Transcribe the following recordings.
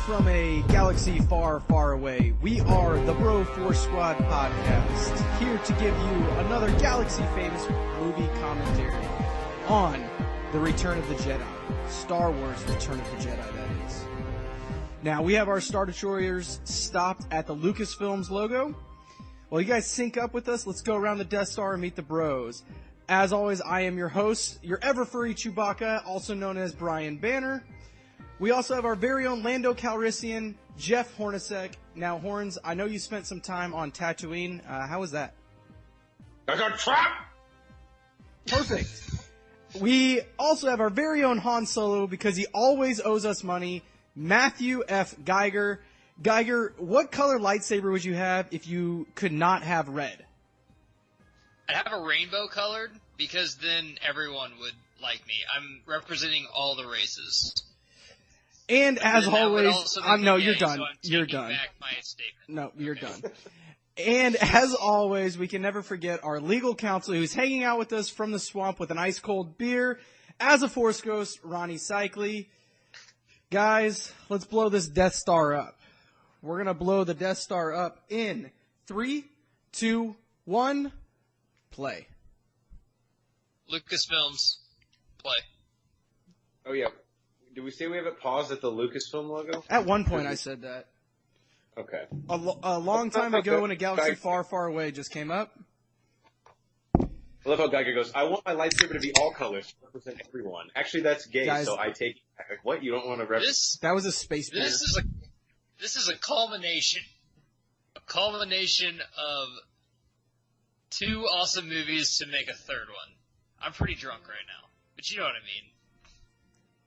from a galaxy far, far away. We are the Bro Force Squad podcast, here to give you another galaxy-famous movie commentary on The Return of the Jedi. Star Wars Return of the Jedi, that is. Now, we have our Star Destroyers stopped at the Lucasfilms logo. Well, you guys sync up with us. Let's go around the Death Star and meet the bros. As always, I am your host, your ever-furry Chewbacca, also known as Brian Banner. We also have our very own Lando Calrissian, Jeff Hornacek. Now, Horns, I know you spent some time on Tatooine. How was that? I got trapped! Perfect. We also have our very own Han Solo, because he always owes us money, Matthew F. Geiger. Geiger, what color lightsaber would you have if you could not have red? I'd have a rainbow colored, because then everyone would like me. I'm representing all the races. And as always, no, you're done. So you're done. Back my statement. No, you're done. And as always, we can never forget our legal counsel who's hanging out with us from the swamp with an ice cold beer. As a Force Ghost, Ronnie Cycli. Guys, let's blow this Death Star up. We're going to blow the Death Star up in 3, 2, 1, play. Lucasfilms, play. Oh, yeah. Did we say we have it paused at the Lucasfilm logo? At one point I said that. Okay. A long time ago when a galaxy far, far away just came up. I love how Geiger goes, I want my lightsaber to be all colors to represent everyone. Actually, that's gay, Guys, so I take it. Like, what? You don't want to represent... That was a space bear. This is a culmination. A culmination of two awesome movies to make a third one. I'm pretty drunk right now, but you know what I mean.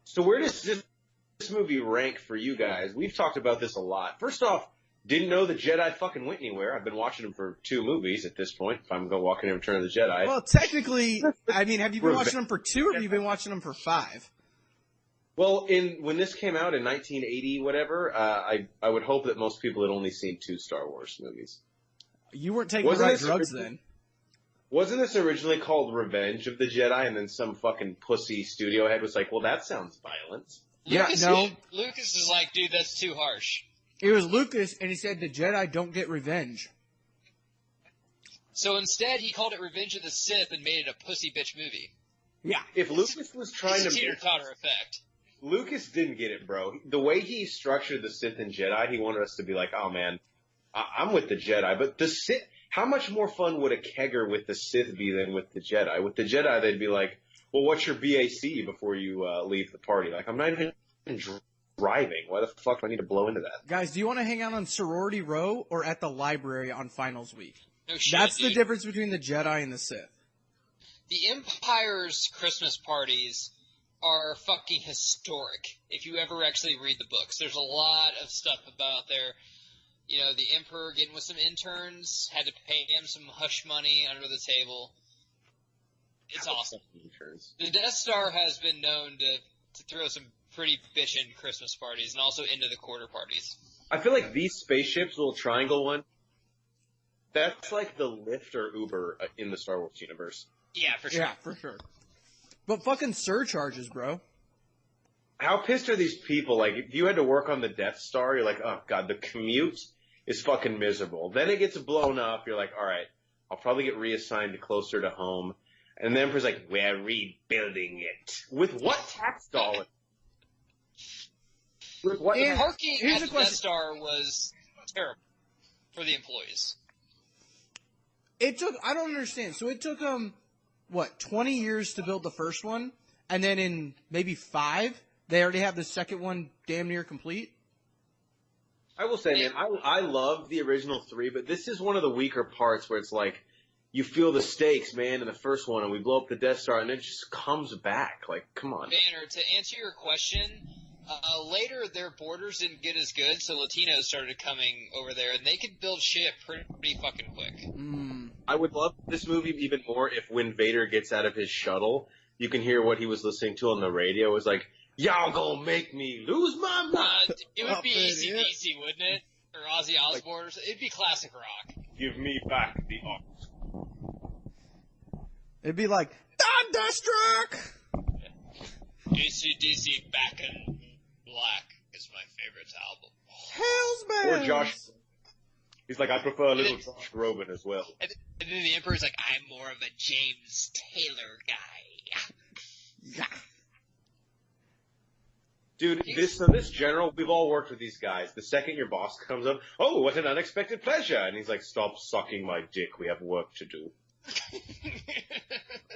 So where does this movie rank for you guys? We've talked about this a lot. First off, didn't know the Jedi fucking went anywhere. I've been watching them for 2 movies at this point, if I'm going to walk in Return of the Jedi. Well, technically, I mean, have you been watching them for 2 or have you been watching them for 5? Well, when this came out in 1980, whatever, I would hope that most people had only seen 2 Star Wars movies. You weren't taking the right drugs then. Wasn't this originally called Revenge of the Jedi, and then some fucking pussy studio head was like, well, that sounds violent. Lucas is like, dude, that's too harsh. It was Lucas, and he said the Jedi don't get revenge. So instead, he called it Revenge of the Sith and made it a pussy bitch movie. Yeah. If Lucas was trying to... teeter-totter effect. Lucas didn't get it, bro. The way he structured the Sith and Jedi, he wanted us to be like, oh, man, I'm with the Jedi. But the Sith... How much more fun would a kegger with the Sith be than with the Jedi? With the Jedi, they'd be like, well, what's your BAC before you leave the party? Like, I'm not even driving. Why the fuck do I need to blow into that? Guys, do you want to hang out on Sorority Row or at the library on finals week? No shit, That's dude. the difference between the Jedi and the Sith. The Empire's Christmas parties are fucking historic. If you ever actually read the books, there's a lot of stuff about their... You know, the Emperor getting with some interns, had to pay him some hush money under the table. It's awesome. The Death Star has been known to throw some pretty bitchin' Christmas parties and also into the quarter parties. I feel like these spaceships, little triangle one, that's like the Lyft or Uber in the Star Wars universe. Yeah, for sure. Yeah, for sure. But fucking surcharges, bro. How pissed are these people? Like, if you had to work on the Death Star, you're like, oh, God, the commute is fucking miserable. Then it gets blown up. You're like, all right, I'll probably get reassigned to closer to home. And the Emperor's like, we're rebuilding it. With what tax dollars? With what? Parking at the Death Star was terrible for the employees. I don't understand. So it took them, 20 years to build the first one? And then in maybe 5, they already have the second one damn near complete? I will say, man, I love the original 3, but this is one of the weaker parts where it's like, you feel the stakes, man, in the first one, and we blow up the Death Star, and it just comes back. Like, come on. Banner, to answer your question, later their borders didn't get as good, so Latinos started coming over there, and they could build shit pretty fucking quick. I would love this movie even more if when Vader gets out of his shuttle, you can hear what he was listening to on the radio. It was like, y'all gonna make me lose my mind. It would be AC/DC, wouldn't it? Or Ozzy Osbourne. It'd be classic rock. Give me back the arms. It'd be like, Thunderstruck! AC/DC back in black is my my favorites album. Hell's bells. Or Josh. He's like, I prefer a little Josh Groban as well. And then the Emperor's like, I'm more of a James Taylor guy. Yeah. Dude, this general, we've all worked with these guys. The second your boss comes up, oh, what an unexpected pleasure. And he's like, stop sucking my dick. We have work to do.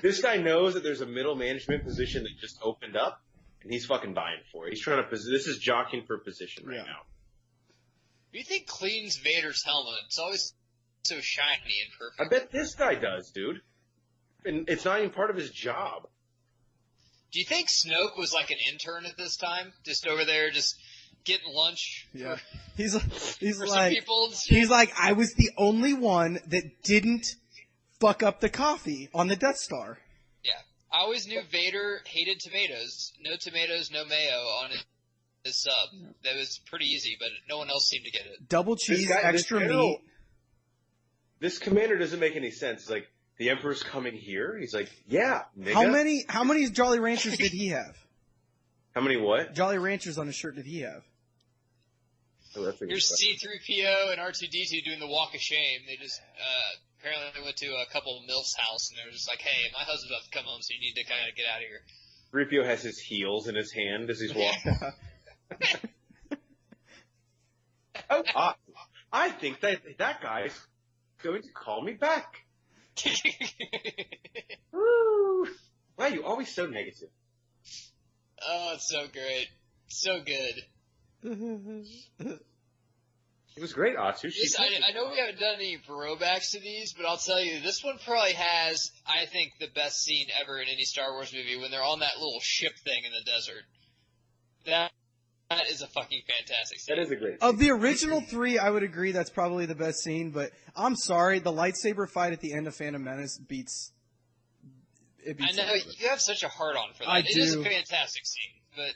This guy knows that there's a middle management position that just opened up, and he's fucking dying for it. He's trying to, this is jockeying for position right now. Do you think cleans Vader's helmet? It's always so shiny and perfect. I bet this guy does, dude. And it's not even part of his job. Do you think Snoke was like an intern at this time? Just over there, just getting lunch? Yeah. For, he's for like, some people and shit? he's like, I was the only one that didn't fuck up the coffee on the Death Star. Yeah. I always knew Vader hated tomatoes. No tomatoes, no mayo on his sub. That was pretty easy, but no one else seemed to get it. Double cheese, extra meat. This commander doesn't make any sense. It's like, the Emperor's coming here? He's like, yeah, nigga. How many Jolly Ranchers did he have? How many what? Jolly Ranchers on his shirt did he have? Oh, that's a good Here's question. C-3PO and R2-D2 doing the walk of shame. They just, apparently they went to a couple of MILF's house, and they were just like, hey, my husband's about to come home, so you need to kind of get out of here. 3PO has his heels in his hand as he's walking. I think that guy's going to call me back. Woo! Why are you always so negative? Oh, it's so great. So good. It was great, Atu. I know we haven't done any throwbacks to these, but I'll tell you, this one probably has, I think, the best scene ever in any Star Wars movie when they're on that little ship thing in the desert. That is a fucking fantastic scene. That is a great scene. Of the original three, I would agree that's probably the best scene, but I'm sorry, the lightsaber fight at the end of Phantom Menace beats I know, everything. you have such a hard-on for that. I It is a do. fantastic scene, but...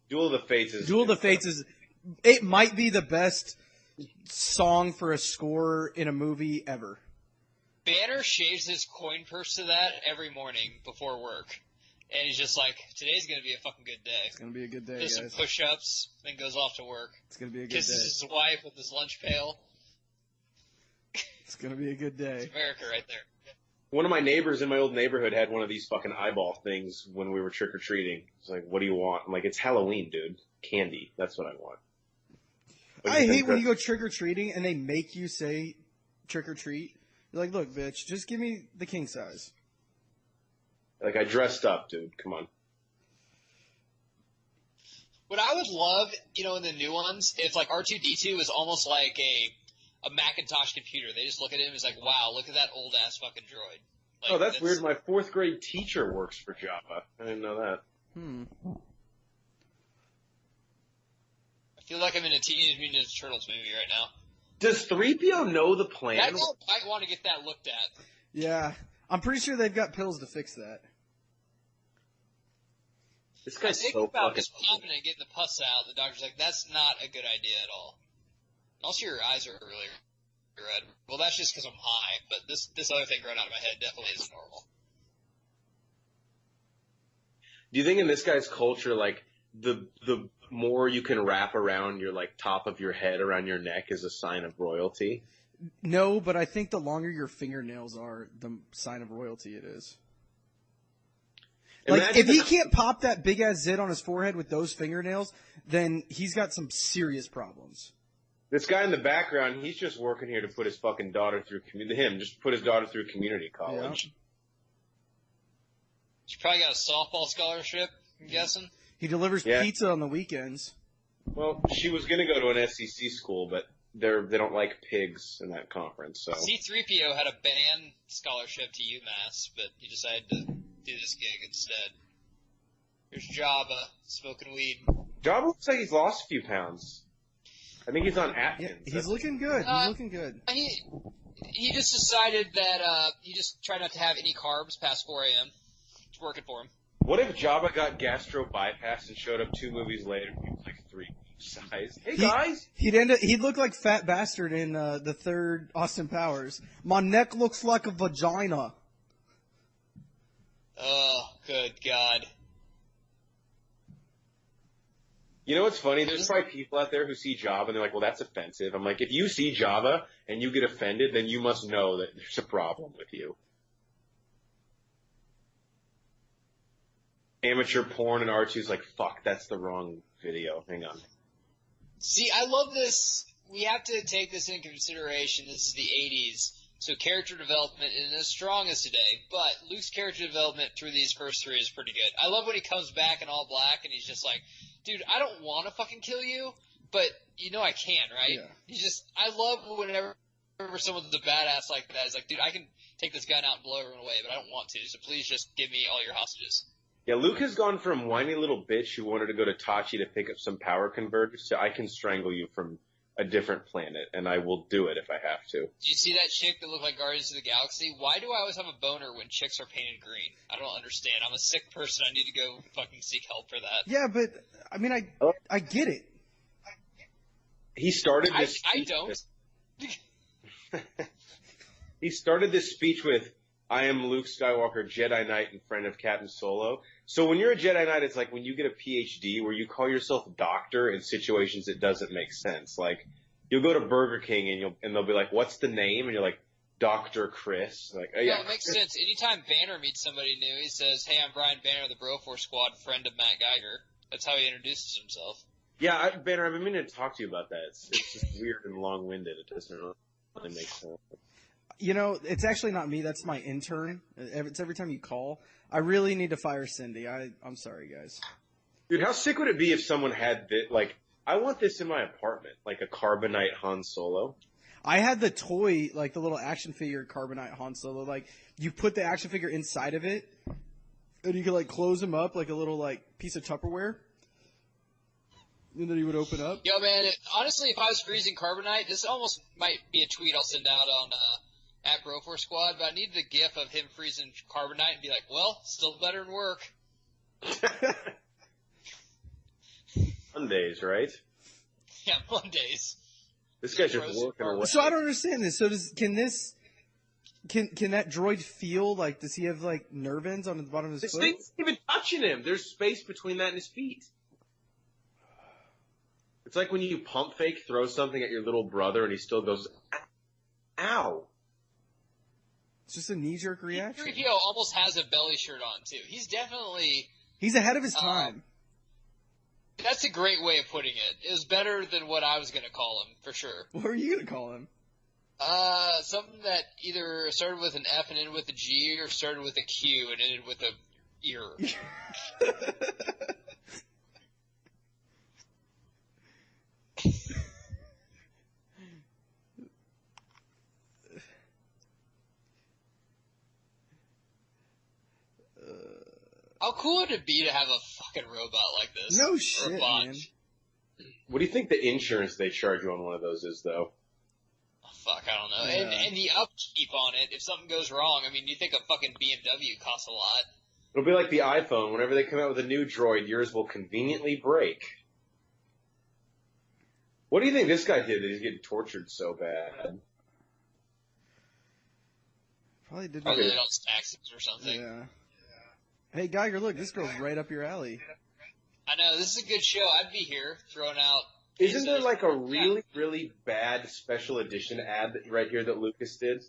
Duel of the Fates is... Duel of the Fates is, it might be the best song for a score in a movie ever. Banner shaves his coin purse to that every morning before work. And he's just like, today's going to be a fucking good day. It's going to be a good day, Does some guys. push-ups, then goes off to work. It's going to be a good Kisses day. his wife with his lunch pail. It's going to be a good day. It's America right there. One of my neighbors in my old neighborhood had one of these fucking eyeball things when we were trick-or-treating. It's like, what do you want? I'm like, it's Halloween, dude. Candy. That's what I want. What do I you hate think, when Chris? you go trick-or-treating and they make you say trick-or-treat. You're like, look, bitch, just give me the king size. Like, I dressed up, dude. Come on. What I would love, in the new ones, if like R2-D2 was almost like a Macintosh computer. They just look at him and it's like, wow, look at that old ass fucking droid. Like, Oh, that's weird. My fourth grade teacher works for Jabba. I didn't know that. I feel like I'm in a Teenage Mutant Ninja Turtles movie right now. Does 3PO know the plan? That girl might want to get that looked at. Yeah. I'm pretty sure they've got pills to fix that. This I guy's think so about fucking... just popping and getting the pus out. The doctor's like, that's not a good idea at all. Also, your eyes are really red. Well, that's just because I'm high, but this other thing growing out of my head definitely isn't normal. Do you think in this guy's culture, like, the more you can wrap around your, like, top of your head around your neck is a sign of royalty? No, but I think the longer your fingernails are, the sign of royalty it is. Like, Imagine if he can't pop that big-ass zit on his forehead with those fingernails, then he's got some serious problems. This guy in the background, he's just working here to put his fucking daughter through just put his daughter through community college. Yeah. She probably got a softball scholarship, I'm guessing. He delivers pizza on the weekends. Well, she was gonna go to an SEC school, but they don't like pigs in that conference, so. C-3PO had a band scholarship to UMass, but he decided to do this gig instead. Here's Jabba, smoking weed. Jabba looks like he's lost a few pounds. I think he's on Atkins. Yeah, he's looking good. He's looking good. He just decided that he just tried not to have any carbs past 4 a.m. It's working for him. What if Jabba got gastro bypass and showed up 2 movies later and he was like 3 size? Hey guys! He'd look like Fat Bastard in the third Austin Powers. My neck looks like a vagina. Oh, good God. You know what's funny? There's probably people out there who see Jabba and they're like, well, that's offensive. I'm like, if you see Jabba and you get offended, then you must know that there's a problem with you. Amateur porn and R2's like, fuck, that's the wrong video. Hang on. See, I love this. We have to take this into consideration. This is the 80s, so character development isn't as strong as today, but Luke's character development through these first three is pretty good. I love when he comes back in all black and he's just like, dude, I don't want to fucking kill you, but you know I can, right? Yeah. I love whenever someone's a badass like that. It's like, dude, I can take this gun out and blow everyone away, but I don't want to, so please just give me all your hostages. Yeah, Luke has gone from whiny little bitch who wanted to go to Tachi to pick up some power converters to I can strangle you from a different planet, and I will do it if I have to. Do you see that chick that looked like Guardians of the Galaxy? Why do I always have a boner when chicks are painted green? I don't understand. I'm a sick person. I need to go fucking seek help for that. Yeah, but I mean, I get it. He started this. I don't. He started this speech with, I am Luke Skywalker, Jedi Knight and friend of Captain Solo. So when you're a Jedi Knight, it's like when you get a PhD where you call yourself doctor in situations that doesn't make sense. Like, you'll go to Burger King and they'll be like, what's the name? And you're like, Dr. Chris. Like, oh, yeah. No, it makes sense. Anytime Banner meets somebody new, he says, hey, I'm Brian Banner of the Broforce Squad, friend of Matt Geiger. That's how he introduces himself. Yeah, Banner, I've been meaning to talk to you about that. It's just weird and long-winded. It doesn't really make sense. You know, it's actually not me. That's my intern. It's every time you call. I really need to fire Cindy. I'm sorry, guys. Dude, how sick would it be if someone had this? Like, I want this in my apartment, like a Carbonite Han Solo. I had the toy, like the little action figure Carbonite Han Solo. Like, you put the action figure inside of it, and you could, like, close him up like a little, like, piece of Tupperware. And then he would open up. Yo, man, honestly, if I was freezing Carbonite, this almost might be a tweet I'll send out on at Broforce Squad, but I need the gif of him freezing Carbonite and be like, well, still better than work. Mondays, right? Yeah, Mondays. This guy's just working away. So I don't understand this. So can that droid feel, like, does he have, like, nerve ends on the bottom of his This foot? thing's not even touching him. There's space between that and his feet. It's like when you pump fake throw something at your little brother and he still goes, ow. It's just a knee-jerk reaction. 3PO almost has a belly shirt on, too. He's ahead of his time. That's a great way of putting it. It was better than what I was going to call him, for sure. What are you going to call him? Something that either started with an F and ended with a G, or started with a Q and ended with a ear. How cool would it be to have a fucking robot like this? No shit, man. What do you think the insurance they charge you on one of those is, though? Oh, fuck, I don't know. Yeah. And the upkeep on it, if something goes wrong, I mean, you think a fucking BMW costs a lot. It'll be like the iPhone. Whenever they come out with a new droid, yours will conveniently break. What do you think this guy did that he's getting tortured so bad? Probably did. Probably on taxes or something. Yeah. Hey, Geiger, look, this girl's right up your alley. I know, this is a good show. I'd be here throwing out... Isn't there like a really, really bad special edition ad right here that Lucas did?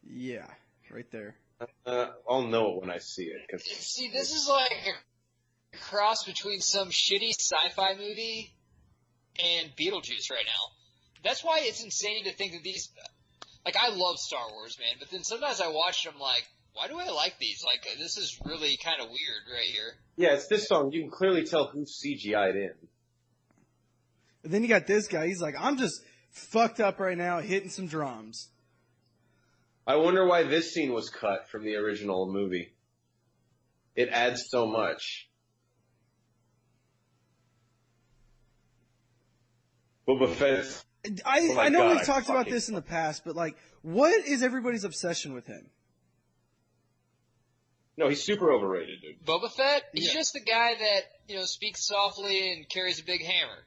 Yeah, right there. I'll know it when I see it. See, this is like a cross between some shitty sci-fi movie and Beetlejuice right now. That's why it's insane to think that these... Like, I love Star Wars, man, but then sometimes I watch them like, why do I like these? Like, this is really kind of weird right here. Yeah, it's this song. You can clearly tell who's CGI'd in. And then you got this guy. He's like, I'm just fucked up right now, hitting some drums. I wonder why this scene was cut from the original movie. It adds so much. Boba Fett. I know we've talked about this in the past, but, like, what is everybody's obsession with him? No, he's super overrated, dude. Boba Fett? He's just the guy that, speaks softly and carries a big hammer.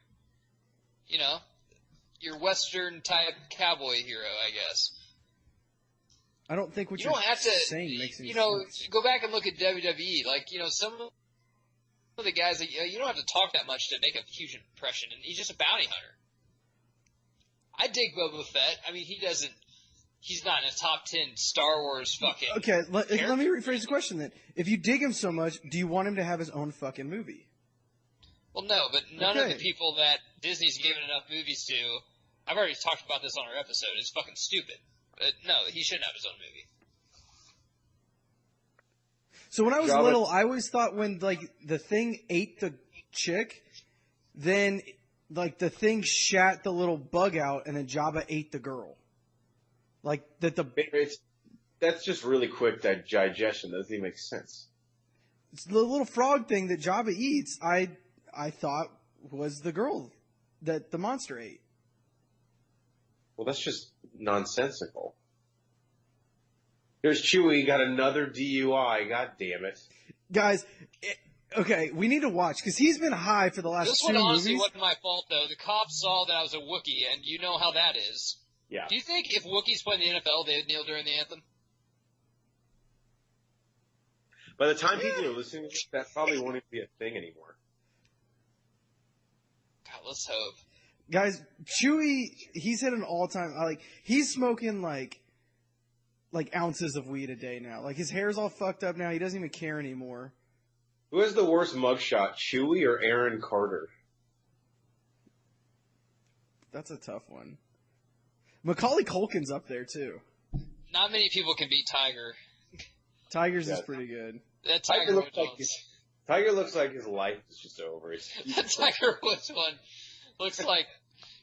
Your Western-type cowboy hero, I guess. I don't think what you you're don't have to, saying makes any sense. Go back and look at WWE. Like, some of of the guys that you don't have to talk that much to make a huge impression, and he's just a bounty hunter. I dig Boba Fett. I mean, he's not in a top 10 Star Wars fucking. Okay, let me rephrase the question then. If you dig him so much, do you want him to have his own fucking movie? Well, no, but none of the people that Disney's given enough movies to, I've already talked about this on our episode, is fucking stupid. But no, he shouldn't have his own movie. So when I was little, I always thought when, like, the thing ate the chick, then, like, the thing shat the little bug out, and then Jabba ate the girl. Like, that the... That's just really quick digestion. That doesn't even make sense. It's the little frog thing that Jabba eats, I thought was the girl that the monster ate. Well, that's just nonsensical. Here's Chewie, got another DUI. God damn it. Guys, okay, we need to watch, because he's been high for the last 2 movies. This one honestly wasn't my fault, though. The cops saw that I was a Wookiee, and you know how that is. Yeah. Do you think if Wookiees played in the NFL, they would kneel during the anthem? By the time people are listening to this, that probably won't even be a thing anymore. God, let's hope. Guys, Chewie, he's hit an all-time, like, he's smoking, like ounces of weed a day now. Like, his hair's all fucked up now. He doesn't even care anymore. Who has the worst mugshot, Chewie or Aaron Carter? That's a tough one. Macaulay Culkin's up there, too. Not many people can beat Tiger. Tiger's is pretty good. That Tiger looks like his life is just over. That Tiger Woods one looks like,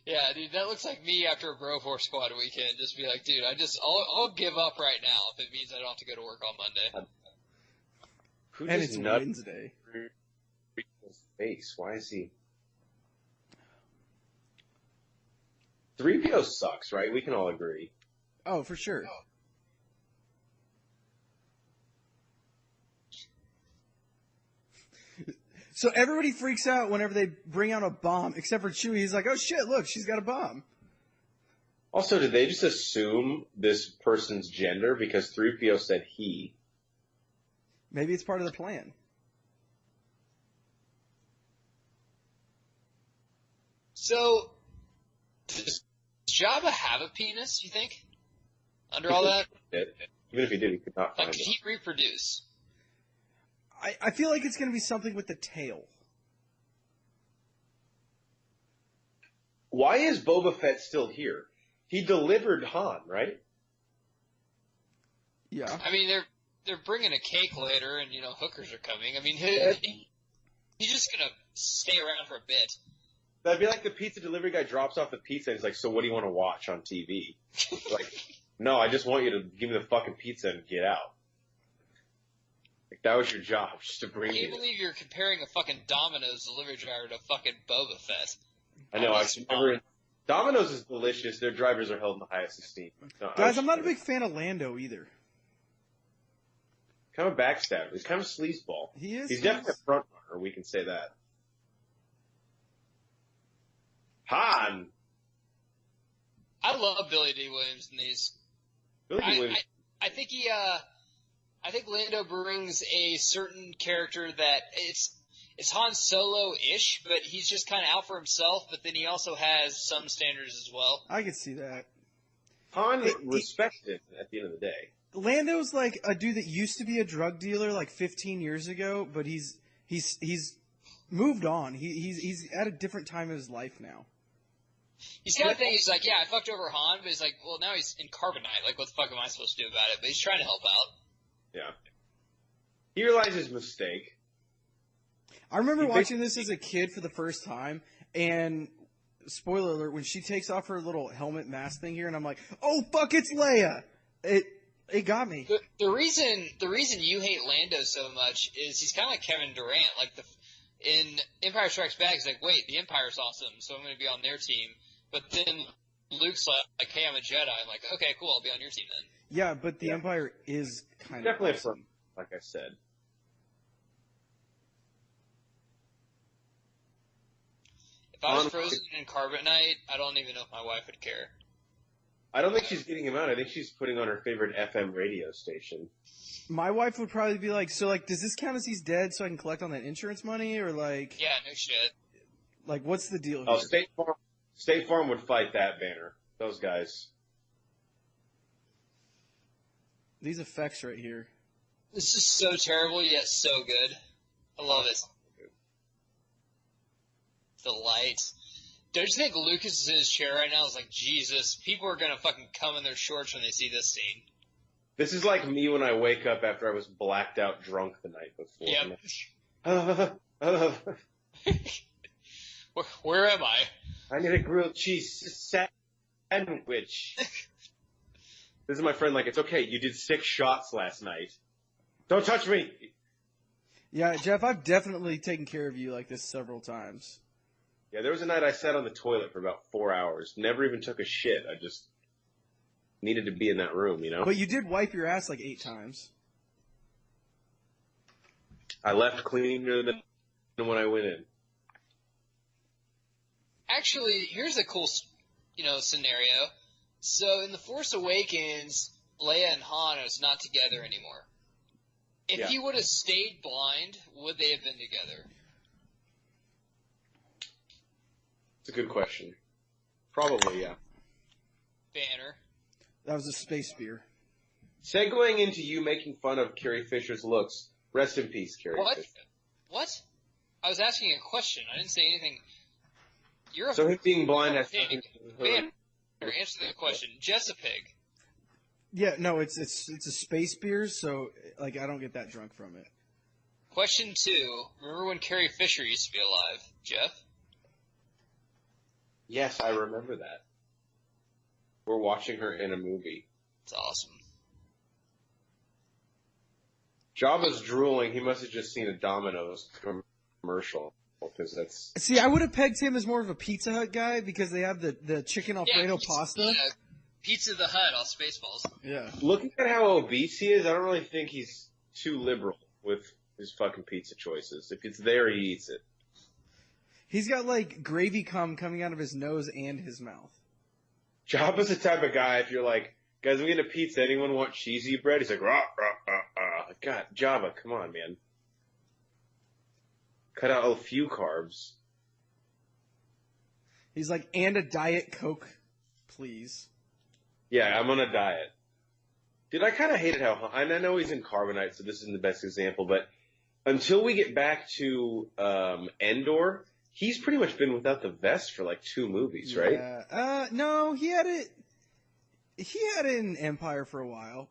yeah, dude, that looks like me after a Bro Force Squad weekend. Just be like, dude, I'll give up right now if it means I don't have to go to work on Monday. And it's Wednesday. Face. Why is he? 3PO sucks, right? We can all agree. Oh, for sure. So everybody freaks out whenever they bring out a bomb, except for Chewie. He's like, oh shit, look, she's got a bomb. Also, did they just assume this person's gender because 3PO said he? Maybe it's part of the plan. So, does Jabba have a penis, you think? Under all that? Even if he did, he could not find Like, could he reproduce? I feel like it's going to be something with the tail. Why is Boba Fett still here? He delivered Han, right? Yeah. I mean, they're bringing a cake later, and, hookers are coming. I mean, he's just going to stay around for a bit. That'd be like the pizza delivery guy drops off the pizza and he's like, so what do you want to watch on TV? Like, no, I just want you to give me the fucking pizza and get out. Like, that was your job, just to bring me. I can't believe you're comparing a fucking Domino's delivery driver to fucking Boba Fett. I know, Domino's is delicious. Their drivers are held in the highest esteem. No, Guys, I'm not a big fan of Lando either. Kind of a backstabber. He's kind of a sleazeball. He is. He's definitely a front runner, we can say that. Han! I love Billy D. Williams in these. Billy D. Williams. I think I think Lando brings a certain character that it's Han Solo-ish, but he's just kind of out for himself, but then he also has some standards as well. I could see that. Han respected at the end of the day. Lando's like a dude that used to be a drug dealer like 15 years ago, but he's moved on. He's at a different time of his life now. He's got a thing, he's like, yeah, I fucked over Han, but he's like, well, now he's in carbonite. Like, what the fuck am I supposed to do about it? But he's trying to help out. Yeah. He realized his mistake. I remember watching this as a kid for the first time, and spoiler alert, when she takes off her little helmet mask thing here, and I'm like, oh fuck, it's Leia! It got me. The reason you hate Lando so much is he's kind of like Kevin Durant. Like, in Empire Strikes Back, he's like, wait, the Empire's awesome, so I'm going to be on their team. But then Luke's like, hey, I'm a Jedi. I'm like, okay, cool, I'll be on your team then. Yeah, but the Empire is kind of definitely awesome. Like I said. If I was frozen in carbonite, I don't even know if my wife would care. I don't think she's getting him out. I think she's putting on her favorite FM radio station. My wife would probably be like, so, like, does this count as he's dead so I can collect on that insurance money? Or, like... Yeah, no shit. Like, what's the deal here? Oh, State Farm would fight that banner. Those guys. These effects right here. This is so terrible, yet so good. I love it. The lights. Don't you think Lucas is in his chair right now? It's like, Jesus, people are gonna fucking come in their shorts when they see this scene. This is like me when I wake up after I was blacked out drunk the night before. Yep. Where am I? I need a grilled cheese sandwich. This is my friend, like, it's okay, you did 6 shots last night. Don't touch me! Yeah, Jeff, I've definitely taken care of you like this several times. Yeah, there was a night I sat on the toilet for about 4 hours. Never even took a shit. I just needed to be in that room, you know? But you did wipe your ass like 8 times. I left cleaner than when I went in. Actually, here's a cool, scenario. So in The Force Awakens, Leia and Han is not together anymore. If he would have stayed blind, would they have been together? It's a good question. Probably, yeah. Banner. That was a space spear. Segueing into you making fun of Carrie Fisher's looks. Rest in peace, Carrie Fisher. What? I was asking a question. I didn't say anything. You're a So him being blind has pig. nothing to do with her. Banner, answer the question. Jess a pig. Yeah, no, it's a space spear, so like I don't get that drunk from it. Question 2. Remember when Carrie Fisher used to be alive, Jeff? Yes, I remember that. We're watching her in a movie. It's awesome. Jabba's drooling. He must have just seen a Domino's commercial. Because that's... See, I would have pegged him as more of a Pizza Hut guy because they have the chicken Alfredo pasta. Pizza the Hut, all Spaceballs. Yeah. Looking at how obese he is, I don't really think he's too liberal with his fucking pizza choices. If it's there, he eats it. He's got, like, gravy coming out of his nose and his mouth. Jabba's the type of guy, if you're like, guys, I'm getting a pizza, anyone want cheesy bread? He's like, rah, rah, rah, rah. God, Jabba, come on, man. Cut out a few carbs. He's like, and a Diet Coke, please. Yeah, I'm on a diet. Dude, I kind of hated how... I know he's in Carbonite, so this isn't the best example, but until we get back to Endor, he's pretty much been without the vest for like 2 movies, right? Yeah. No, he had it in Empire for a while.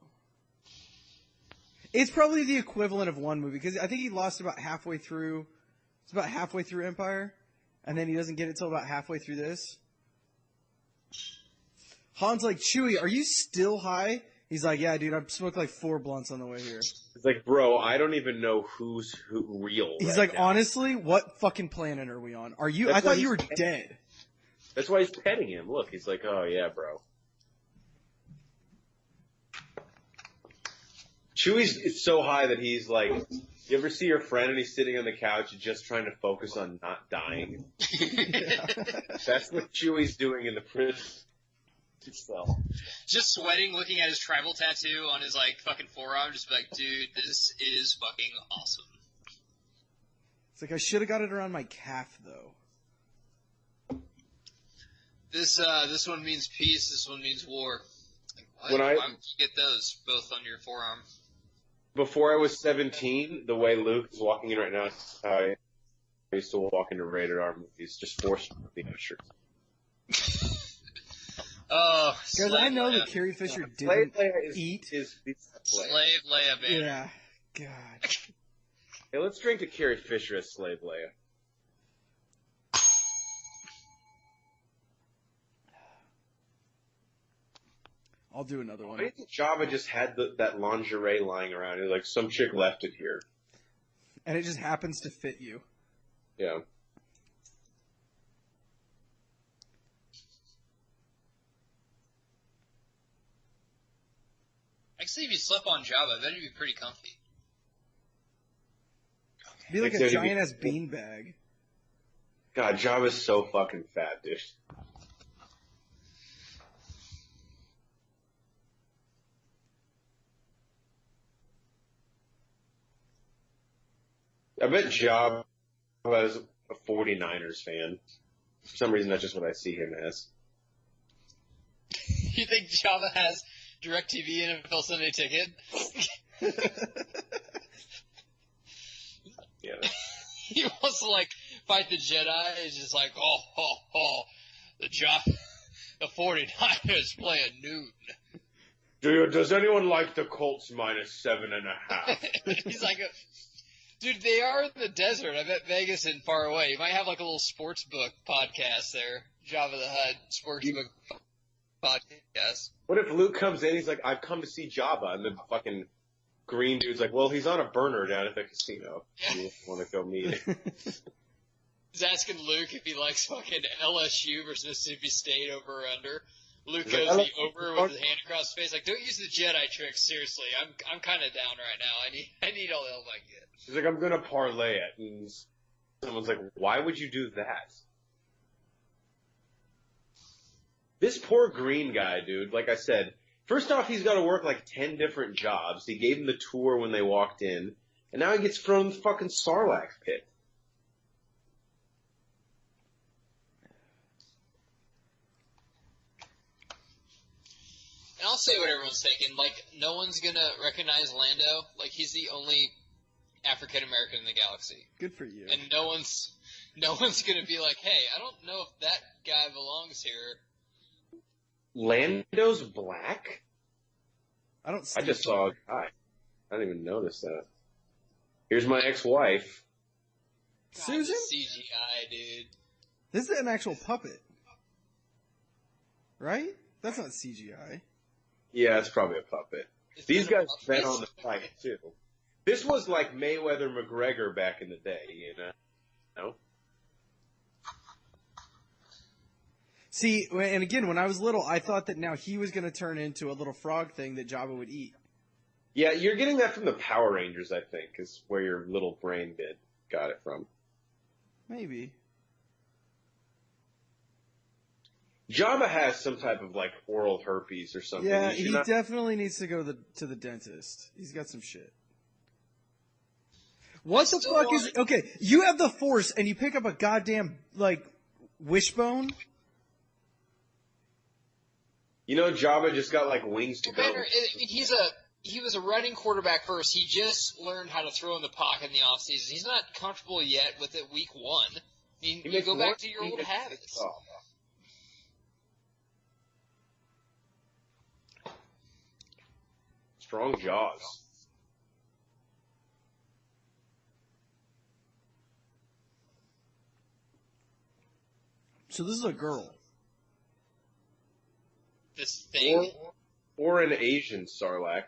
It's probably the equivalent of one movie, because I think he lost about halfway through... It's about halfway through Empire, and then he doesn't get it till about halfway through this. Han's like, Chewie, are you still high? He's like, yeah, dude, I smoked like 4 blunts on the way here. It's like, bro, I don't even know who's real. He's right like, now. honestly, what fucking planet are we on? Are you? That's I thought why you were he's- dead. That's why he's petting him. Look, he's like, oh yeah, bro. Chewie's so high that he's like, you ever see your friend and he's sitting on the couch just trying to focus on not dying? That's what Chewie's doing in the prison cell. Just sweating, looking at his tribal tattoo on his, like, fucking forearm, just be like, dude, this is fucking awesome. It's like, I should have got it around my calf, though. This one means peace, this one means war. Like, When why would you get those both on your forearm? Before I was 17, the way Luke is walking in right now is how I used to walk into rated R movies, just forced the shirt. Oh, Guys, I know Leia. that Carrie Fisher Slave didn't Leia eat. Slave Leia, baby. Yeah. God. Hey, let's drink to Carrie Fisher as Slave Leia. I'll do another Why one. do you think Jabba just had that lingerie lying around? He's like, some chick left it here. And it just happens to fit you. Yeah. Actually, if you slept on Jabba, that'd be pretty comfy. Be like a Except if giant you- ass beanbag. God, Jabba's so fucking fat, dude. I bet Jabba is a 49ers fan. For some reason, that's just what I see him as. You think Jabba has DirecTV NFL Sunday Ticket? Yeah. He wants to, fight the Jedi. He's just like, the 49ers play at noon. Does anyone like the Colts minus 7.5? He's like, dude, they are in the desert. I bet Vegas isn't far away. You might have a little sports book podcast there. Jabba the Hutt sports book podcast. What if Luke comes in, he's like, I've come to see Jabba, and the fucking green dude's like, well, he's on a burner down at the casino. Yeah. You want to go meet him? He's asking Luke if he likes fucking LSU versus Mississippi State over or under. Luke He's goes like, the over with his hand across his face, like, don't use the Jedi tricks, seriously. I'm kind of down right now. I need all the help I can get. He's like, I'm gonna parlay it, and someone's like, why would you do that? This poor green guy, dude, like I said, first off, he's got to work 10 different jobs. He gave him the tour when they walked in, and now he gets thrown in the fucking Sarlacc pit. And I'll say what everyone's thinking. No one's gonna recognize Lando. He's the only African American in the galaxy. Good for you. And no one's gonna be like, hey, I don't know if that guy belongs here. Lando's black? I just saw a guy. I didn't even notice that. Here's my ex-wife. God, Susan? CGI, dude. This is an actual puppet. Right? That's not CGI. Yeah, it's probably a puppet. These guys bet on the fight, too. This was like Mayweather-McGregor back in the day, you know? No? See, and again, when I was little, I thought that now he was going to turn into a little frog thing that Jabba would eat. Yeah, you're getting that from the Power Rangers, I think, is where your little brain got it from. Maybe. Jabba has some type of oral herpes or something. Yeah, he definitely needs to go to the dentist. He's got some shit. What the fuck is... Okay, you have the Force and you pick up a goddamn, wishbone? You know, Jabba just got wings to go. He was a running quarterback first. He just learned how to throw in the pocket in the offseason. He's not comfortable yet with it week one. I mean, you go back to your old habits. Strong jaws. So this is a girl. This thing? Or an Asian Sarlacc.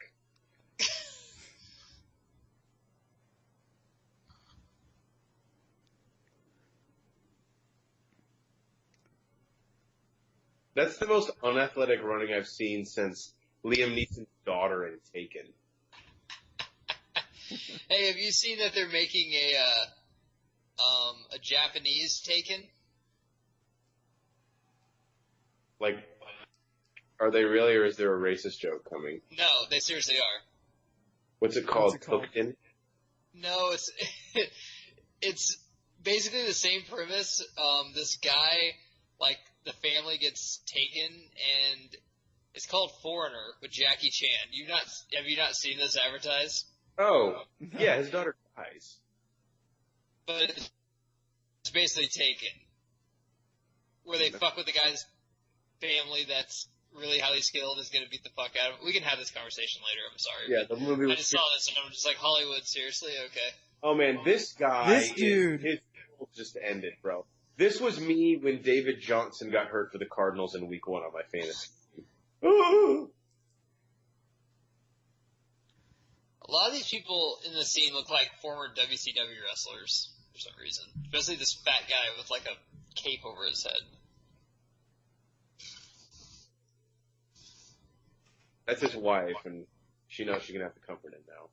That's the most unathletic running I've seen since Liam Neeson's daughter in Taken. Hey, have you seen that they're making a Japanese Taken? Are they really, or is there a racist joke coming? No, they seriously are. What's it called? Token? No, it's basically the same premise. This guy, the family gets taken, and it's called Foreigner with Jackie Chan. Have you not seen this advertised? Oh, yeah, his daughter dies. But it's basically Taken, where they fuck with the guy's family that's really highly skilled is going to beat the fuck out of him. We can have this conversation later. I'm sorry. Yeah, the movie was... I just saw this and I'm just like, Hollywood, seriously? Okay. Oh, man, this guy... This dude... His just ended, bro. This was me when David Johnson got hurt for the Cardinals in week 1 on my fantasy team. A lot of these people in the scene look like former WCW wrestlers for some reason. Especially this fat guy with a cape over his head. That's his wife, and she knows she's going to have to comfort him now.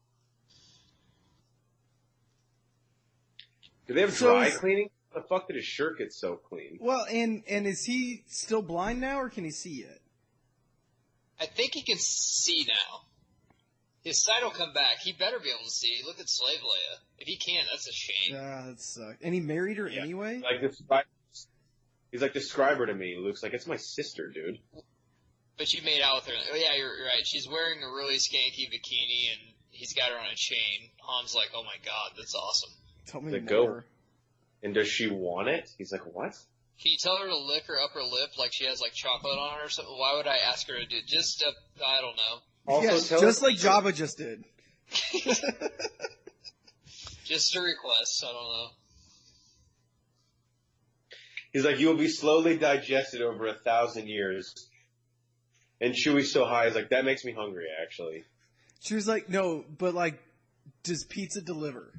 Do they have dry cleaning? How the fuck did his shirt get so clean? Well, and is he still blind now, or can he see yet? I think he can see now. His sight will come back. He better be able to see. Look at Slave Leia. If he can't, that's a shame. Yeah, that sucks. And he married her anyway? He's like, describe her to me. Luke's like, it's my sister, dude. But you made out with her. Oh, yeah, you're right. She's wearing a really skanky bikini, and he's got her on a chain. Han's like, oh my god, that's awesome. Tell me like, more. Go. And does she want it? He's like, what? Can you tell her to lick her upper lip like she has, like, chocolate on her or something? Why would I ask her to do it? Just, I don't know. Also, yes, just like Jabba just did. Just a request, I don't know. He's like, you will be slowly digested over 1,000 years. And Chewie's so high, he's like, that makes me hungry, actually. She was like, no, but like, does pizza deliver?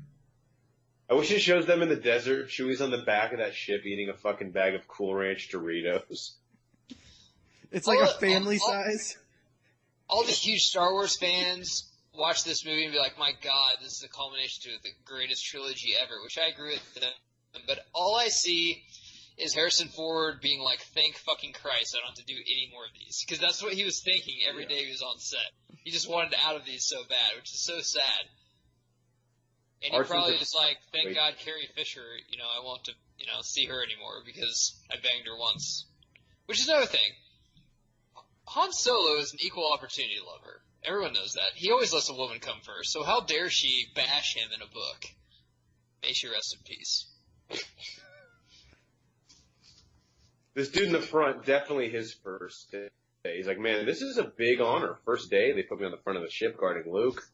I wish it shows them in the desert. Chewie's on the back of that ship eating a fucking bag of Cool Ranch Doritos. It's like a family size. All the huge Star Wars fans watch this movie and be like, my god, this is the culmination to the greatest trilogy ever, which I agree with them. But all I see is Harrison Ford being like, thank fucking Christ, I don't have to do any more of these. Because that's what he was thinking every day he was on set. He just wanted out of these so bad, which is so sad. And he probably just like, thank God Carrie Fisher, I won't to, see her anymore because I banged her once. Which is another thing. Han Solo is an equal opportunity lover. Everyone knows that. He always lets a woman come first, so how dare she bash him in a book? May she rest in peace. This dude in the front, definitely his first day. He's like, man, this is a big honor. First day, they put me on the front of the ship guarding Luke.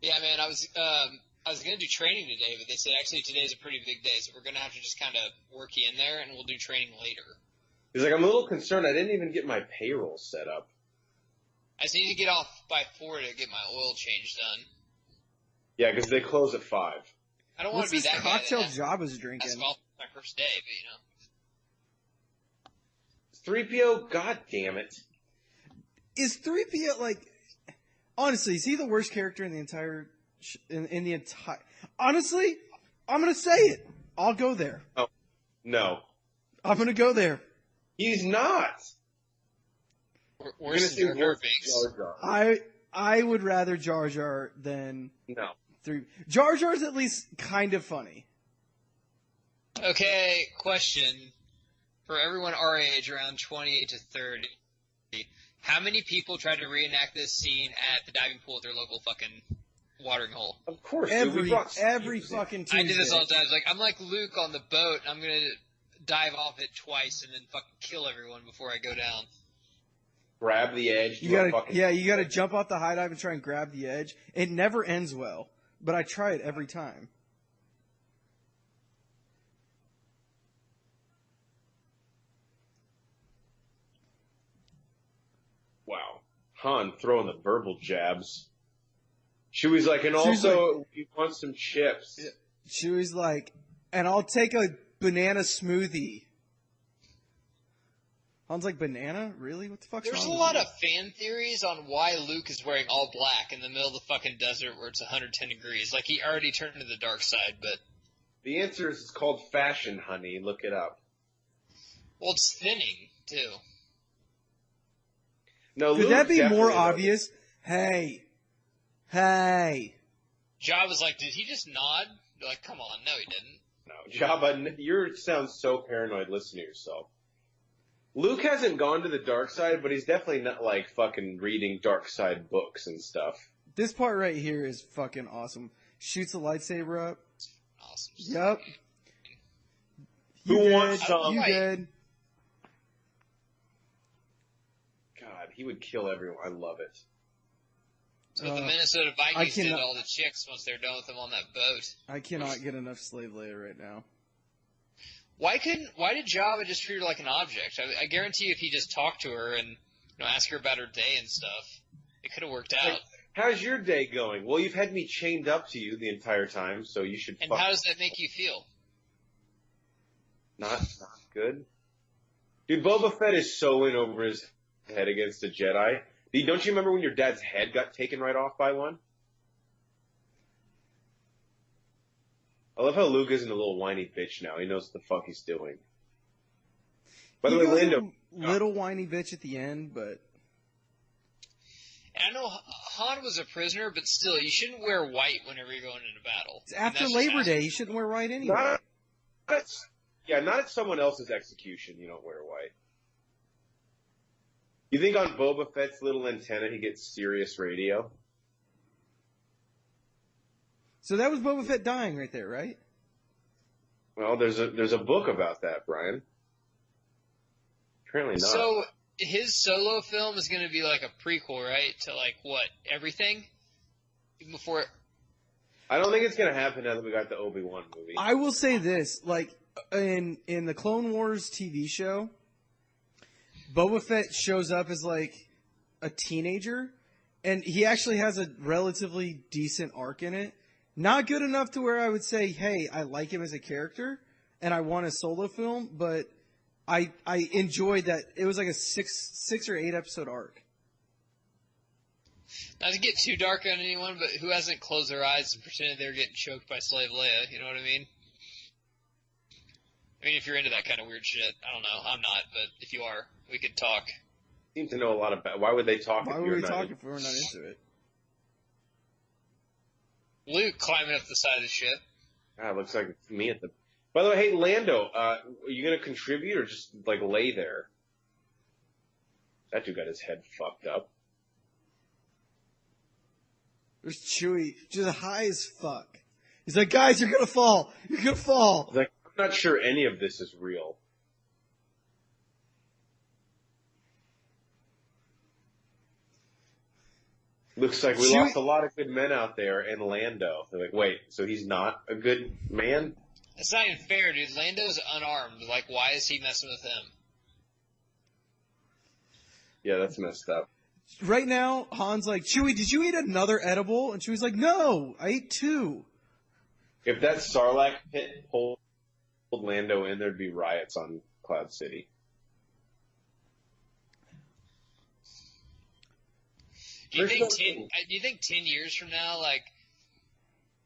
Yeah, man, I was going to do training today, but they said actually today's a pretty big day, so we're going to have to just kind of work you in there, and we'll do training later. He's like, I'm a little concerned. I didn't even get my payroll set up. I just need to get off by 4 to get my oil change done. Yeah, because they close at 5. I don't want to be that guy. What's this cocktail Jabba's drinking? That's my first day, but 3PO, god damn it. Is 3PO, like, honestly, is he the worst character in the entire, honestly, I'm going to say it. I'll go there. Oh, no. I'm going to go there. He's not. We're going to see Jar Jar. I would rather Jar Jar than no. Jar Jar's at least kind of funny. Okay, question. For everyone our age, around 28 to 30, how many people tried to reenact this scene at the diving pool at their local fucking watering hole? Of course, every fucking Tuesday. I did this all the time. I'm like Luke on the boat. I'm going to dive off it twice and then fucking kill everyone before I go down. Grab the edge. You gotta jump off the high dive and try and grab the edge. It never ends well, but I try it every time. Wow. Han throwing the verbal jabs. Chewie's like, and also, we want some chips. Chewie's like, and I'll take a banana smoothie. Han's like, banana? Really? What the fuck's There's wrong a lot of fan theories on why Luke is wearing all black in the middle of the fucking desert where it's 110 degrees. Like, he already turned to the dark side, but... The answer is it's called fashion, honey. Look it up. Well, it's thinning, too. No, Could that be more obvious? Hey. Jabba's like, did he just nod? They're like, come on. No, he didn't. No, Jabba, you sound so paranoid. Listen to yourself. Luke hasn't gone to the dark side, but he's definitely not, like, fucking reading dark side books and stuff. This part right here is fucking awesome. Shoots a lightsaber up. Awesome. Yep. Who wants some? You did. God, he would kill everyone. I love it. That's what the Minnesota Vikings did to all the chicks once they're done with them on that boat. I cannot get enough Slave Leia right now. Why did Jabba just treat her like an object? I guarantee if he just talked to her and asked her about her day and stuff, it could have worked out. Like, how's your day going? Well, you've had me chained up to you the entire time, so you should. And how does that make you feel? Not good. Dude, Boba Fett is so in over his head against the Jedi. Don't you remember when your dad's head got taken right off by one? I love how Luke isn't a little whiny bitch now. He knows what the fuck he's doing. By the way, Lando... Little whiny bitch at the end, but... And I know Han was a prisoner, but still, you shouldn't wear white whenever you're going into battle. It's after Labor Day. You shouldn't wear white anyway. Not at someone else's execution. You don't wear white. You think on Boba Fett's little antenna he gets Sirius radio? So that was Boba Fett dying right there, right? Well, there's a book about that, Brian. Apparently not. So his solo film is going to be like a prequel, right? To like what? Everything? Even before. I don't think it's going to happen now that we got the Obi-Wan movie. I will say this, like in the Clone Wars TV show, Boba Fett shows up as like a teenager, and he actually has a relatively decent arc in it. Not good enough to where I would say, hey, I like him as a character, and I want a solo film, but I enjoyed that. It was like a six or 8 episode arc. Not to get too dark on anyone, but who hasn't closed their eyes and pretended they were getting choked by Slave Leia? You know what I mean? I mean, if you're into that kind of weird shit, I don't know. I'm not, but if you are, we could talk. Seem to know a lot about. Why would they talk? Why if would you're we not talk if we're not into it? Luke climbing up the side of the ship. Ah, it looks like it's me at the. By the way, hey Lando, are you gonna contribute or just like lay there? That dude got his head fucked up. There's Chewie, just high as fuck. He's like, guys, you're gonna fall. You're gonna fall. He's like, I'm not sure any of this is real. Looks like we lost a lot of good men out there, and Lando. They're like, wait, so he's not a good man? That's not even fair, dude. Lando's unarmed. Like, why is he messing with him? Yeah, that's messed up. Right now, Han's like, Chewie, did you eat another edible? And Chewie's like, no, I ate 2. If that Sarlacc pit pulled Lando in, there'd be riots on Cloud City. Do you think 10 years from now, like,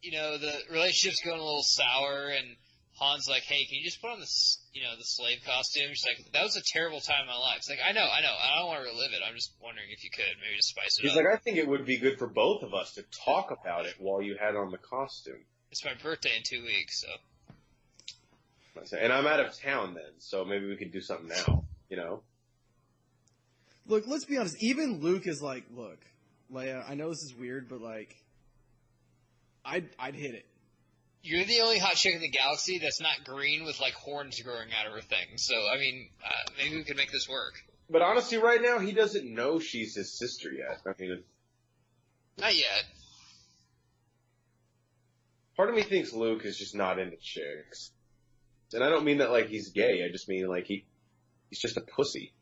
you know, the relationship's going a little sour, and Han's like, hey, can you just put on this, you know, the slave costume? She's like, that was a terrible time in my life. It's like, I know, I don't want to relive it. I'm just wondering if you could maybe just spice it up. He's like, I think it would be good for both of us to talk about it while you had on the costume. It's my birthday in 2 weeks, so. And I'm out of town then, so maybe we could do something now, you know? Look, let's be honest. Even Luke is like, look, Leia, I know this is weird, but like, I'd hit it. You're the only hot chick in the galaxy that's not green with like horns growing out of her thing. So, I mean, maybe we could make this work. But honestly, right now, he doesn't know she's his sister yet. I mean, not yet. Part of me thinks Luke is just not into chicks. And I don't mean that like he's gay. I just mean like he's just a pussy.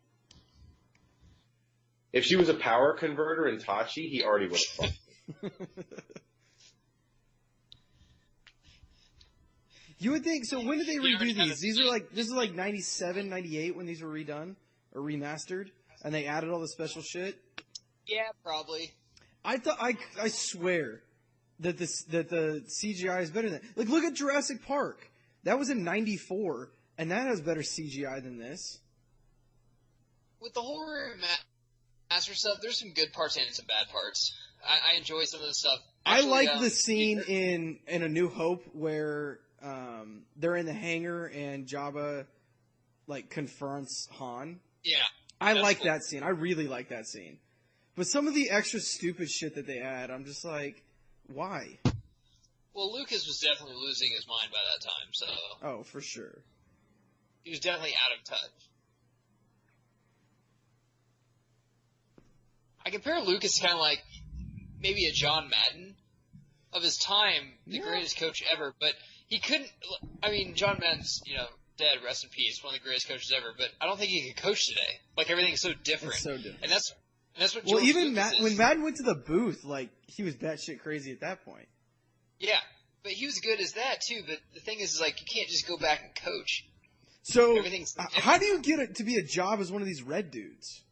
If she was a power converter in Tachi, he already would have fucked her. You would think, so when did they redo these? This is like 97, 98 when these were redone or remastered, and they added all the special shit? Yeah, probably. I swear that the CGI is better than that. Like, look at Jurassic Park. That was in 94, and that has better CGI than this. With the whole remaster stuff, there's some good parts and some bad parts. I enjoy some of the stuff. Actually, I like the scene in A New Hope where they're in the hangar and Jabba like confronts Han. Yeah. I like that scene. I really like that scene. But some of the extra stupid shit that they add, I'm just like, why? Well, Lucas was definitely losing his mind by that time, so. Oh, for sure. He was definitely out of touch. I compare Lucas to kind of like maybe a John Madden of his time, the greatest coach ever, but he couldn't. I mean, John Madden's, you know, dead, rest in peace, one of the greatest coaches ever, but I don't think he could coach today. Like, everything's so different. It's so different. And that's what Well, George even Lucas is. when Madden went to the booth, like, he was batshit crazy at that point. Yeah, but he was good as that, too, but the thing is, like, you can't just go back and coach. So, Everything's how do you get it to be a job as one of these red dudes?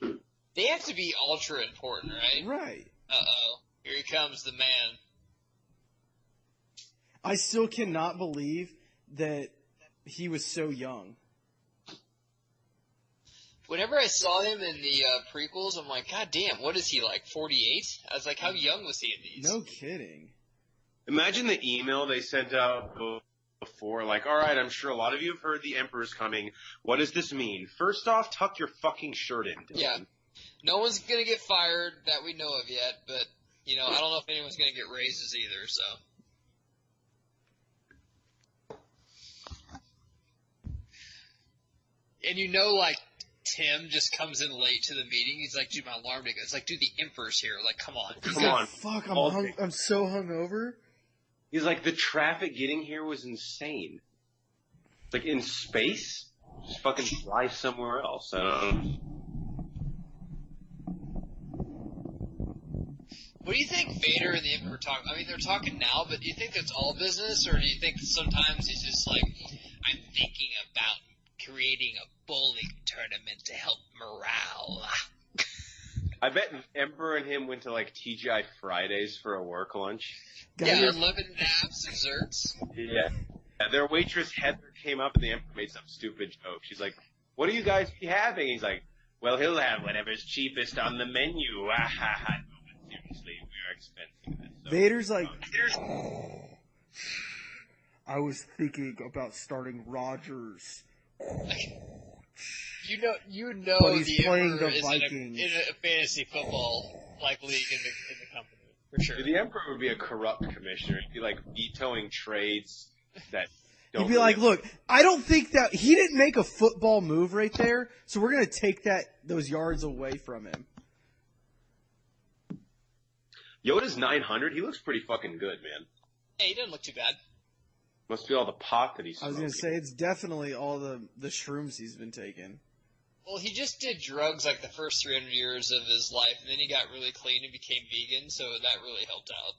They have to be ultra important, right? Right. Uh-oh. Here he comes, the man. I still cannot believe that he was so young. Whenever I saw him in the prequels, I'm like, God damn, what is he, like, 48? I was like, how young was he in these? No kidding. Imagine the email they sent out before, like, all right, I'm sure a lot of you have heard the Emperor's coming. What does this mean? First off, tuck your fucking shirt in, Dylan. Yeah. No one's gonna get fired that we know of yet, but, you know, I don't know if anyone's gonna get raises either, so. And you know, like, Tim just comes in late to the meeting. He's like, dude, my alarm didn't go. It's like, dude, the Emperor's here. Like, come on. Come on. Fuck, I'm so hungover. He's like, the traffic getting here was insane. Like, in space? Just fucking fly somewhere else. I don't know. What do you think Vader and the Emperor talk? I mean, they're talking now, but do you think that's all business, or do you think sometimes he's just like, I'm thinking about creating a bowling tournament to help morale? I bet Emperor and him went to, like, TGI Fridays for a work lunch. Yeah, lemon naps, desserts. Yeah. Their waitress Heather came up and the Emperor made some stupid joke. She's like, what do you guys be having? He's like, well, he'll have whatever's cheapest on the menu. Ah, ha, ha. No, but seriously, we're expensing this. So, Vader's like, I was thinking about starting Rogers. You know, But he's the playing Emperor the is Vikings. in a fantasy football like league in the company for sure. The Emperor would be a corrupt commissioner. He'd be like vetoing trades that don't He'd be like, look, I don't think that he didn't make a football move right there, so we're gonna take those yards away from him. Yoda's 900. He looks pretty fucking good, man. Hey, he doesn't look too bad. Must be all the pot that he's I was smoking. gonna say it's definitely all the shrooms he's been taking. Well, he just did drugs like the first 300 years of his life, and then he got really clean and became vegan, so that really helped out.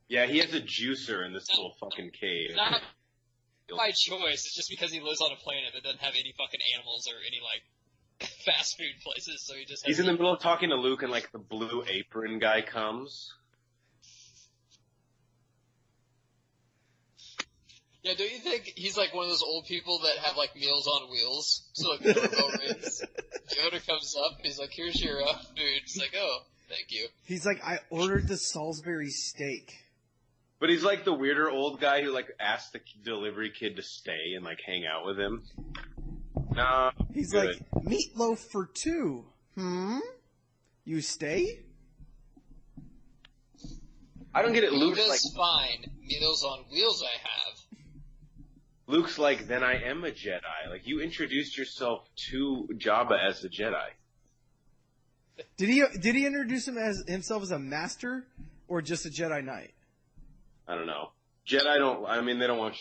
Yeah, he has a juicer in this little fucking cave. Not by choice, it's just because he lives on a planet that doesn't have any fucking animals or any, like, fast food places, so he just has... He's in the middle of talking to Luke, and, like, the blue apron guy comes. Yeah, don't you think he's like one of those old people that have like Meals on Wheels? So like the doorbell rings, Yoda comes up, he's like, "Here's your food." It's like, "Oh, thank you." He's like, I ordered the Salisbury steak. But he's like the weirder old guy who like asked the delivery kid to stay and like hang out with him. Nah, He's good. like, meatloaf for two. You stay? I don't get it. Luke's like, Yoda's fine. Meals on Wheels I have. Luke's like, then I am a Jedi. Like, you introduced yourself to Jabba as the Jedi. Did he introduce himself as a master or just a Jedi Knight? I don't know. Jedi they don't want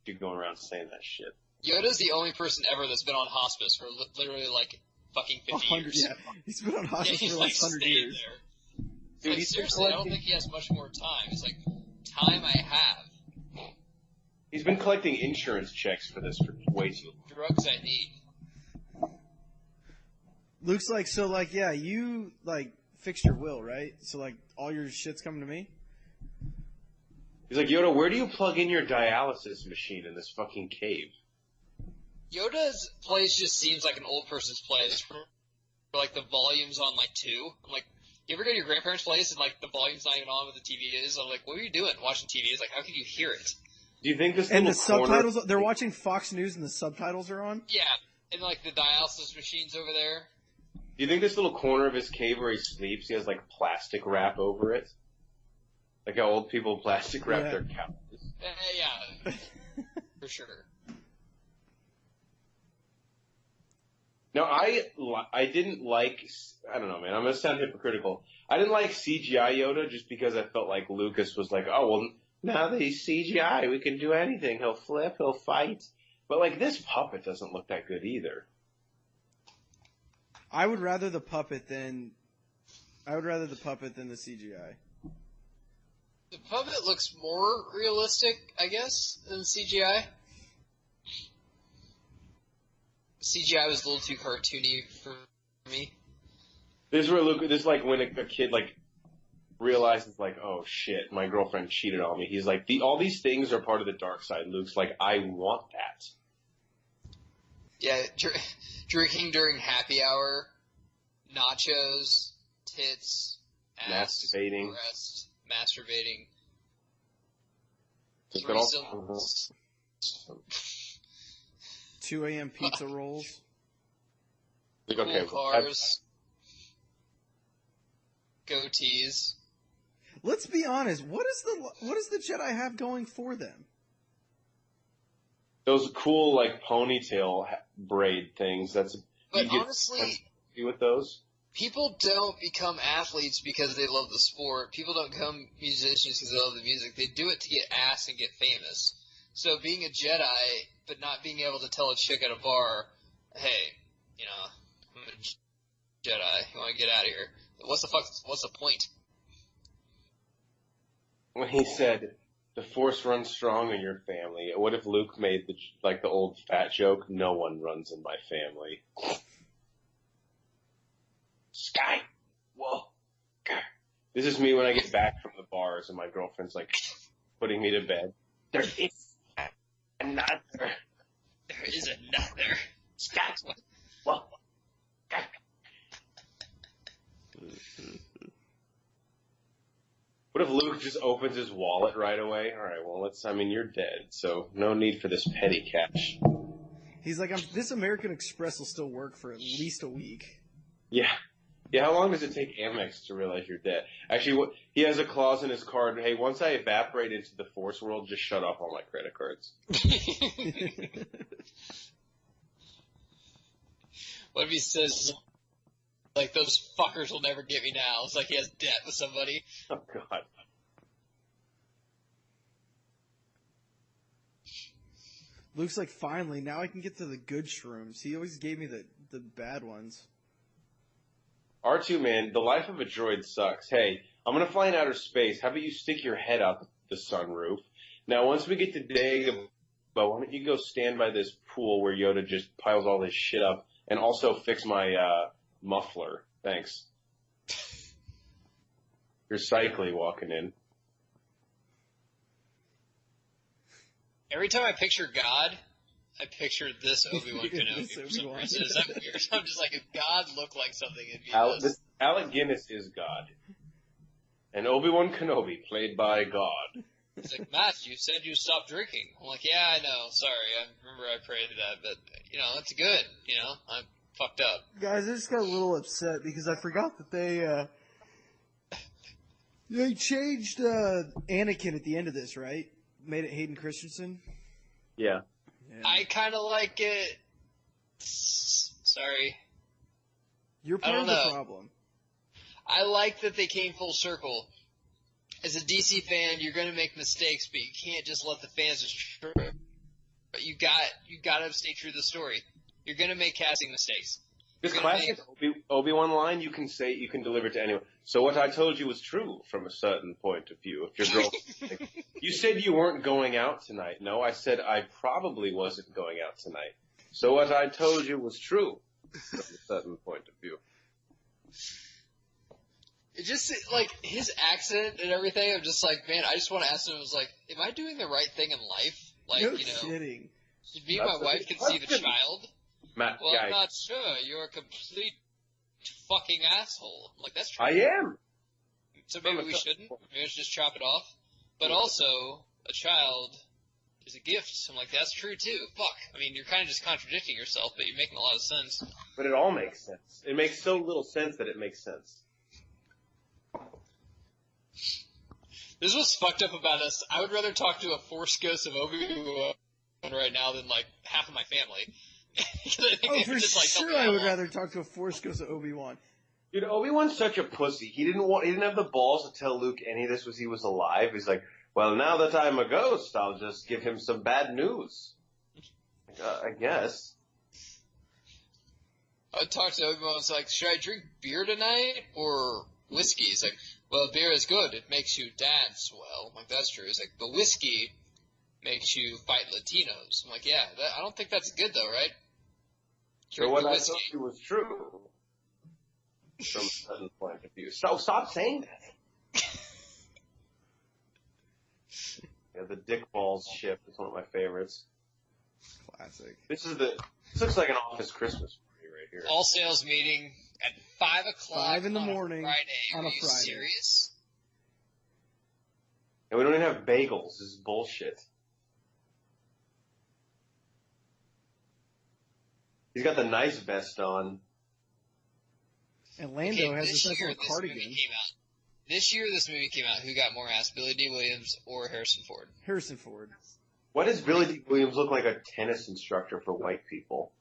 you going around saying that shit. Yoda's the only person ever that's been on hospice for literally like fucking 50 years. Yeah, he's been on hospice he's for like like 100 stayed years. there. Dude, Like, he's seriously, I don't think he has much more time. It's like, time I have. He's been collecting insurance checks for this for way too long. Drugs I need. Luke's like, so like, yeah, you like fixed your will, right? So like, all your shit's coming to me? He's like, Yoda, where do you plug in your dialysis machine in this fucking cave? Yoda's place just seems like an old person's place. For like the volume's on like 2. I'm like, you ever go to your grandparents' place and like the volume's not even on what the TV is? I'm like, what are you doing watching TV? It's like, how can you hear it? Do you think this And the little subtitles, corner... they're watching Fox News and the subtitles are on? Yeah, and like the dialysis machine's over there. Do you think this little corner of his cave where he sleeps, he has like plastic wrap over it? Like how old people plastic wrap their couches. Yeah, for sure. No, I didn't like, I don't know, man, I'm going to sound hypocritical. I didn't like CGI Yoda just because I felt like Lucas was like, oh, well, now that he's CGI, we can do anything. He'll flip, he'll fight. But like, this puppet doesn't look that good either. I would rather the puppet than the CGI. The puppet looks more realistic, I guess, than CGI. CGI was a little too cartoony for me. This is where this is like when a kid like realizes like, oh shit, my girlfriend cheated on me. He's like, all these things are part of the dark side. Luke's like, I want that. Yeah, drinking during happy hour, nachos, tits, ass, Masturbating. breast, masturbating. Just Three got all- syllables. 2 a.m. pizza rolls. Like, Cool okay, cars. Goatees. Let's be honest. What does the Jedi have going for them? those cool like ponytail braid things. But you honestly, get with those. people don't become athletes because they love the sport. People don't become musicians because they love the music. They do it to get ass and get famous. So being a Jedi, but not being able to tell a chick at a bar, hey, you know, I'm a Jedi. You want to get out of here? What's the point? When he said, "The Force runs strong in your family," what if Luke made the old fat joke? No one runs in my family. Sky, whoa. This is me when I get back from the bars and my girlfriend's like putting me to bed. There is another. There is another. Sky, whoa. What if Luke just opens his wallet right away? All right, well, you're dead, so no need for this petty cash. He's like, this American Express will still work for at least a week. Yeah. Yeah, how long does it take Amex to realize you're dead? Actually, he has a clause in his card, hey, once I evaporate into the Force world, just shut off all my credit cards. What if he says, like, those fuckers will never get me now? It's like he has debt with somebody. Oh, God. Luke's like, finally, now I can get to the good shrooms. He always gave me the bad ones. R2, man, the life of a droid sucks. Hey, I'm going to fly in outer space. How about you stick your head out the sunroof? Now, once we get to Dagobah, why don't you go stand by this pool where Yoda just piles all this shit up and also fix my muffler? Thanks. You're cycling walking in. Every time I picture God, I picture this Obi-Wan Kenobi for some reason. Is that weird? I'm just like, if God looked like something, it'd be this. Alec Guinness is God. And Obi-Wan Kenobi, played by God. He's like, Matt, you said you stopped drinking. I'm like, yeah, I know. Sorry. I remember I prayed that, but, it's good. I'm fucked up. Guys, I just got a little upset because I forgot that they changed Anakin at the end of this, right? Made it Hayden Christensen. Yeah. I kind of like it. Sorry. You're part of the problem. I like that they came full circle. As a DC fan, you're going to make mistakes, but you can't just let the fans destroy it. But you got to stay true to the story. You're going to make casting mistakes. This classic Obi-Wan line, you can deliver to anyone. So what I told you was true from a certain point of view. If your girl, you said you weren't going out tonight. No, I said I probably wasn't going out tonight. So what I told you was true from a certain point of view. It just, like, his accent and everything, I'm just like, man, I just want to ask him, I was like, am I doing the right thing in life? Like, no kidding. Me and my wife conceive a child? Matt, well, I'm not sure. You're a complete fucking asshole. Like, that's true. I am. So maybe we shouldn't. Maybe we should just chop it off. But also, a child is a gift. I'm like, that's true too. Fuck. I mean, you're kind of just contradicting yourself, but you're making a lot of sense. But it all makes sense. It makes so little sense that it makes sense. This is what's fucked up about us. I would rather talk to a Force ghost of Obi-Wan right now than, like, half of my family. For sure I would rather talk to a Force ghost of Obi-Wan. Dude, Obi-Wan's such a pussy. He didn't have the balls to tell Luke any of this he was alive. He's like, well, now that I'm a ghost, I'll just give him some bad news. I guess. I talked to Obi-Wan, I was like, should I drink beer tonight or whiskey? He's like, well, beer is good. It makes you dance well. I'm like, that's true. He's like, but whiskey makes you fight Latinos. I'm like, yeah, I don't think that's good though, right? So what I told you was true. From a certain point of view. So stop saying that. Yeah, the Dick Balls ship is one of my favorites. Classic. This looks like an office Christmas party right here. All sales meeting at 5 o'clock 5 in the on morning a Friday. on Are a you Friday. serious? And we don't even have bagels. This is bullshit. He's got the nice vest on. And Lando has this nice little cardigan. This year, this movie came out. Who got more ass, Billy D. Williams or Harrison Ford? Harrison Ford. Why does Billy D. Williams look like a tennis instructor for white people?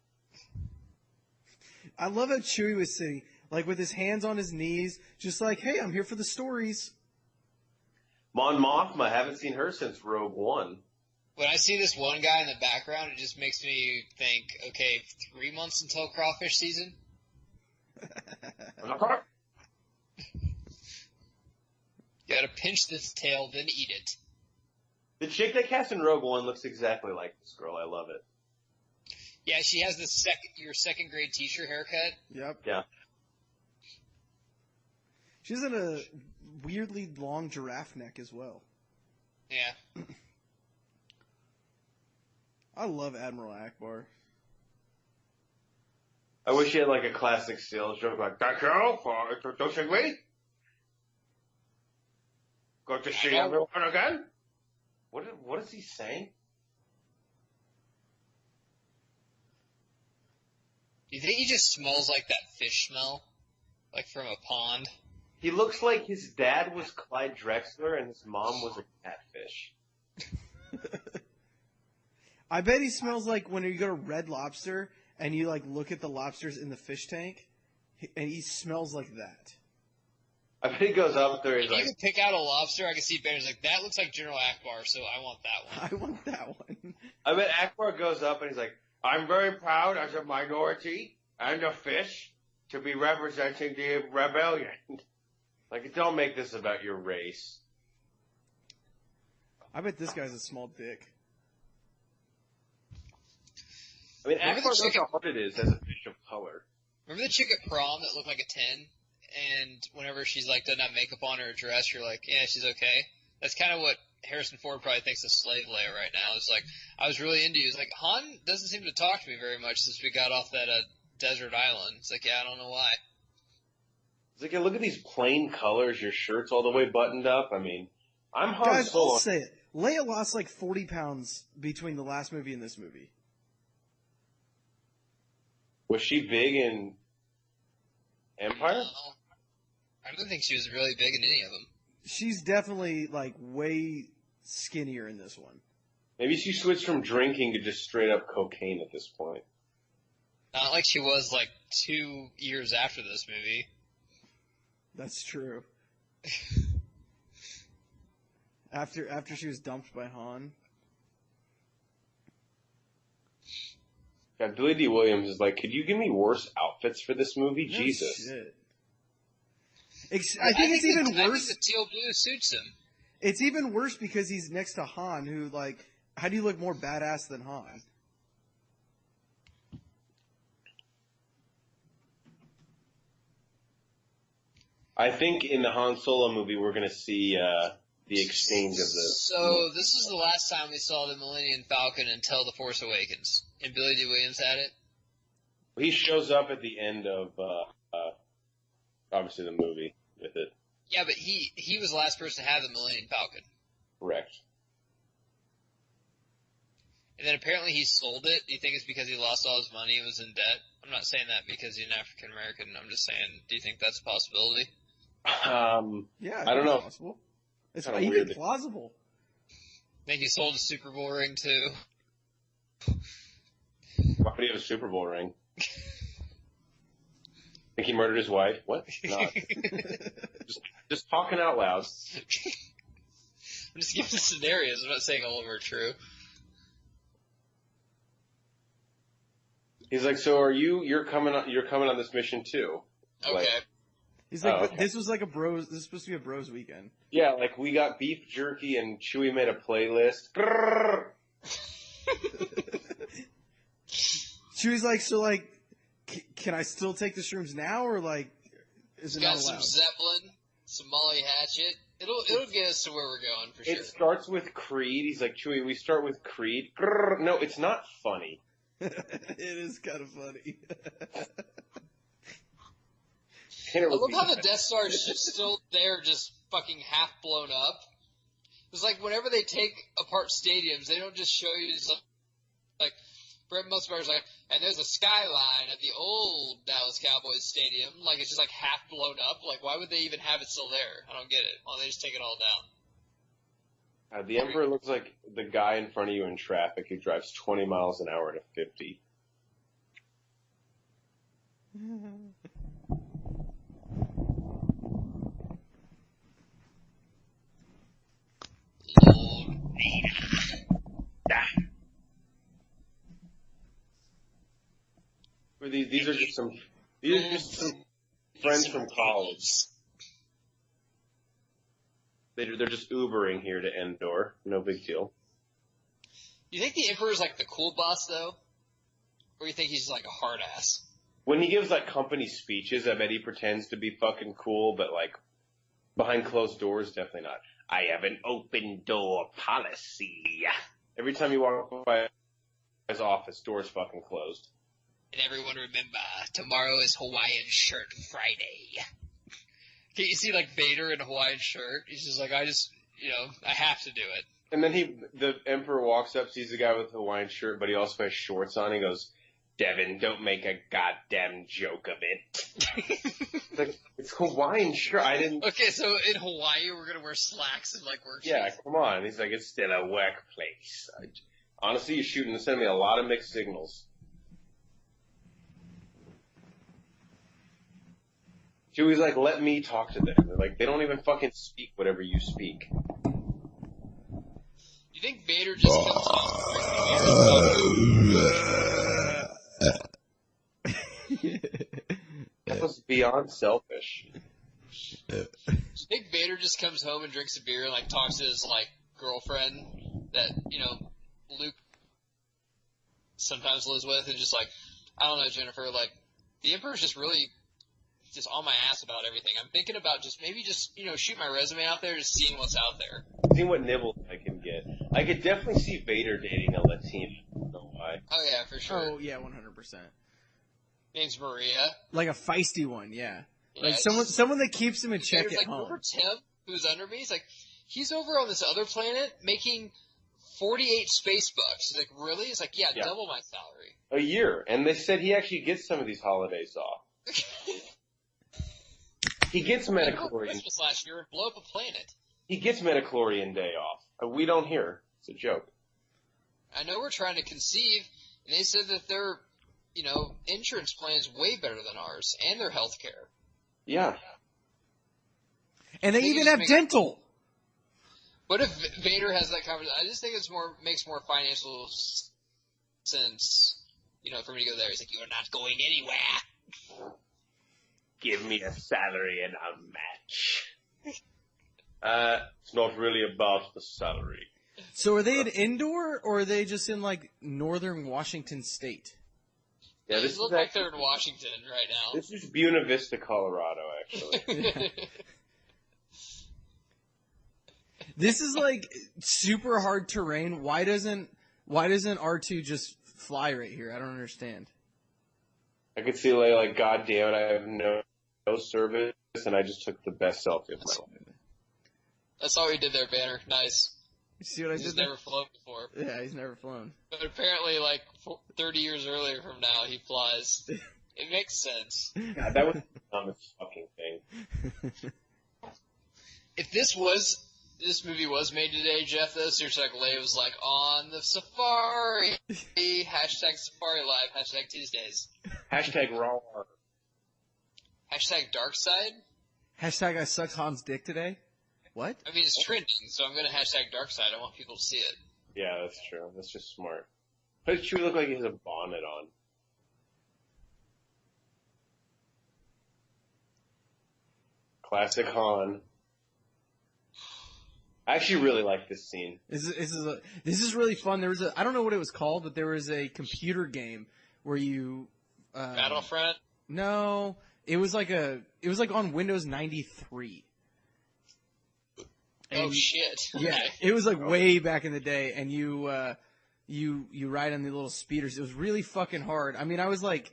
I love how Chewie was sitting, like with his hands on his knees, just like, hey, I'm here for the stories. Mon Mothma, haven't seen her since Rogue One. When I see this one guy in the background, it just makes me think, okay, 3 months until crawfish season? You gotta pinch this tail, then eat it. The chick they cast in Rogue One looks exactly like this girl. I love it. Yeah, she has your second grade teacher haircut. Yep. Yeah. She's in a weirdly long giraffe neck as well. Yeah. I love Admiral Akbar. I wish he had like a classic sales joke like, "Thank you for introducing me. Good to see everyone again." What is he saying? Do you think he just smells like that fish smell? Like from a pond? He looks like his dad was Clyde Drexler and his mom was a catfish. I bet he smells like when you go to Red Lobster and you like look at the lobsters in the fish tank, and he smells like that. I bet he goes up there. He's If you like, could pick out a lobster, I could see Ben's like, that looks like General Akbar, so I want that one. I want that one. I bet Akbar goes up and he's like, "I'm very proud as a minority and a fish to be representing the rebellion." Like, don't make this about your race. I bet this guy's a small dick. I mean, Akbar knows how hard it is as a fish of color. Remember the chick at prom that looked like a 10? And whenever she's like doesn't have makeup on her dress, you're like, yeah, she's okay. That's kind of what Harrison Ford probably thinks of Slave Leia right now. It's like, I was really into you. It's like, Han doesn't seem to talk to me very much since we got off that desert island. It's like, yeah, I don't know why. It's like, yeah, look at these plain colors. Your shirt's all the way buttoned up. I mean, I'm Han Guys, Solo. I'll say it. Leia lost like 40 pounds between the last movie and this movie. Was she big in Empire? I don't think she was really big in any of them. She's definitely like way skinnier in this one. Maybe she switched from drinking to just straight up cocaine at this point. Not like she was like 2 years after this movie. That's true. After she was dumped by Han. Yeah, Billy D. Williams is like, could you give me worse outfits for this movie? No Jesus. Shit. I think it's even worse. I think the teal blue suits him. It's even worse because he's next to Han, who, like, how do you look more badass than Han? I think in the Han Solo movie we're going to see the exchange of this. So this is the last time we saw the Millennium Falcon until The Force Awakens. And Billy D. Williams had it? He shows up at the end of, obviously, the movie with it. Yeah, but he was the last person to have the Millennium Falcon. Correct. And then apparently he sold it. Do you think it's because he lost all his money and was in debt? I'm not saying that because he's an African American. I'm just saying, do you think that's a possibility? Yeah, I don't know. Possible. It's Kinda even weird. plausible. Think he sold a Super Bowl ring too? Why would he have a Super Bowl ring? Think he murdered his wife? What? Not. just talking out loud. I'm just giving scenarios. I'm not saying all of them are true. He's like, so you're coming on this mission too? Okay. Like, He's like, okay. but this was like this is supposed to be a bros weekend. Yeah, like we got beef jerky and Chewie made a playlist. Chewie's like, so like, can I still take the shrooms now, or like, is it not Got allowed? some Zeppelin, some Molly Hatchet. It'll get us to where we're going for sure. It starts with Creed. He's like, Chewie, we start with Creed. Grrr. No, it's not funny. It is kind of funny. I love how the Death Star is just still there, just fucking half blown up. It's like whenever they take apart stadiums, they don't just show you like Brett Musburger's like, and there's a skyline at the old Dallas Cowboys stadium. Like it's just like half blown up. Like why would they even have it still there? I don't get it. Why don't they just take it all down? The Emperor looks like the guy in front of you in traffic who drives 20 miles an hour to 50. These are just some friends from college. They're just Ubering here to Endor. No big deal. You think the Emperor's like the cool boss though, or you think he's like a hard ass? When he gives like company speeches, I bet he pretends to be fucking cool, but like behind closed doors, definitely not. I have an open door policy. Every time you walk by his office, door's fucking closed. And everyone remember, tomorrow is Hawaiian Shirt Friday. Can you see like Vader in a Hawaiian shirt? He's just like, I have to do it. And then the Emperor walks up, sees the guy with the Hawaiian shirt, but he also has shorts on. He goes, Devin, don't make a goddamn joke of it. Like, it's Hawaiian shirt. I didn't. Okay, so in Hawaii, we're gonna wear slacks and like work. Yeah, come on. He's like, it's still a workplace. Honestly, you're sending me a lot of mixed signals. Chewie's like, let me talk to them. They're like, they don't even fucking speak whatever you speak. You think Vader just comes That was beyond selfish. You think Vader just comes home and drinks a beer and like talks to his like girlfriend that Luke sometimes lives with, and just like, I don't know, Jennifer, like the Emperor's just really just on my ass about everything. I'm thinking about maybe shoot my resume out there, just seeing what's out there. Seeing what nibbles I can get. I could definitely see Vader dating a Latina. I don't know why. Oh yeah, for sure. Oh yeah, 100%. Name's Maria. Like a feisty one, yeah. Yeah, like someone that keeps him in check Vader's at like, home. Remember Tim, who's under me? He's like, he's over on this other planet making 48 space bucks. He's like, really? He's like, yeah, double my salary. A year. And they said he actually gets some of these holidays off. He gets Metachlorian. Christmas last year and blow up a planet. He gets Metachlorian day off. We don't hear. It's a joke. I know we're trying to conceive, and they said that their, insurance plan is way better than ours, and their health care. Yeah. And they even have dental. What if Vader has that conversation? I just think makes more financial sense, for me to go there. He's like, you're not going anywhere. Give me a salary and I'll match. It's not really about the salary. So are they in Endor, or are they just in, like, northern Washington State? Yeah, this looks like they're in Washington right now. This is Buena Vista, Colorado, actually. This is, like, super hard terrain. Why doesn't R2 just fly right here? I don't understand. I could see Leia like, God damn it, I have no service, and I just took the best selfie of my life. That's all he did there, Banner. Nice. You see what I did He's there? never flown before. Yeah, he's never flown. But apparently, like, 30 years earlier from now, he flies. It makes sense. God, that was the dumbest fucking thing. If this movie was made today, Jeff, though, seriously, like, Leia was like, on the safari. Hashtag Safari Live. Hashtag Tuesdays. Hashtag raw. Hashtag Dark Side. Hashtag I sucked Han's dick today. What? I mean, it's trending, so I'm going to hashtag Dark Side. I want people to see it. Yeah, that's true. That's just smart. How does Chewie look like he has a bonnet on? Classic Han. I actually really like this scene. This is really fun. There was I don't know what it was called, but there was a computer game where you Battlefront? No, it was like on Windows 93. Oh shit! Yeah, Okay. it was like way back in the day, and you ride on the little speeders. It was really fucking hard. I mean, I was like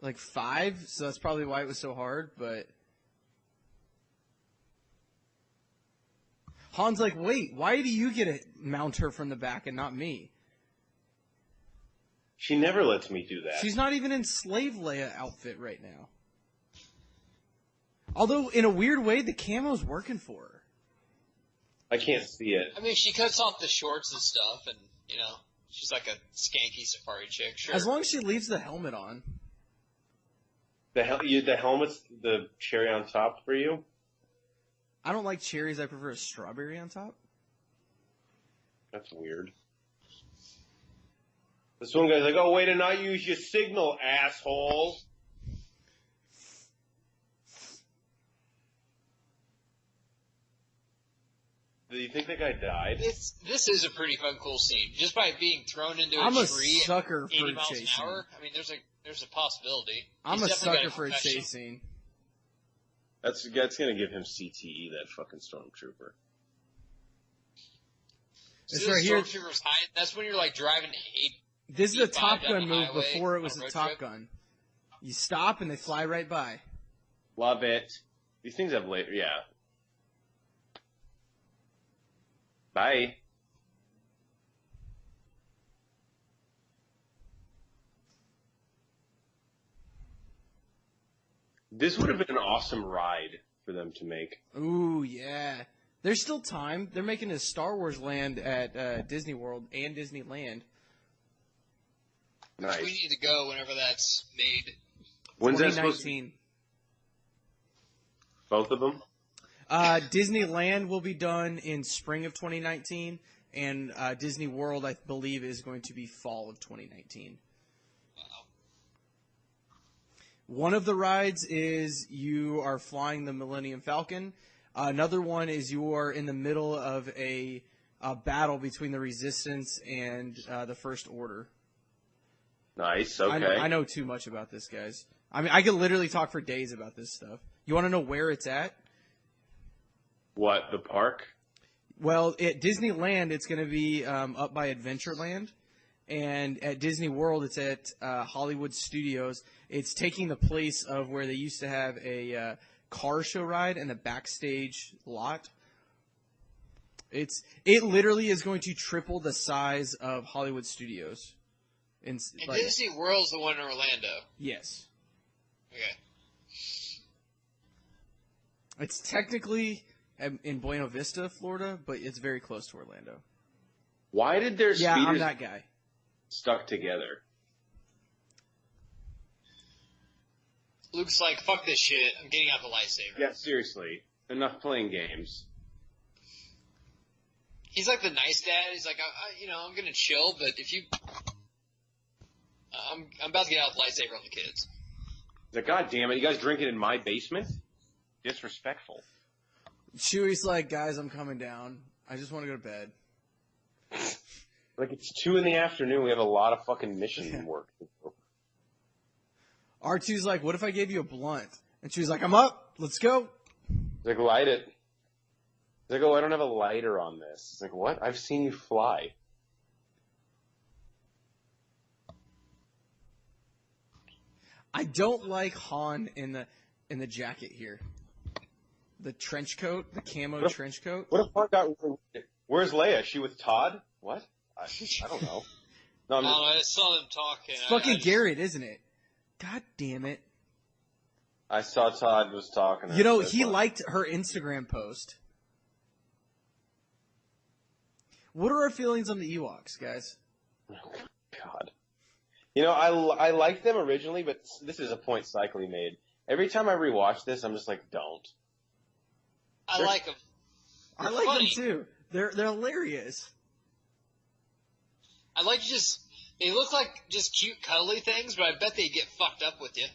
5, so that's probably why it was so hard. But Han's like, wait, why do you get to mount her from the back and not me? She never lets me do that. She's not even in Slave Leia outfit right now. Although, in a weird way, the camo's working for her. I can't see it. I mean, she cuts off the shorts and stuff, and she's like a skanky safari chick. Sure. As long as she leaves the helmet on. The helmet's the cherry on top for you? I don't like cherries. I prefer a strawberry on top. That's weird. This one guy's like, oh, way to not use your signal, asshole. Do you think that guy died? This is a pretty fun, cool scene. Just by being thrown into I'm a tree sucker at 80 for miles a an chase hour. scene. I mean, there's a possibility. I'm He's a definitely sucker got for a concussion. chase scene. That's going to give him CTE, that fucking Stormtrooper. It's right here. Stormtroopers hide. That's when you're like driving 8. This is a 85 Top down Gun the move highway before it on was a a road Top trip. Gun. You stop and they fly right by. Love it. These things have yeah. Bye. This would have been an awesome ride for them to make. Ooh, yeah. There's still time. They're making a Star Wars land at Disney World and Disneyland. Nice. We need to go whenever that's made. When's that supposed to be? 2019. Both of them? Disneyland will be done in spring of 2019, and Disney World, I believe, is going to be fall of 2019. Wow. One of the rides is you are flying the Millennium Falcon. Another one is you are in the middle of a battle between the Resistance and the First Order. Nice, okay. I know too much about this, guys. I mean, I could literally talk for days about this stuff. You want to know where it's at? What, the park? Well, at Disneyland, it's going to be up by Adventureland. And at Disney World, it's at Hollywood Studios. It's taking the place of where they used to have a car show ride in the backstage lot. It literally is going to triple the size of Hollywood Studios. And Disney World's the one in Orlando. Yes. Okay. It's technically in Buena Vista, Florida, but it's very close to Orlando. Why did their Yeah, speeders I'm that guy. stuck together? Luke's like, fuck this shit. I'm getting out the lightsaber. Yeah, seriously. Enough playing games. He's like the nice dad. He's like, I'm gonna chill, but if you, I'm about to get out the lightsaber on the kids. He's like, God damn it, you guys drinking in my basement? Disrespectful. Chewie's like, guys, I'm coming down. I just want to go to bed. Like, it's 2 in the afternoon, we have a lot of fucking mission work to do. R2's like, what if I gave you a blunt? And Chewie's like, I'm up. Let's go. He's like, light it. He's like, oh, I don't have a lighter on this. He's like, what? I've seen you fly. I don't like Han in the jacket here. The trench coat, the camo trench coat. What if Han got... Where's Leia? Is she with Todd? What? I don't know. No, I saw them talking. It's fucking Garrett, isn't it? God damn it. I saw Todd was talking. You know, he liked her Instagram post. What are our feelings on the Ewoks, guys? God. You know, I liked them originally, but this is a point Cycly made. Every time I rewatch this, I'm just like, don't. I like them. I like them too. They're hilarious. I like they look like just cute cuddly things, but I bet they get fucked up with you.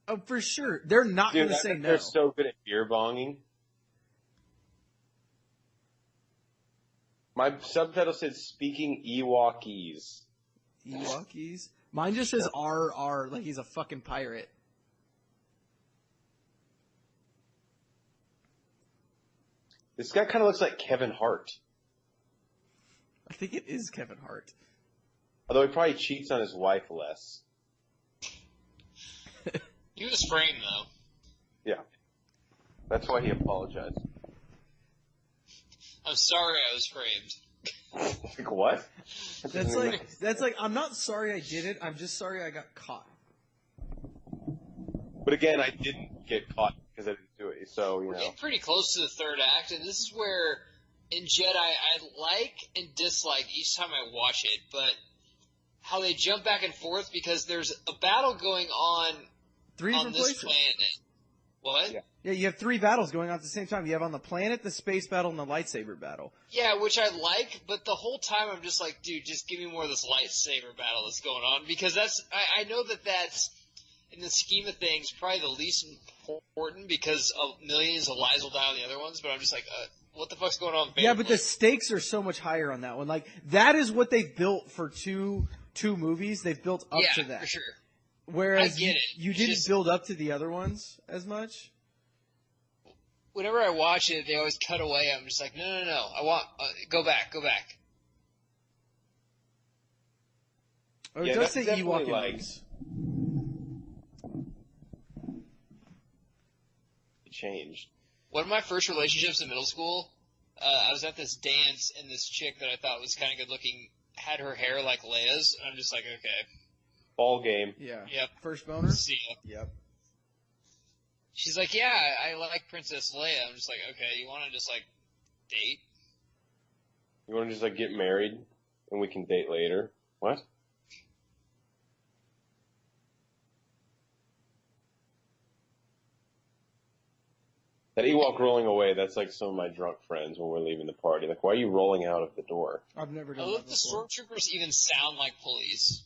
Oh, for sure. They're not going to say no. They're so good at beer bonging. My subtitle said speaking Ewokese. Ewokese? Mine just says RR, like he's a fucking pirate. This guy kind of looks like Kevin Hart. I think it is Kevin Hart. Although he probably cheats on his wife less. He was framed, though. Yeah. That's why he apologized. I'm sorry I was framed. Like, what? That's like, I'm not sorry I did it, I'm just sorry I got caught. But again, I didn't get caught because I didn't do it, so, you We're know. getting pretty close to the third act, and this is where, in Jedi, I like and dislike each time I watch it, but how they jump back and forth because there's a battle going on this planet. What? Yeah, you have 3 battles going on at the same time. You have on the planet, the space battle, and the lightsaber battle. Yeah, which I like, but the whole time I'm just like, dude, just give me more of this lightsaber battle that's going on, because I know that's, in the scheme of things, probably the least important because of millions of lives will die on the other ones, but I'm just like, what the fuck's going on? Yeah, but the stakes are so much higher on that one. Like, that is what they've built for two movies. They've built up to that. Yeah, for sure. Whereas I get it. you didn't build up to the other ones as much. Whenever I watch it, they always cut away. I'm just like, no. I want go back. Oh, it does say Ewok legs. It changed. One of my first relationships in middle school, I was at this dance, and this chick that I thought was kind of good looking had her hair like Leia's. And I'm just like, okay. Ball game. Yeah. Yep. First boner? See ya. Yep. She's like, yeah, I like Princess Leia. I'm just like, okay, you want to just, like, date? You want to just, like, get married and we can date later? What? That Ewok rolling away, that's like some of my drunk friends when we're leaving the party. Like, why are you rolling out of the door? I've never done I that love the before. Stormtroopers even sound like police.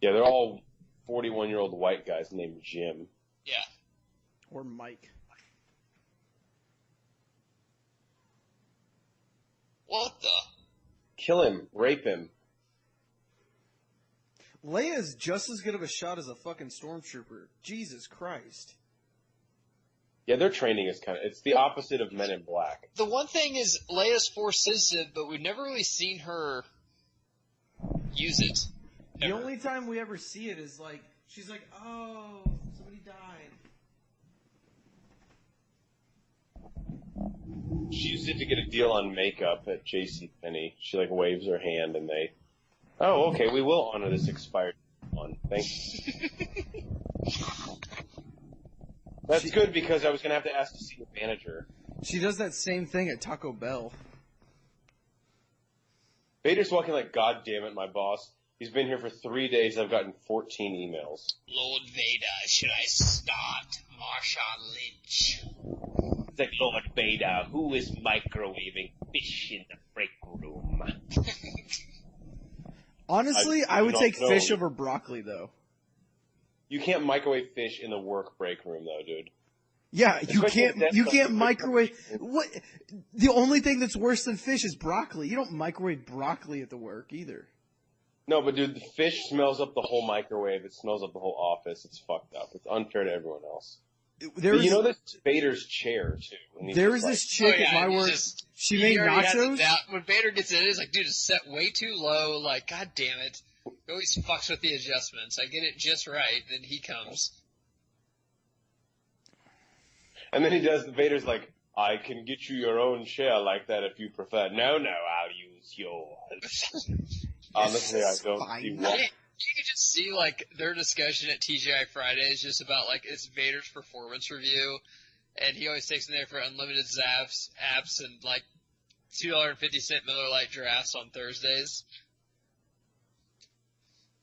Yeah, they're all 41-year-old white guys named Jim. Yeah. Or Mike. What the? Kill him. Rape him. Leia is just as good of a shot as a fucking stormtrooper. Jesus Christ. Yeah, their training is it's the opposite of Men in Black. The one thing is, Leia's force sensitive, but we've never really seen her use it. The only time we ever see it is like, she's like, oh, somebody died. She used it to get a deal on makeup at JCPenney. She like waves her hand and they, oh, okay, we will honor this expired one. Thank you. That's good because I was going to have to ask to see the manager. She does that same thing at Taco Bell. Vader's walking like, God damn it, my boss. He's been here for 3 days. I've gotten 14 emails. Lord Vader, should I start Marshawn Lynch? It's like, Lord Vader, who is microwaving fish in the break room? Honestly, I would take fish over broccoli, though. You can't microwave fish in the work break room, though, dude. Yeah, you can't microwave. What? The only thing that's worse than fish is broccoli. You don't microwave broccoli at the work either. No, but dude, the fish smells up the whole microwave. It smells up the whole office. It's fucked up. It's unfair to everyone else. But you know this Vader's chair, too. There was this chick at my work. She made nachos. When Vader gets in, it's like, dude, it's set way too low. Like, god damn it. He always fucks with the adjustments. I get it just right, then he comes. And then Vader's like, I can get you your own chair like that if you prefer. No, I'll use yours. Honestly, I don't see why. You can just see, like, their discussion at TGI Fridays just about, like, it's Vader's performance review, and he always takes them there for unlimited apps and, like, $2.50 Miller Lite drafts on Thursdays.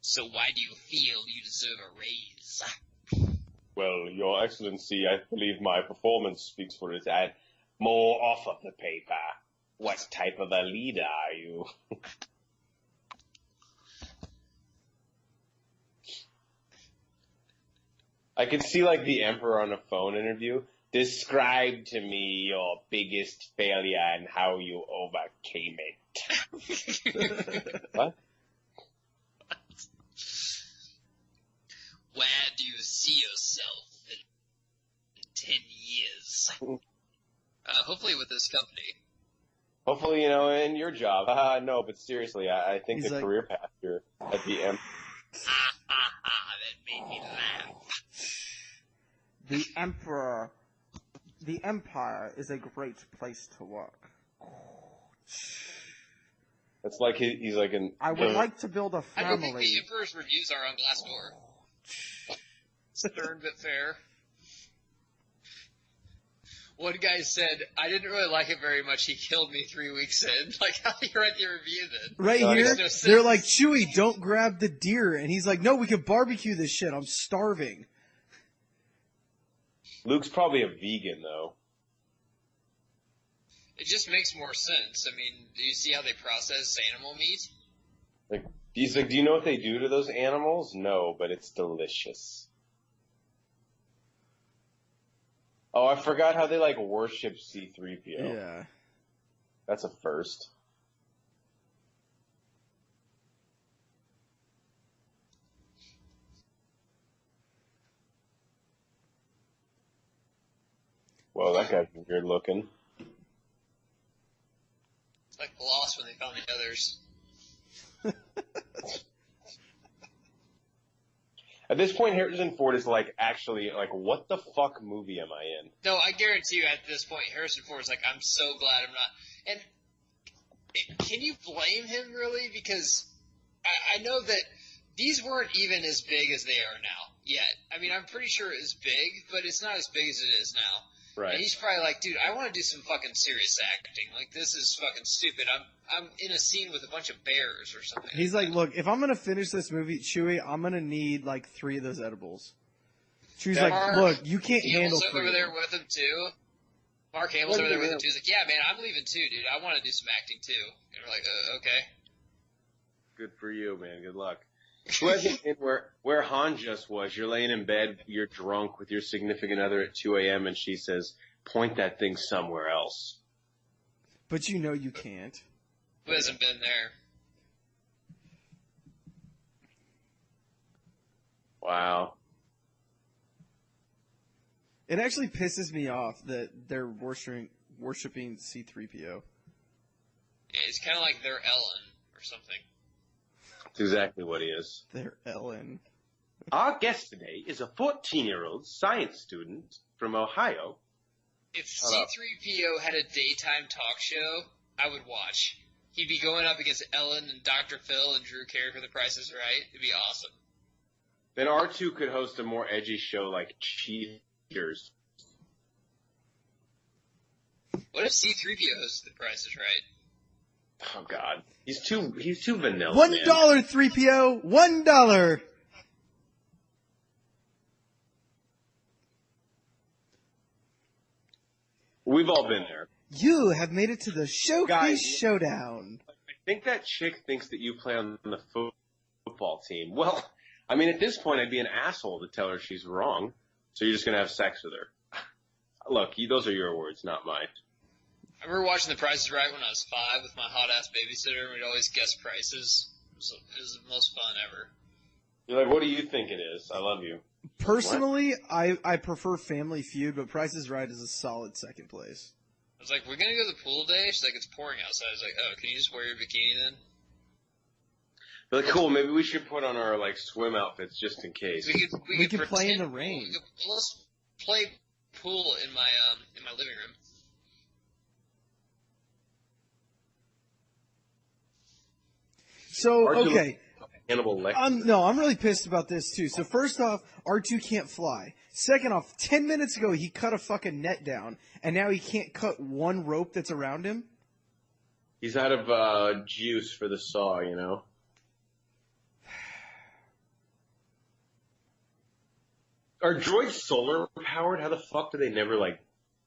So why do you feel you deserve a raise? Well, Your Excellency, I believe my performance speaks for it. Add more off of the paper. What type of a leader are you? I could see, like, the Emperor on a phone interview. Describe to me your biggest failure and how you overcame it. What? Where do you see yourself in 10 years? this company. Hopefully, in your job. No, but seriously, I think He's the like- career path here at the end. That made me laugh. The Empire is a great place to work. It's like he's like an. I would like to build a I don't think family. the Emperor's reviews are on Glassdoor. Stern but fair. One guy said, I didn't really like it very much. He killed me 3 weeks in. Like, how do you write your review then? Right No, here, makes no sense. they're like, Chewie, don't grab the deer. And he's like, no, we can barbecue this shit. I'm starving. Luke's probably a vegan though. It just makes more sense. I mean, do you see how they process animal meat? Like he's like, do you know what they do to those animals? No, but it's delicious. Oh, I forgot how they like worship C-3PO. Yeah. That's a first. Whoa, that guy's weird looking. It's like Lost when they found the others. At this point, Harrison Ford is like, actually, like, what the fuck movie am I in? No, I guarantee you at this point, Harrison Ford is like, I'm so glad I'm not. And can you blame him, really? Because I know that these weren't even as big as they are now yet. I mean, I'm pretty sure it's big, but it's not as big as it is now. Right. And he's probably like, dude, I want to do some fucking serious acting. Like, this is fucking stupid. I'm in a scene with a bunch of bears or something. He's like, look, if I'm going to finish this movie, Chewie, I'm going to need like 3 of those edibles. Chewie's like, Mark look, you can't handle Hamill's 3. over there with him, too. Mark Hamill's over there with him, too. He's like, yeah, man, I'm leaving, too, dude. I want to do some acting, too. And we're like, okay. Good for you, man. Good luck. Who hasn't been where Han just was? You're laying in bed, you're drunk with your significant other at 2 a.m., and she says, point that thing somewhere else. But you know you can't. Who hasn't been there? Wow. It actually pisses me off that they're worshiping C-3PO. Yeah, it's kind of like they're Ellen or something. That's exactly what he is. They're Ellen. Our guest today is a 14-year-old science student from Ohio. If C-3PO had a daytime talk show, I would watch. He'd be going up against Ellen and Dr. Phil and Drew Carey for The Price is Right. It'd be awesome. Then R2 could host a more edgy show like Cheaters. What if C-3PO hosted The Price is Right? Oh God, he's too vanilla. $1, man. 3PO! $1! We've all been there. You have made it to the Showcase Guys. Showdown. I think that chick thinks that you play on the football team. Well, I mean, at this point, I'd be an asshole to tell her she's wrong. So you're just gonna have sex with her. Look, those are your words, not mine. I remember watching The Price is Right when I was 5 with my hot-ass babysitter, and we'd always guess prices. It was the most fun ever. You're like, what do you think it is? I love you. Personally, I prefer Family Feud, but Price is Right is a solid second place. I was like, we're gonna go to the pool today? She's like, it's pouring outside. I was like, oh, can you just wear your bikini then? You're like, cool, maybe we should put on our, like, swim outfits just in case. We could play in pretend- the rain. Let's play pool in my living room. So, R2 okay. Hannibal Lecter. I'm really pissed about this too. So first off, R2 can't fly. Second off, 10 minutes ago he cut a fucking net down, and now he can't cut one rope that's around him? He's out of juice for the saw, you know? Are droids solar powered? How the fuck do they never, like,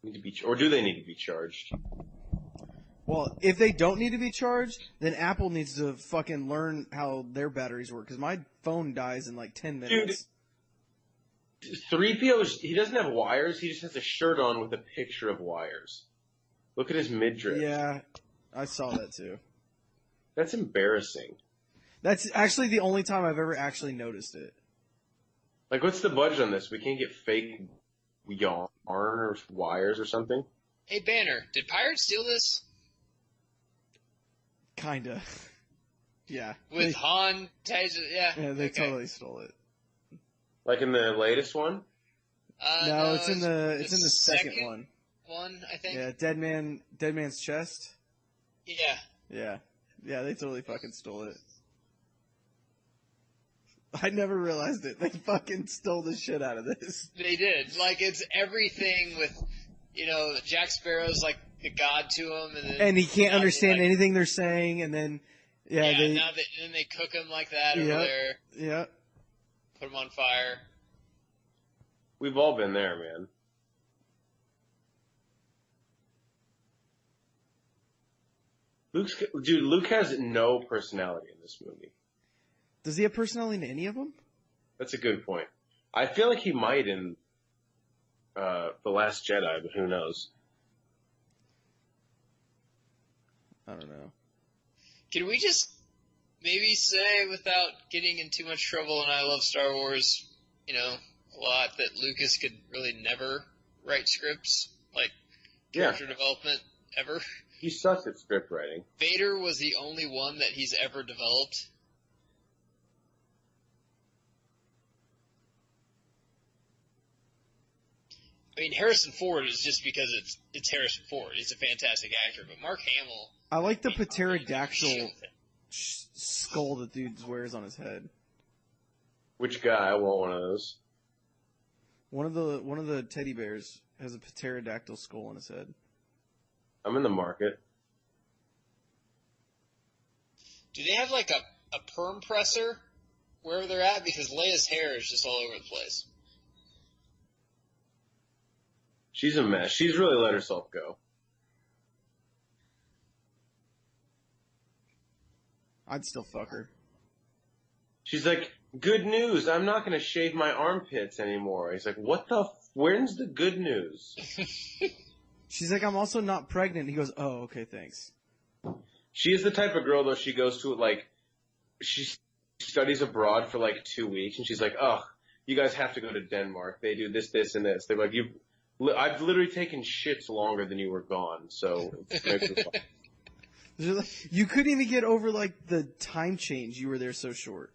need to be, or do they need to be charged? Well, if they don't need to be charged, then Apple needs to fucking learn how their batteries work, because my phone dies in like 10 minutes. 3PO, he doesn't have wires, he just has a shirt on with a picture of wires. Look at his midriff. Yeah, I saw that too. That's embarrassing. That's actually the only time I've ever actually noticed it. Like, what's the budget on this? We can't get fake yarn or wires or something? Hey, Banner, did Pirates steal this? Kinda. Yeah. With Han, Taser, yeah. Yeah, they totally stole it. Like in the latest one? No, it's in the second one. One, I think. Yeah, Dead Man's Chest. Yeah. Yeah, they totally fucking stole it. I never realized it. They fucking stole the shit out of this. They did. Like, it's everything with, Jack Sparrow's like the god to him, and he can't understand anything they're saying, and then then they cook him like that over there. Yeah. Put him on fire. We've all been there, man. Luke has no personality in this movie. Does he have personality in any of them? That's a good point. I feel like he might in The Last Jedi, but who knows? I don't know. Can we just maybe say, without getting in too much trouble, and I love Star Wars, a lot, that Lucas could really never write scripts, like character development, ever? He sucks at script writing. Vader was the only one that he's ever developed. I mean, Harrison Ford is just because it's Harrison Ford. He's a fantastic actor, but Mark Hamill... I like the pterodactyl skull that dude wears on his head. Which guy? I want one of those. One of the teddy bears has a pterodactyl skull on his head. I'm in the market. Do they have like a perm presser wherever they're at? Because Leia's hair is just all over the place. She's a mess. She's really let herself go. I'd still fuck her. She's like, good news, I'm not going to shave my armpits anymore. He's like, where's the good news? She's like, I'm also not pregnant. He goes, oh, okay, thanks. She is the type of girl, though, she goes to, she studies abroad for, 2 weeks, and she's like, oh, you guys have to go to Denmark. They do this, this, and this. They're like, I've literally taken shits longer than you were gone, so it's makes me fun. You couldn't even get over, the time change. You were there so short.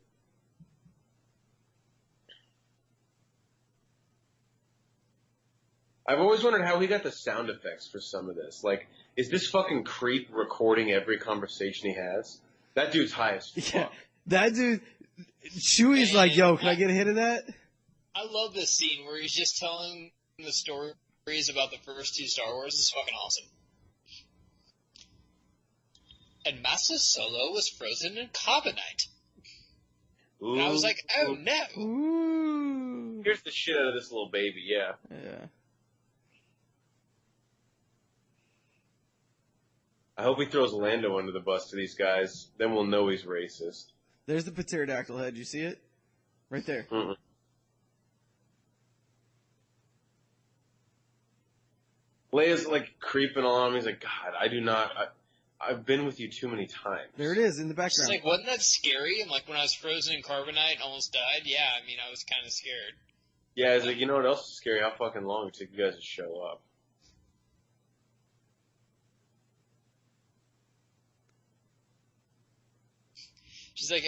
I've always wondered how he got the sound effects for some of this. Is this fucking creep recording every conversation he has? That dude's high as fuck. Yeah, that dude... Chewie's like, yo, can I get a hit of that? I love this scene where he's just telling the stories about the first two Star Wars. It's fucking awesome. And Master Solo was frozen in carbonite. Ooh, and I was like, oh no. Ooh. Here's the shit out of this little baby, yeah. Yeah. I hope he throws Lando under the bus to these guys. Then we'll know he's racist. There's the pterodactyl head. You see it? Right there. Mm-mm. Leia's creeping along. He's like, God, I've been with you too many times. There it is in the background. She's like, wasn't that scary? And when I was frozen in carbonite and almost died, yeah, I mean, I was kind of scared. Yeah, he's like, you know what else is scary? How fucking long it took you guys to show up. She's like,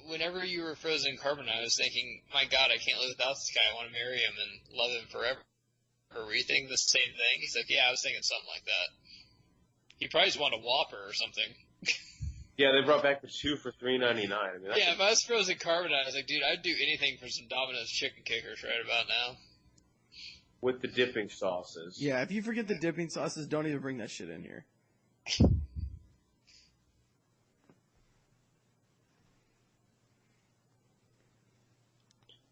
whenever you were frozen in carbonite, I was thinking, my God, I can't live without this guy. I want to marry him and love him forever. Or were you thinking the same thing? He's like, yeah, I was thinking something like that. He probably just wanted a Whopper or something. Yeah, they brought back the 2 for $3.99. I mean, if I was frozen carbonite, I was like, dude, I'd do anything for some Domino's chicken kickers right about now. With the dipping sauces. Yeah, if you forget the dipping sauces, don't even bring that shit in here.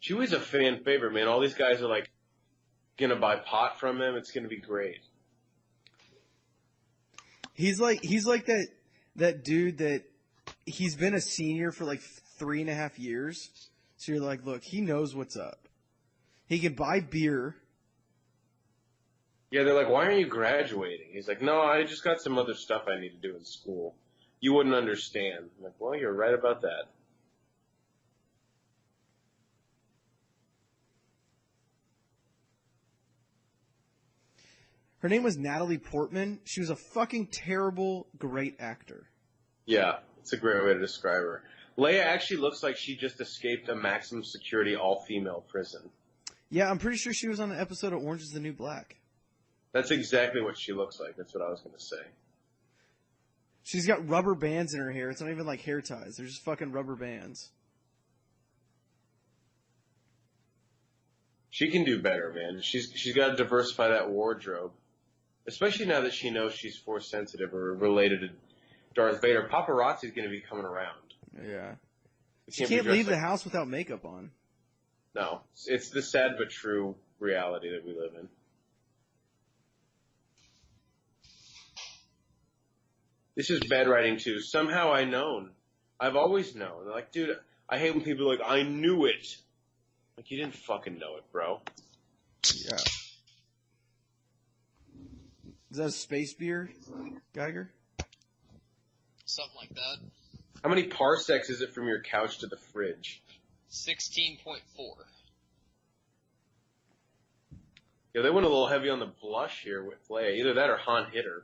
Chewie's a fan favorite, man. All these guys are gonna buy pot from him. It's gonna be great. He's like that dude that he's been a senior for 3.5 years. So you're like, look, he knows what's up. He can buy beer. Yeah, they're like, why aren't you graduating? He's like, no, I just got some other stuff I need to do in school. You wouldn't understand. I'm like, well, you're right about that. Her name was Natalie Portman. She was a fucking terrible, great actor. Yeah, it's a great way to describe her. Leia actually looks like she just escaped a maximum security all-female prison. Yeah, I'm pretty sure she was on an episode of Orange is the New Black. That's exactly what she looks like. That's what I was going to say. She's got rubber bands in her hair. It's not even like hair ties. They're just fucking rubber bands. She can do better, man. She's got to diversify that wardrobe. Especially now that she knows she's Force sensitive or related to Darth Vader. Paparazzi's going to be coming around. Yeah. She can't leave the house without makeup on. No. It's the sad but true reality that we live in. This is bad writing, too. Somehow I've always known. They're like, dude, I hate when people are like, I knew it. Like, you didn't fucking know it, bro. Yeah. Is that a space beer, Geiger? Something like that. How many parsecs is it from your couch to the fridge? 16.4. Yeah, they went a little heavy on the blush here with Leia. Either that or Han hit her.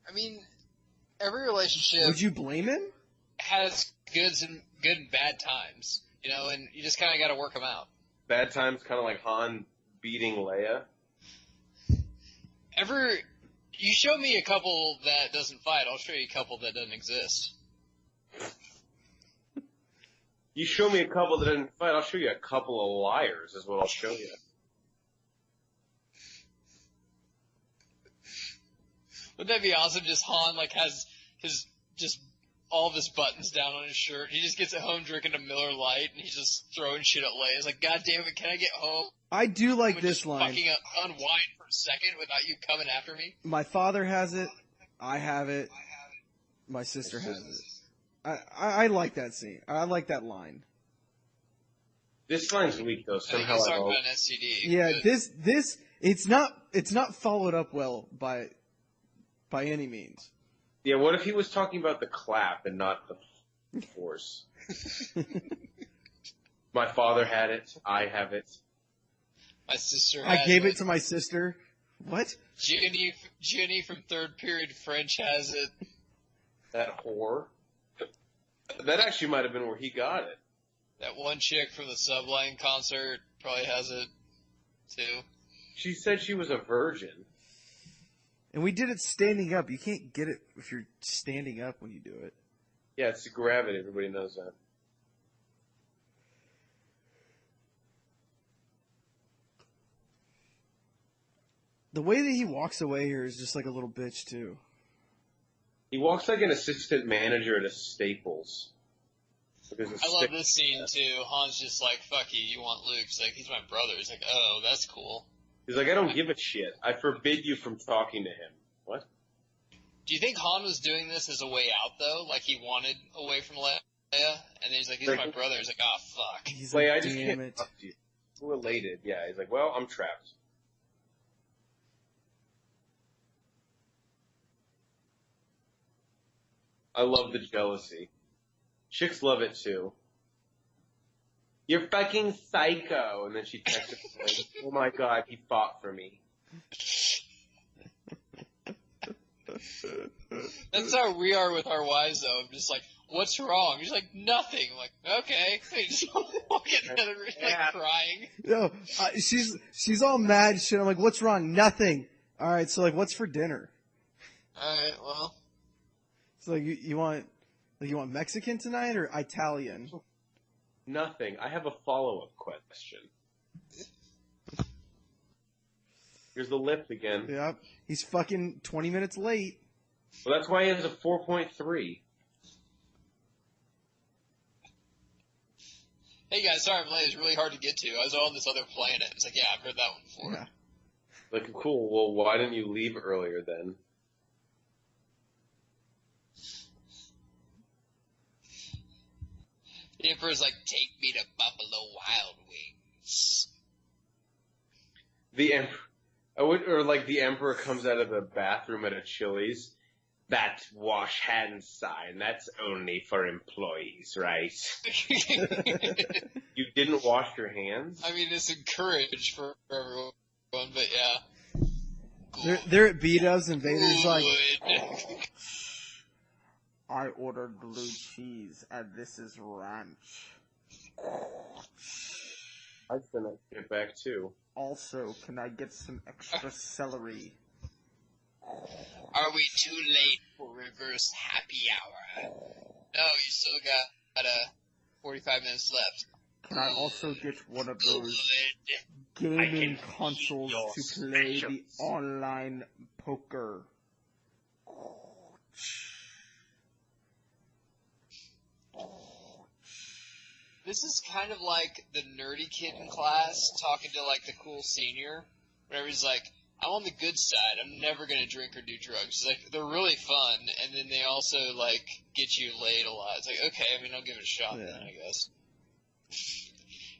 I mean, every relationship Would you blame him? has good and bad times, you know, and you just kind of got to work them out. Bad times, kind of like Han beating Leia. You show me a couple that doesn't fight, I'll show you a couple that doesn't exist. You show me a couple that didn't fight, I'll show you a couple of liars, is what I'll show you. Wouldn't that be awesome? Just Han, like, has just all of his buttons down on his shirt. He just gets at home drinking a Miller Lite, and he's just throwing shit at Leia. He's like, God damn it, can I get home? I do like And this just line. fucking unwind for a second without you coming after me? My father has it. I have it. My sister has it. I like that scene. I like that line. This line's weak, though. I think Somehow he's I talking hope. about an STD. Yeah, but it's not followed up well by any means. Yeah, what if he was talking about the clap and not the Force? My father had it. I have it. My sister I has gave it to my sister. What? Jenny from third period French has it. That whore. That actually might have been where he got it. That one chick from the Sublime concert probably has it, too. She said she was a virgin. And we did it standing up. You can't get it if you're standing up when you do it. Yeah, it's gravity. Everybody knows that. The way that he walks away here is just like a little bitch, too. He walks like an assistant manager at a Staples. I love this scene, too. Han's just like, fuck you, you want Luke. He's like, he's my brother. He's like, oh, that's cool. He's like, I don't give a shit. I forbid you from talking to him. What? Do you think Han was doing this as a way out, though? Like, he wanted away from Leia? And then he's like, he's my brother. He's like, oh, fuck. He's Leia, like, I just damn can't it. talk to you. Related. Yeah, he's like, well, I'm trapped. I love the jealousy. Chicks love it too. You're fucking psycho. And then she texts him like, oh my god, he fought for me. That's how we are with our wives, though. I'm just like, what's wrong? He's like, nothing. I'm like, okay. They just walk in and they're like crying. No, she's all mad and shit. I'm like, what's wrong? Nothing. All right, so like, what's for dinner? All right, well. So like, you want Mexican tonight or Italian? Nothing. I have a follow-up question. Here's the lip again. Yep. He's fucking 20 minutes late. Well, that's why he has a 4.3. Hey guys, sorry I'm late. It's really hard to get to. I was on this other planet. It's like, yeah, I've heard that one before. Yeah. Like, cool. Well, why didn't you leave earlier then? The Emperor's like, take me to Buffalo Wild Wings. The Emperor, like the Emperor comes out of the bathroom at a Chili's. That wash hand sign, that's only for employees, right? You didn't wash your hands? I mean, it's encouraged for everyone. one, but yeah. They're at B-dubs and Vader's like, I ordered blue cheese, and this is ranch. I'd send that shit back too. Also, can I get some extra celery? Are we too late for reverse happy hour? No, you still got 45 minutes left. Can I also get one of those gaming consoles to play the online poker? This is kind of like the nerdy kid in class talking to, like, the cool senior. Whenever he's like, I'm on the good side. I'm never going to drink or do drugs. It's like, they're really fun, and then they also, like, get you laid a lot. It's like, okay, I mean, I'll give it a shot then, I guess.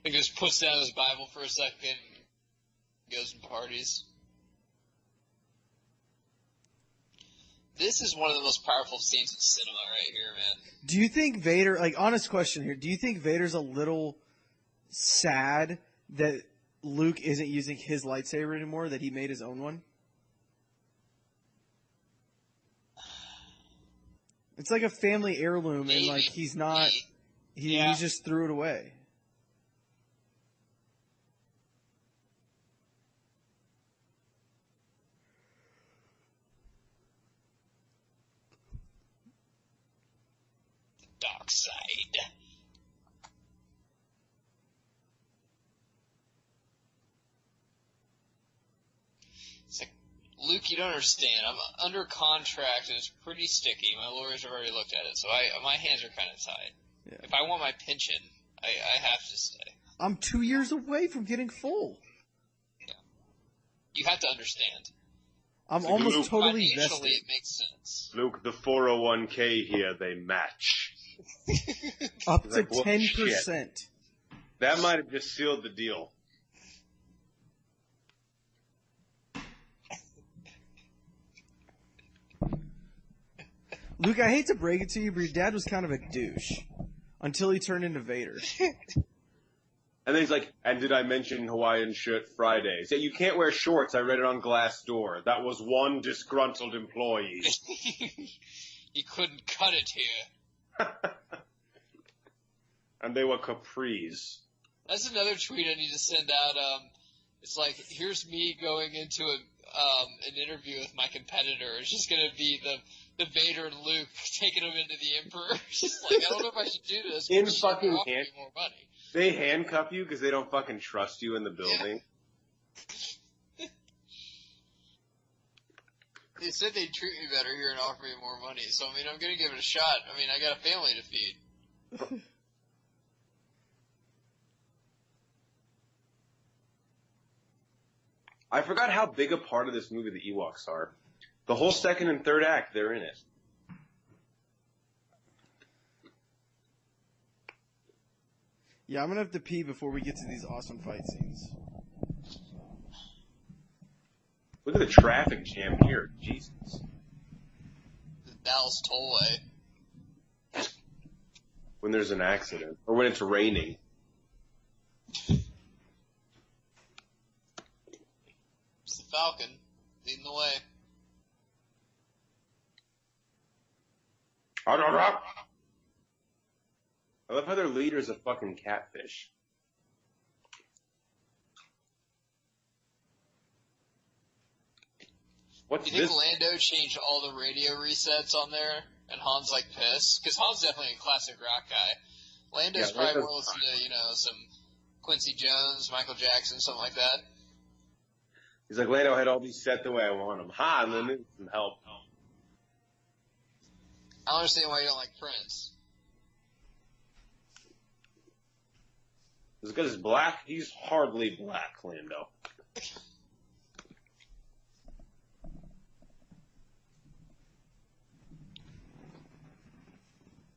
He just puts down his Bible for a second and goes and parties. This is one of the most powerful scenes in cinema right here, man. do you think Vader, like, honest question here, do you think Vader's a little sad that Luke isn't using his lightsaber anymore, that he made his own one? It's like a family heirloom, and, like, he's not, he just threw it away. Dark side. It's like, Luke, you don't understand. I'm under contract and it's pretty sticky. My lawyers have already looked at it, so my hands are kind of tied. Yeah. If I want my pension, I have to stay. I'm 2 years away from getting full. Yeah. You have to understand. I'm almost Luke, totally vested. It makes sense. Luke, the 401k here, they match. Up to like, 10%. Shit. That might have just sealed the deal. Luke, I hate to break it to you, but your dad was kind of a douche. Until he turned into Vader. And then he's like, and did I mention Hawaiian shirt Fridays? Yeah, you can't wear shorts. I read it on Glassdoor. That was one disgruntled employee. You couldn't cut it here. And they were capris. That's another tweet I need to send out. It's like, here's me going into an interview with my competitor. It's just going to be the Vader and Luke taking him into the Emperor. It's just like, I don't know if I should do this. In fucking more money. They handcuff you because they don't fucking trust you in the building. Yeah. They said they'd treat me better here and offer me more money. So, I mean, I'm going to give it a shot. I mean, I got a family to feed. I forgot how big a part of this movie the Ewoks are. The whole second and third act, they're in it. Yeah, I'm going to have to pee before we get to these awesome fight scenes. Look at the traffic jam here. Jesus. The Dallas Tollway. When there's an accident. Or when it's raining. It's the Falcon leading the way. I love how their leader's a fucking catfish. What's Do you think this? Lando changed all the radio resets on there, and Han's like pissed? Because Han's definitely a classic rock guy. Lando's probably more listening to, some Quincy Jones, Michael Jackson, something like that. He's like, Lando had all these set the way I want them. And then need some help. I don't understand why you don't like Prince. Because he's black? He's hardly black, Lando.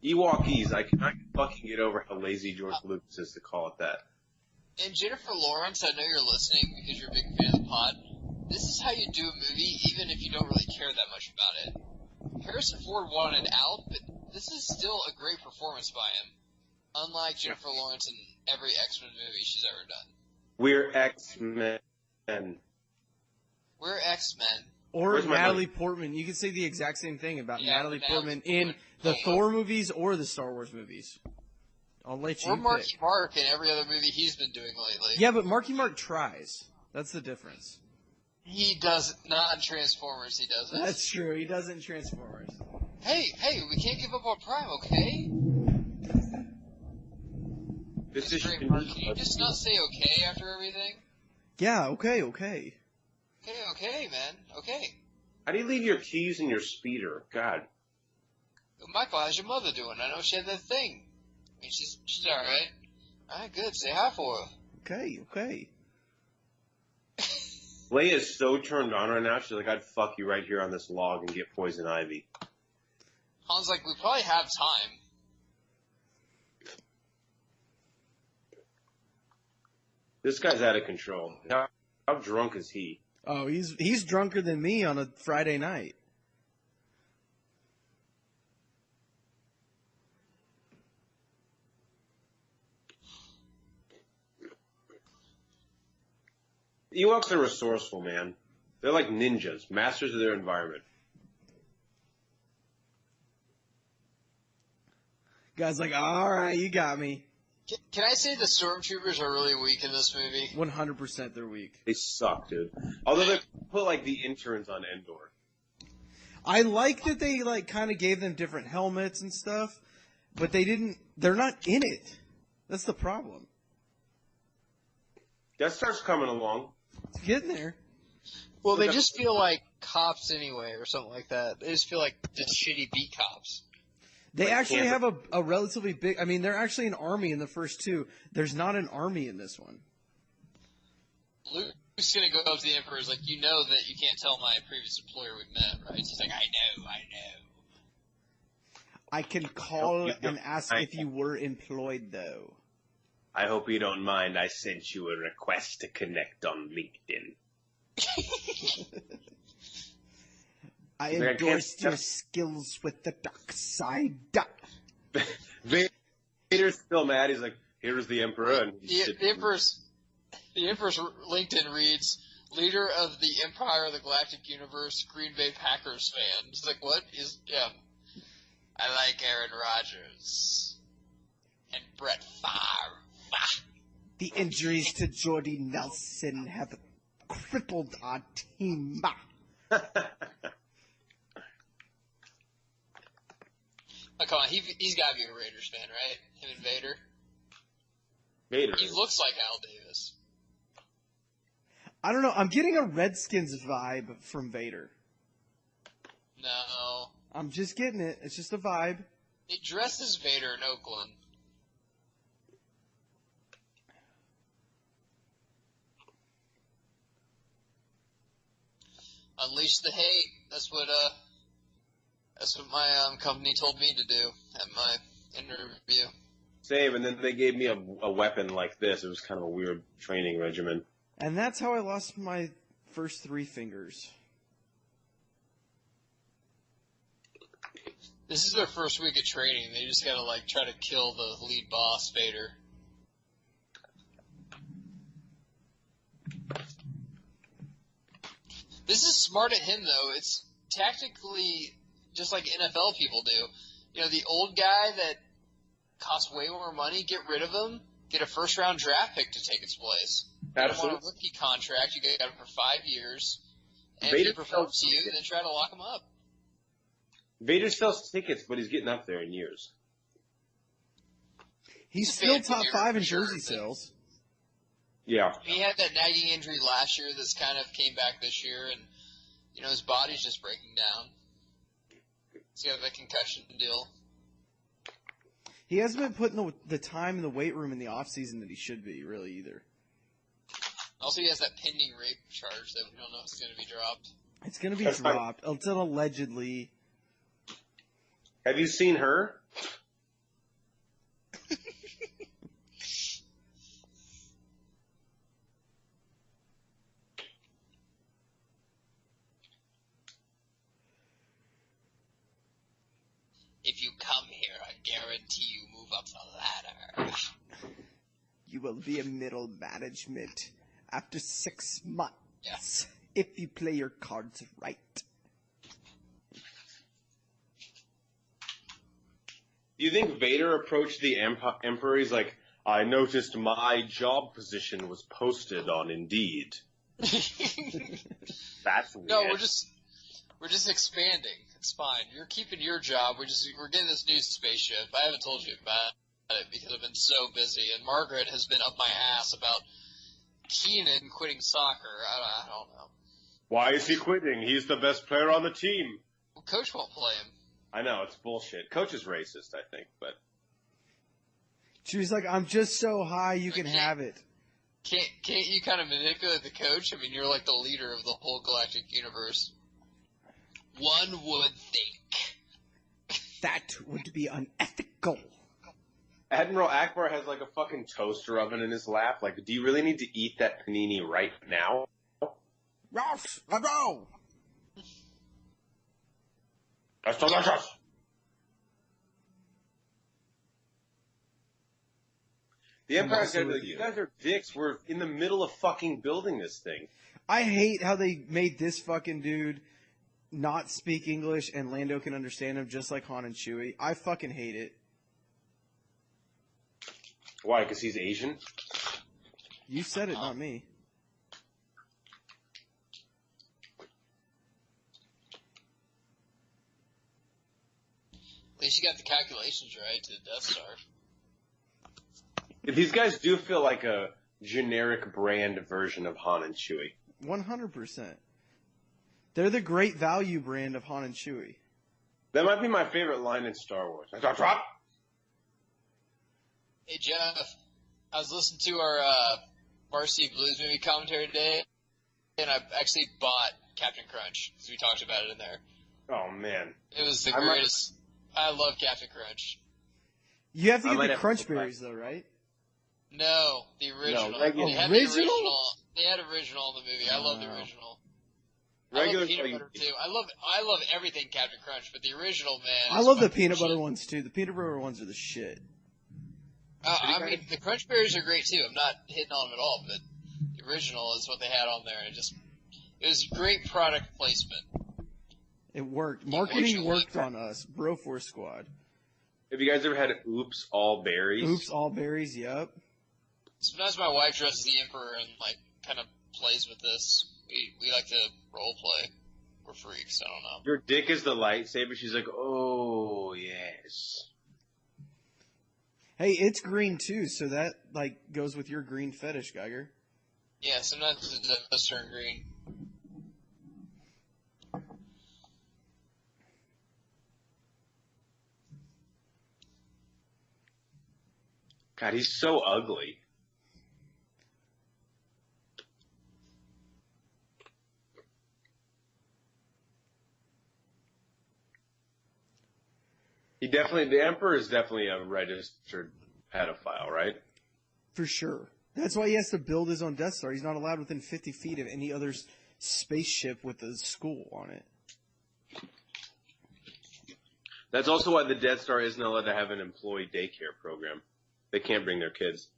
Ewokese, I cannot fucking get over how lazy George Lucas is to call it that. And Jennifer Lawrence, I know you're listening because you're a big fan of the pod. This is how you do a movie, even if you don't really care that much about it. Harrison Ford wanted out, but this is still a great performance by him. Unlike Jennifer Lawrence in every X-Men movie she's ever done. We're X-Men. We're X-Men. Or Where's my Natalie money? Portman. You could say the exact same thing about Yeah, Natalie Natalie Portman in Portman. the Thor movies or the Star Wars movies. I'll let you Or pick. Marky Mark in every other movie he's been doing lately. Yeah, but Marky Mark tries. That's the difference. He does not in Transformers. He doesn't. That's true. He doesn't Transformers. Hey, we can't give up on Prime, okay? This is Great, Mark. Can you just not say okay after everything? Yeah, okay. Okay, man. Okay. How do you leave your keys in your speeder? God. Michael, how's your mother doing? I know she had that thing. I mean, she's all right. All right, good. Say hi for her. Okay. Leia is so turned on right now. She's like, I'd fuck you right here on this log and get poison ivy. Han's like, we probably have time. This guy's out of control. How drunk is he? Oh, he's drunker than me on a Friday night. Ewoks are resourceful, man. They're like ninjas, masters of their environment. Guy's like, all right, you got me. Can I say the Stormtroopers are really weak in this movie? 100% they're weak. They suck, dude. Although they put like the interns on Endor. I like that they like kind of gave them different helmets and stuff, but they're not in it. That's the problem. That starts coming along. It's getting there. Well, they just feel like cops anyway, or something like that. They just feel like just shitty beat cops. They Like actually Canberra. have a relatively big. I mean, they're actually an army in the first two. There's not an army in this one. Luke's gonna go up to the Emperor. Is like, you know that you can't tell my previous employer we met, right? He's like, I know. I can call and ask if you were employed, though. I hope you don't mind. I sent you a request to connect on LinkedIn. I I can't endorsed your tell- skills with the dark side. Vader's still mad. He's like, here's the Emperor. And he's The Emperor's LinkedIn reads, leader of the Empire of the Galactic Universe, Green Bay Packers fan. He's like, what? I like Aaron Rodgers. And Brett Favre. The injuries to Jordy Nelson have crippled our team. Oh, come on, he's got to be a Raiders fan, right? Him and Vader. Vader. He looks like Al Davis. I don't know. I'm getting a Redskins vibe from Vader. No. I'm just getting it. It's just a vibe. He dressed as Vader in Oakland. Unleash the hate. That's what my company told me to do at my interview. Same, and then they gave me a weapon like this. It was kind of a weird training regimen. And that's how I lost my first 3 fingers. This is their first week of training. They just gotta try to kill the lead boss, Vader. This is smart at him though. It's tactically just like NFL people do. You know, the old guy that costs way more money, get rid of him, get a first round draft pick to take its place. You don't Absolutely. want a rookie contract, you got him for 5 years. And Vader if he performs sells to you, tickets. then try to lock him up. Vader sells tickets, but he's getting up there in years. He's He's a still fan top favorite 5 in for sure, jersey but- sales. Yeah. He had that nagging injury last year that's kind of came back this year, and, you know, his body's just breaking down. He's got that concussion deal. He hasn't been putting the time in the weight room in the offseason that he should be, really, either. Also, he has that pending rape charge that we don't know if it's going to be dropped. It's going to be That's fine. dropped. It's an allegedly. Have you seen her? If you come here, I guarantee you move up the ladder. You will be in middle management after 6 months. Yeah. if you play your cards right. Do you think Vader approached the Emperor? He's like, I noticed my job position was posted on Indeed. That's weird. No, we're just expanding. It's fine. You're keeping your job. We're getting this new spaceship. I haven't told you about it because I've been so busy, and Margaret has been up my ass about Keenan quitting soccer. I don't know. Why is he quitting? He's the best player on the team. Well, Coach won't play him. I know, it's bullshit. Coach is racist, I think, but... She was like, I'm just so high, you can have it. Can't you kind of manipulate the coach? I mean, you're like the leader of the whole galactic universe. One would think. That would be unethical. Admiral Akbar has like a fucking toaster oven in his lap. Like, do you really need to eat that panini right now? Ross, let's go! That's delicious! The Empire's gonna be like, you guys are dicks. We're in the middle of fucking building this thing. I hate how they made this fucking dude not speak English and Lando can understand him just like Han and Chewie. I fucking hate it. Why? Because he's Asian? You said it, not me. At least you got the calculations right to the Death Star. These guys do feel like a generic brand version of Han and Chewie. 100%. They're the great value brand of Han and Chewie. That might be my favorite line in Star Wars. Drop! Hey, Jeff, I was listening to our Varsity Blues movie commentary today, and I actually bought Captain Crunch, because we talked about it in there. Oh, man. It was the greatest. I love Captain Crunch. You have to get the Crunch Berries, though, right? No, the original. No, they had original? the original. They had original in the movie. I love the original. Regular I love peanut butter too. I love everything Captain Crunch, but the original, man. I love the peanut butter ones too. The peanut butter ones are the shit. I mean, the Crunch Berries are great too. I'm not hitting on them at all, but the original is what they had on there, and it was great product placement. It worked. Marketing worked on us, Bro Force Squad. Have you guys ever had Oops All Berries? Oops All Berries, yep. Sometimes my wife dresses the Emperor and like kind of plays with this. We like to role play. We're freaks. I don't know. Your dick is the lightsaber. She's like, oh yes. Hey, it's green too, so that like goes with your green fetish, Geiger. Yeah, sometimes it does turn green. God, he's so ugly. The Emperor is definitely a registered pedophile, right? For sure. That's why he has to build his own Death Star. He's not allowed within 50 feet of any other spaceship with a school on it. That's also why the Death Star isn't allowed to have an employee daycare program. They can't bring their kids.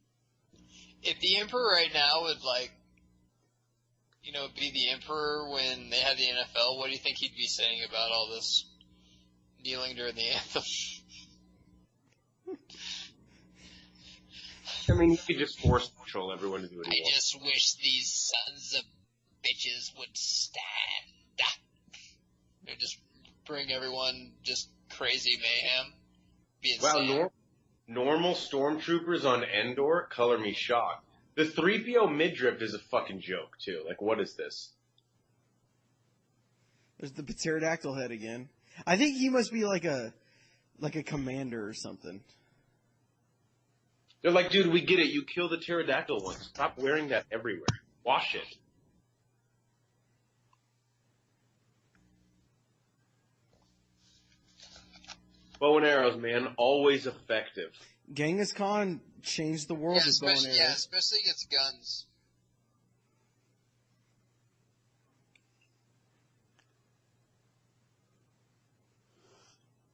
If the Emperor right now would be the Emperor when they had the NFL, what do you think he'd be saying about all this kneeling during the anthem? I mean, he could just force control everyone to do what he wants. I just wish these sons of bitches would stand. They just bring everyone just crazy mayhem. Be insane. Wow, normal Stormtroopers on Endor color me shocked. The 3PO midriff is a fucking joke, too. Like, what is this? There's the pterodactyl head again. I think he must be like a commander or something. They're like, dude, we get it. You kill the pterodactyl once. Stop wearing that everywhere. Wash it. Bow and arrows, man. Always effective. Genghis Khan changed the world with bow and arrows. Yeah, especially against guns.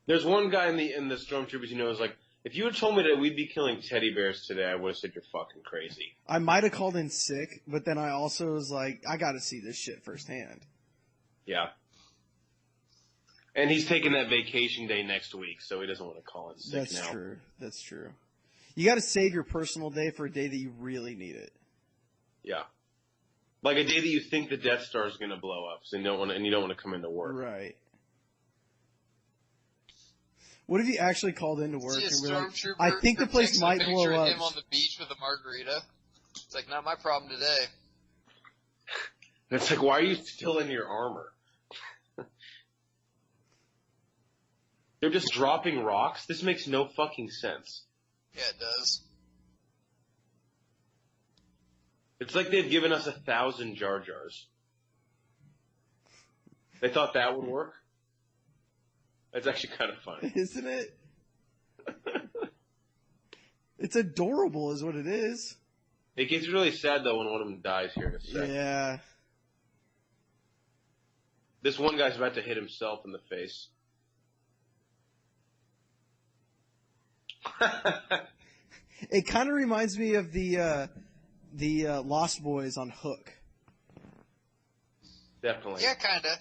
There's one guy in the Stormtroopers, is like, If you had told me that we'd be killing teddy bears today, I would have said you're fucking crazy. I might have called in sick, but then I also was like, I gotta see this shit firsthand. Yeah. And he's taking that vacation day next week, so he doesn't want to call in sick That's now. true. That's true. You gotta save your personal day for a day that you really need it. Yeah. Like a day that you think the Death Star is going to blow up, so you don't want to come into work. Right. What if you actually called into work See a and were like, stormtrooper I think the place takes a might picture blow of up. him on the beach with a margarita. It's like, not my problem today. And it's like, why are you still in your armor? They're just dropping rocks? This makes no fucking sense. Yeah, it does. It's like they've given us 1,000 Jar Jars. They thought that would work? That's actually kind of funny. Isn't it? It's adorable is what it is. It gets really sad, though, when one of them dies here in a second. Yeah. This one guy's about to hit himself in the face. It kind of reminds me of the Lost Boys on Hook. Definitely. Yeah, kinda.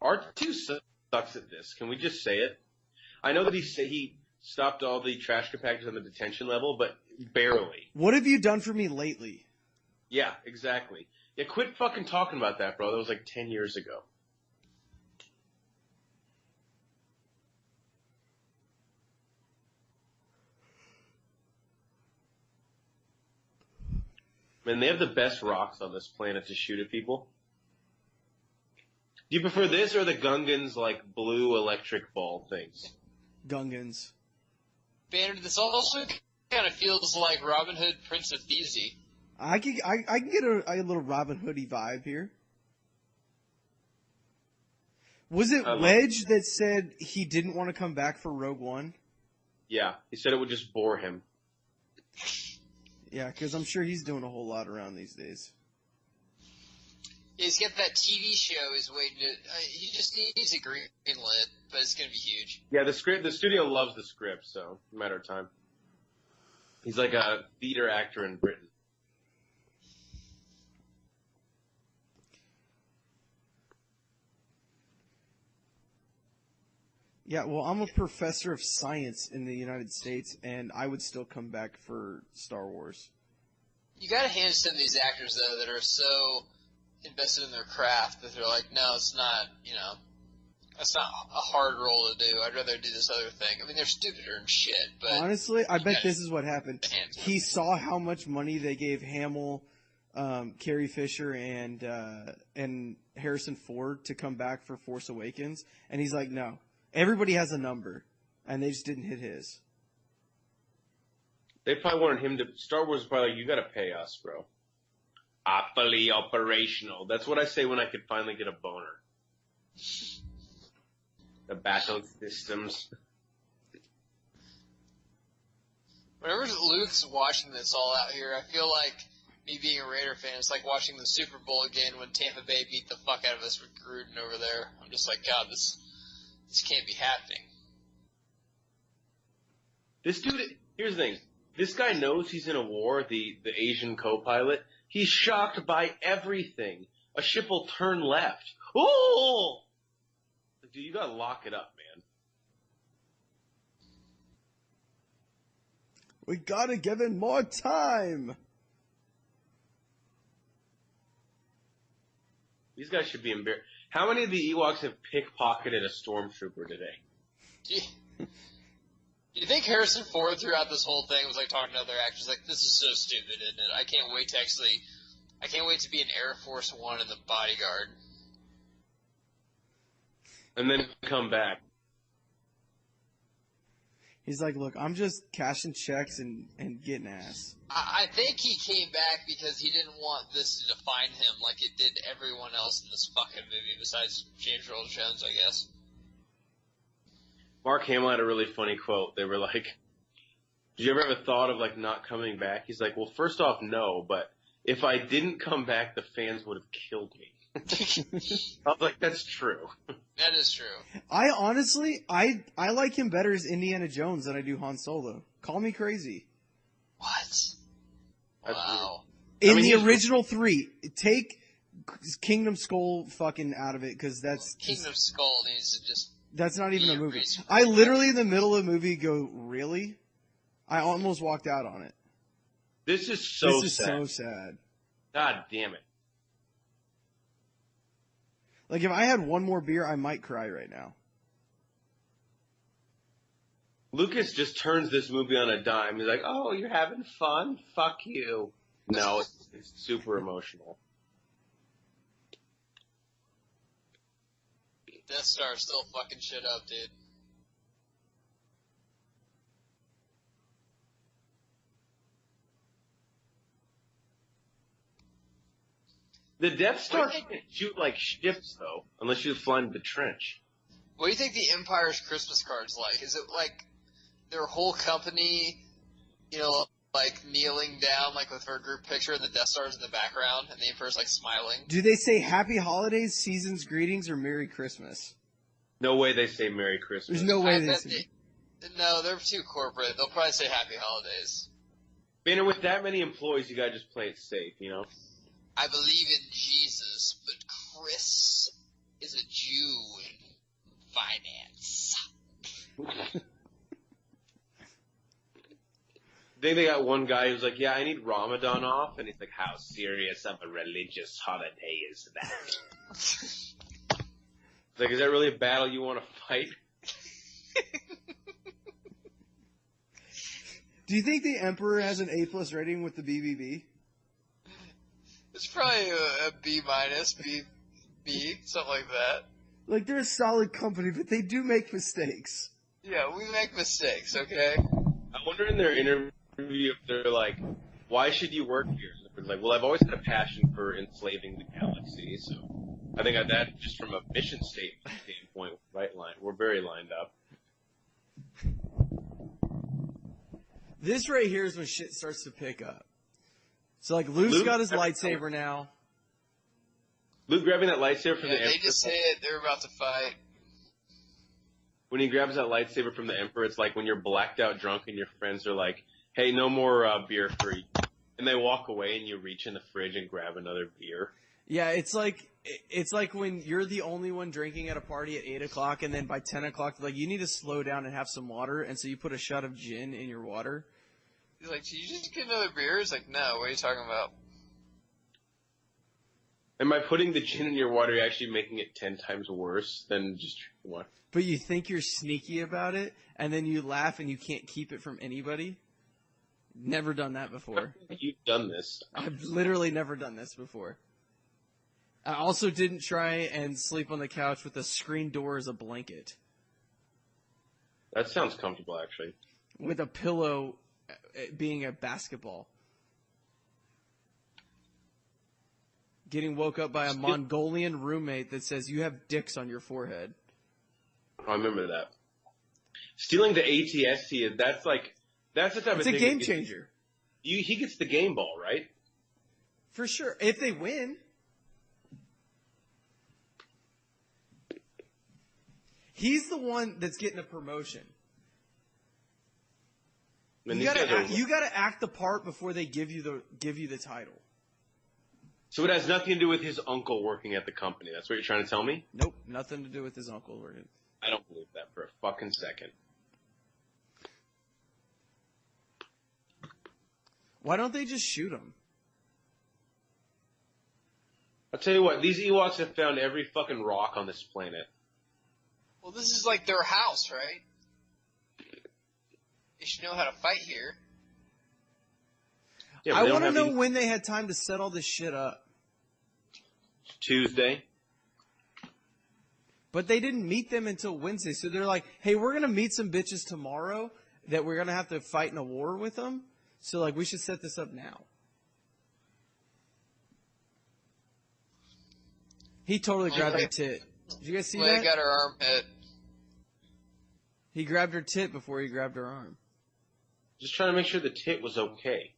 R2 sucks at this. Can we just say it? I know that he stopped all the trash compactors on the detention level, but barely. What have you done for me lately? Yeah, exactly. Yeah, quit fucking talking about that, bro. That was like 10 years ago. Man, they have the best rocks on this planet to shoot at people. Do you prefer this or the Gungans, like, blue electric ball things? Gungans. Banner, this also kind of feels like Robin Hood, Prince of Thieves. I can get a little Robin Hoodie vibe here. Was it Wedge that said he didn't want to come back for Rogue One? Yeah, he said it would just bore him. Yeah, because I'm sure he's doing a whole lot around these days. Yeah, he's got that TV show he's waiting to... he just needs a green lit, but it's going to be huge. Yeah, the studio loves the script, so it's a matter of time. He's like a theater actor in Britain. Yeah, well, I'm a professor of science in the United States, and I would still come back for Star Wars. You got to hand some of these actors, though, that are so invested in their craft that they're like, no, it's not, that's not a hard role to do. I'd rather do this other thing. I mean, they're stupider and shit, but... Honestly, I bet this is what happened. He saw how much money they gave Hamill, Carrie Fisher, and Harrison Ford to come back for Force Awakens, and he's like, no. Everybody has a number, and they just didn't hit his. They probably wanted him to... Star Wars was probably like, you gotta pay us, bro. Fully operational. That's what I say when I could finally get a boner. The battle systems. Whenever Luke's watching this all out here, I feel like me being a Raider fan, it's like watching the Super Bowl again when Tampa Bay beat the fuck out of us with Gruden over there. I'm just like, God, this can't be happening. This dude, here's the thing. This guy knows he's in a war, the Asian co-pilot. He's shocked by everything. A ship will turn left. Oh! Dude, you gotta lock it up, man. We gotta give him more time! These guys should be embarrassed. How many of the Ewoks have pickpocketed a stormtrooper today? Do you think Harrison Ford throughout this whole thing was like talking to other actors like, this is so stupid, isn't it? I can't wait to be an Air Force One in the bodyguard. And then come back. He's like, look, I'm just cashing checks and getting ass. I think he came back because he didn't want this to define him like it did everyone else in this fucking movie besides James Earl Jones, I guess. Mark Hamill had a really funny quote. They were like, did you ever have a thought of, like, not coming back? He's like, well, first off, no, but if I didn't come back, the fans would have killed me. I was like, that's true. That is true. I honestly, I like him better as Indiana Jones than I do Han Solo. Call me crazy. What? That's Wow. In the original 3, take Kingdom Skull fucking out of it, because that's Kingdom Skull needs to just... That's not even a movie. erased. I literally, in the middle of the movie, go, really? I almost walked out on it. This is so This is sad. so sad. God damn it. Like, if I had one more beer, I might cry right now. Lucas just turns this movie on a dime. He's like, oh, you're having fun? Fuck you. No, it's super emotional. Death Star still fucking shit up, dude. The Death Star can't shoot like ships, though, unless you fly the trench. What do you think the Empire's Christmas card's like? Is it like their whole company, you know, like kneeling down, like with her group picture, and the Death Star's in the background, and the Emperor's like smiling? Do they say Happy Holidays, Season's Greetings, or Merry Christmas? No way they say Merry Christmas. There's no way I they bet say. No, they're too corporate. They'll probably say Happy Holidays. Banner, with that many employees, you gotta just play it safe, you know? I believe in Jesus, but Chris is a Jew in finance. Then they got one guy who's like, yeah, I need Ramadan off. And he's like, how serious of a religious holiday is that? It's like, is that really a battle you want to fight? Do you think the Emperor has an A+ rating with the BBB? It's probably a B minus, B, something like that. Like, they're a solid company, but they do make mistakes. Yeah, we make mistakes, okay? I wonder in their interview if they're like, why should you work here? And they're like, well, I've always had a passion for enslaving the galaxy, so I think that just from a mission standpoint, we're very lined up. This right here is when shit starts to pick up. So, like, Luke's got his lightsaber now. Luke grabbing that lightsaber from the Emperor. They just said they're about to fight. When he grabs that lightsaber from the Emperor, it's like when you're blacked out drunk and your friends are like, hey, no more beer for you. And they walk away and you reach in the fridge and grab another beer. Yeah, it's like when you're the only one drinking at a party at 8 o'clock, and then by 10 o'clock, like, you need to slow down and have some water, and so you put a shot of gin in your water. He's like, did you just get another beer? He's like, no, what are you talking about? And by putting the gin in your water, you're actually making it 10 times worse than just what? But you think you're sneaky about it, and then you laugh and you can't keep it from anybody? Never done that before. You've done this. I've literally never done this before. I also didn't try and sleep on the couch with a screen door as a blanket. That sounds comfortable, actually. With a pillow being a basketball. Getting woke up by a Mongolian roommate that says, you have dicks on your forehead. I remember that. Stealing the ATST, that's the type of thing. It's a game changer. He gets the game ball, right? For sure. If they win. He's the one that's getting a promotion. And You gotta act the part before they give you the title. So it has nothing to do with his uncle working at the company. That's what you're trying to tell me? Nope, nothing to do with his uncle. I don't believe that for a fucking second. Why don't they just shoot him? I'll tell you what, these Ewoks have found every fucking rock on this planet. Well, this is like their house, right? They should know how to fight here. Yeah, I want to know when they had time to set all this shit up. Tuesday. But they didn't meet them until Wednesday, so they're like, hey, we're going to meet some bitches tomorrow that we're going to have to fight in a war with them, so, like, we should set this up now. He totally grabbed her tit. Did you guys see that? Leia got her armpit. He grabbed her tit before he grabbed her arm. Just trying to make sure the tit was okay.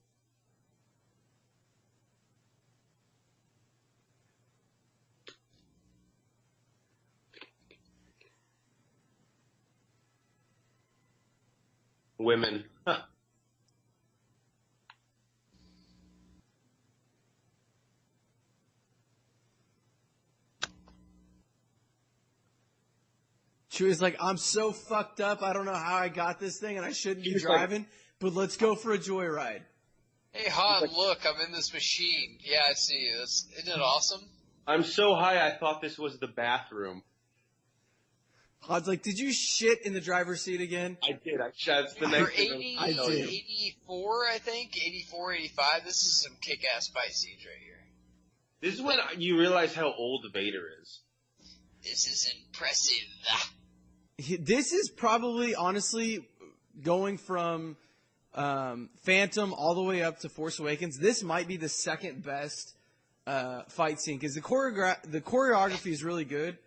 Women. Huh. Chewie's like, I'm so fucked up. I don't know how I got this thing, and I shouldn't be He's driving. But let's go for a joyride. Hey Han, look, I'm in this machine. Yeah, I see you. Isn't it awesome? I'm so high I thought this was the bathroom. Han's like, did you shit in the driver's seat again? I did. That's the For next thing 80, I did. 84, I think, 84, 85, this is some kick-ass fight scenes right here. This is when you realize how old Vader is. This is impressive. This is probably, honestly, going from Phantom all the way up to Force Awakens. This might be the second best fight scene because the choreography is really good,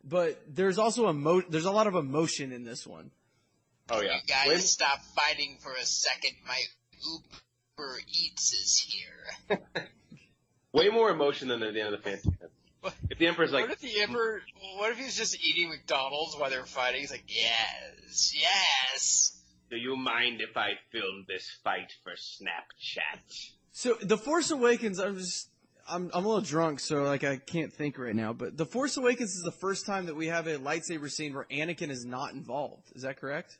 but there's also there's a lot of emotion in this one. Oh yeah. You guys stop fighting for a second. My Uber Eats is here. Way more emotion than at the end of the Phantom. If the Emperor's like, What if he's just eating McDonald's while they're fighting? He's like, yes, yes. do you mind if I film this fight for Snapchat? So the Force Awakens, I'm a little drunk, so like I can't think right now. But the Force Awakens is the first time that we have a lightsaber scene where Anakin is not involved. Is that correct?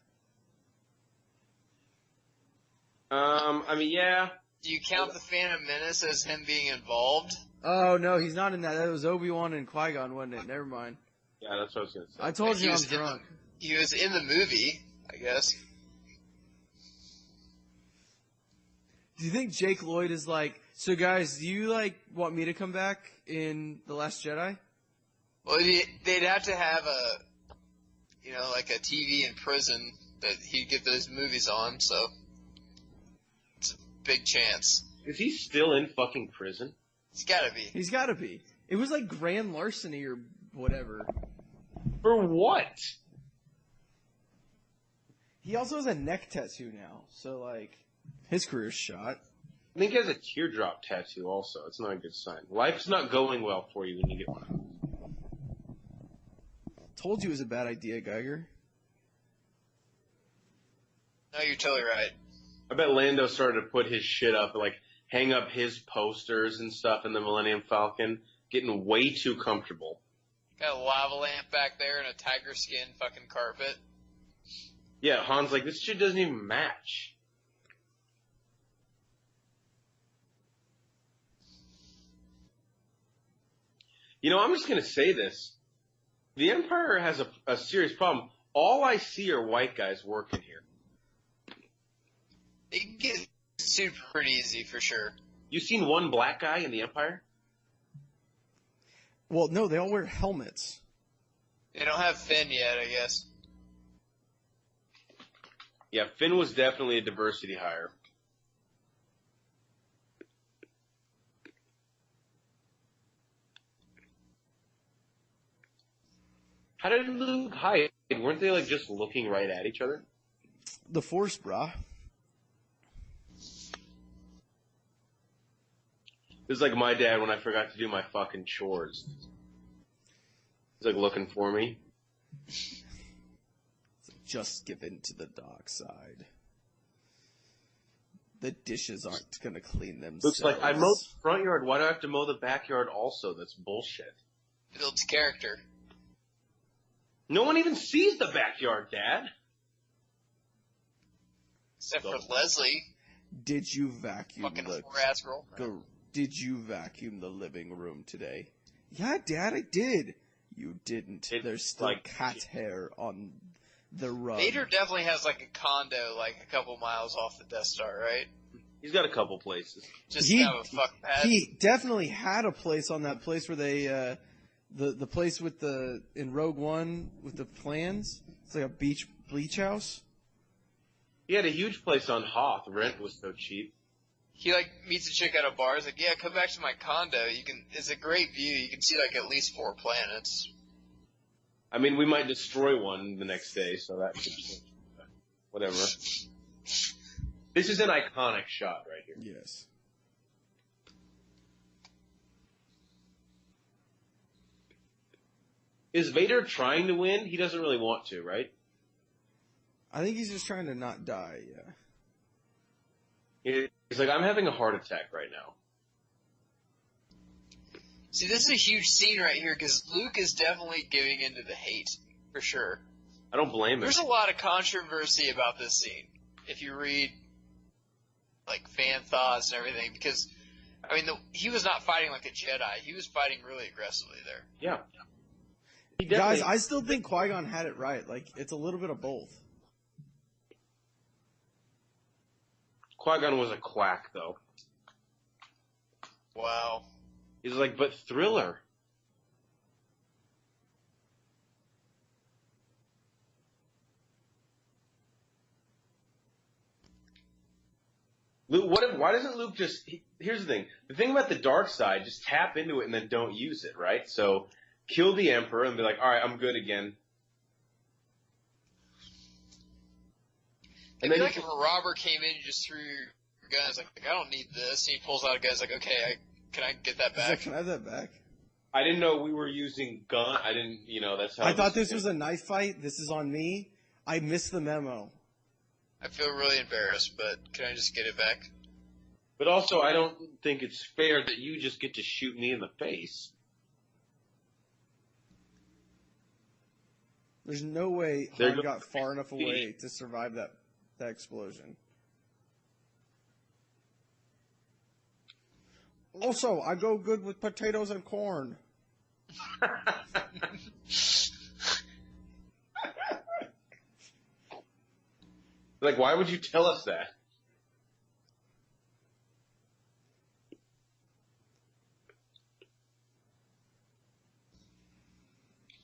I mean, yeah. Do you count the Phantom Menace as him being involved? Oh no, he's not in that. That was Obi-Wan and Qui-Gon, wasn't it? Never mind. Yeah, that's what I was gonna say. I told you I'm drunk. He was in the movie, I guess. Do you think Jake Lloyd is like, so guys, do you like want me to come back in The Last Jedi? Well, they'd have to have like a TV in prison that he'd get those movies on, so it's a big chance. Is he still in fucking prison? He's gotta be. He's got to be. It was like grand larceny or whatever. For what? He also has a neck tattoo now, so like his career's shot. I think he has a teardrop tattoo also. It's not a good sign. Life's not going well for you when you get one. Told you it was a bad idea, Geiger. No, you're totally right. I bet Lando started to put his shit up, like hang up his posters and stuff in the Millennium Falcon, getting way too comfortable. Got a lava lamp back there and a tiger skin fucking carpet. Yeah, Han's like, this shit doesn't even match. You know, I'm just gonna say this. The Empire has a serious problem. All I see are white guys working here. It gets sued pretty easy for sure. You seen one black guy in the Empire? Well, no, they all wear helmets. They don't have Finn yet, I guess. Yeah, Finn was definitely a diversity hire. How did Luke hide? Weren't they like just looking right at each other? The Force, brah. It was like my dad when I forgot to do my fucking chores. He's like looking for me. Just give in to the dark side. The dishes aren't gonna clean themselves. Looks like I mowed the front yard. Why do I have to mow the backyard also? That's bullshit. Builds character. No one even sees the backyard, Dad. Except for Leslie. Did you vacuum Fucking the whore-ass girlfriend. Did you vacuum the living room today? Yeah, Dad, I did. You didn't. There's still like cat hair on the rug. Vader definitely has like a condo like a couple miles off the Death Star, right? He's got a couple places. Just have a fuck pad. He definitely had a place on that place where they, the place with in Rogue One with the plans. It's like a bleach house. He had a huge place on Hoth. Rent was so cheap. He like meets a chick at a bar. He's like, "Yeah, come back to my condo. It's a great view. You can see like at least 4 planets." I mean, we might destroy one the next day, so that could change. Whatever. This is an iconic shot right here. Yes. Is Vader trying to win? He doesn't really want to, right? I think he's just trying to not die, yeah. He's like, I'm having a heart attack right now. See, this is a huge scene right here because Luke is definitely giving into the hate, for sure. I don't blame him. There's a lot of controversy about this scene, if you read, like, fan thoughts and everything, because, I mean, he was not fighting like a Jedi. He was fighting really aggressively there. Yeah. Guys, I still think Qui-Gon had it right. Like, it's a little bit of both. Qui-Gon was a quack, though. Wow. He's like, but Thriller. Luke, why doesn't Luke just... Here's the thing. The thing about the dark side, just tap into it and then don't use it, right? So, kill the Emperor and be like, alright, I'm good again. It'd be like if a robber came in and just threw your guns, like, I don't need this, and he pulls out a gun, like, okay, can I get that back? Like, can I have that back? I didn't know we were using gun. I didn't, that's how... I thought this was a knife fight. This is on me. I missed the memo. I feel really embarrassed, but can I just get it back? But also, I don't think it's fair that you just get to shoot me in the face. There's no way Han got far enough away to survive that explosion. Also, I go good with potatoes and corn. Like, why would you tell us that?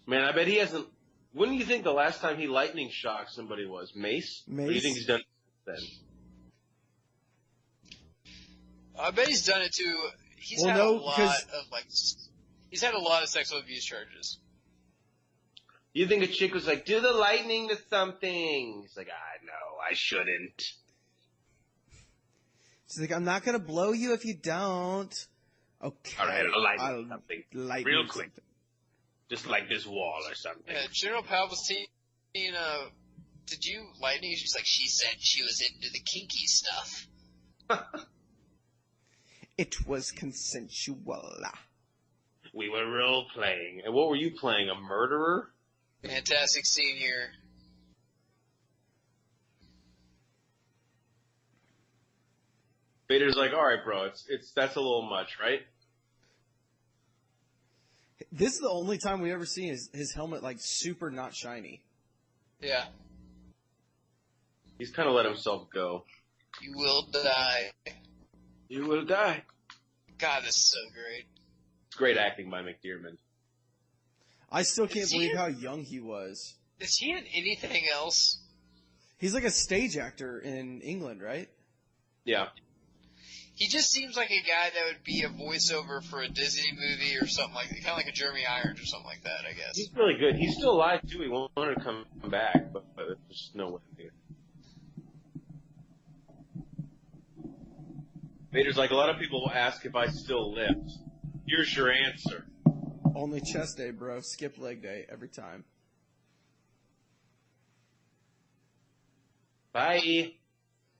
Man, I bet he hasn't... Wouldn't you think the last time he lightning shocked somebody was? Mace? Mace? Or do you think he's done it then? I bet he's done it too. He's had a lot of sexual abuse charges. You think a chick was like, do the lightning to something? He's like, I know, I shouldn't. She's like, I'm not going to blow you if you don't. Okay. All right, I'll something real quick. Something. Just like this wall or something. Yeah, General Palpatine, did you lightning? She's like, she said she was into the kinky stuff. It was consensual. We were role-playing. And what were you playing, a murderer? Fantastic scene here. Vader's like, all right, bro, that's a little much, right? This is the only time we ever see his helmet, like, super not shiny. Yeah. He's kind of let himself go. You will die. You will die. God, this is so great. It's great acting by McDiarmid. I still can't believe how young he was. Is he in anything else? He's like a stage actor in England, right? Yeah. He just seems like a guy that would be a voiceover for a Disney movie or something like that. Kind of like a Jeremy Irons or something like that, I guess. He's really good. He's still alive, too. He wanted to come back, but there's no way here. Vader's like, a lot of people will ask if I still lived. Here's your answer. Only chest day, bro. Skip leg day every time. Bye.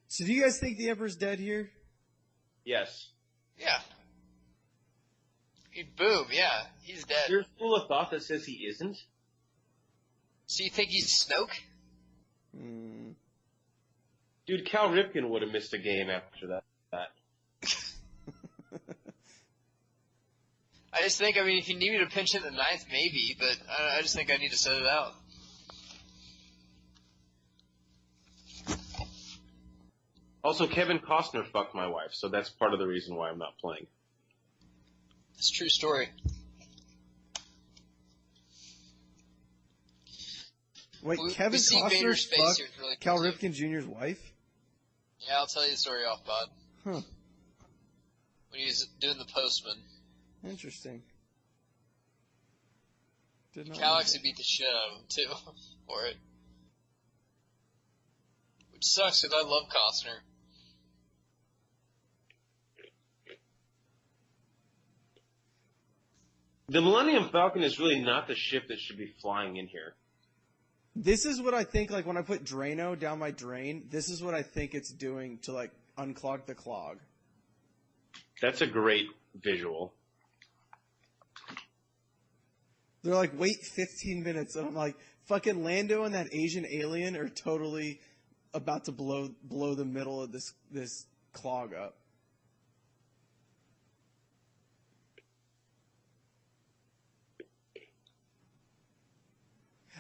So do you guys think the Emperor's dead here? Yes. Yeah. Boom, yeah. He's dead. There's still a thought that says he isn't? So you think he's Snoke? Dude, Cal Ripken would have missed a game after that. I just think, if you need me to pinch hit the ninth, maybe, but I just think I need to set it out. Also, Kevin Costner fucked my wife, so that's part of the reason why I'm not playing. It's a true story. Wait, Kevin Costner fucked really Cal Ripken Jr.'s wife? Yeah, I'll tell you the story off pod. Huh. When he was doing the Postman. Interesting. Cal actually beat the shit out of him, too, for it. Which sucks, because I love Costner. The Millennium Falcon is really not the ship that should be flying in here. This is what I think, like, when I put Drano down my drain, this is what I think it's doing to, like, unclog the clog. That's a great visual. They're like, wait 15 minutes, and I'm like, fucking Lando and that Asian alien are totally about to blow the middle of this clog up.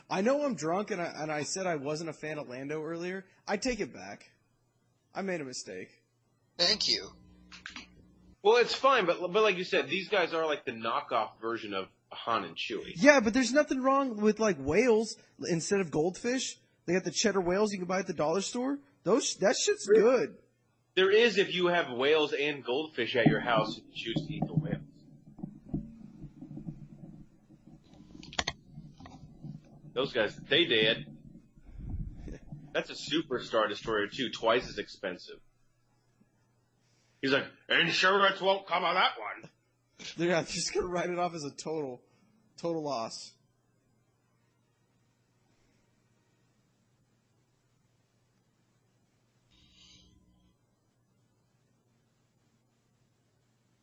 I know I'm drunk, and I said I wasn't a fan of Lando earlier. I take it back. I made a mistake. Thank you. Well, it's fine, but like you said, these guys are like the knockoff version of Han and Chewie. Yeah, but there's nothing wrong with, like, whales instead of goldfish. They got the cheddar whales you can buy at the dollar store. That shit's good. There is if you have whales and goldfish at your house and you choose to eat the whales. Those guys, they did. That's a super Star Destroyer, too, twice as expensive. He's like, insurance won't cover that one. They're just going to write it off as a total loss.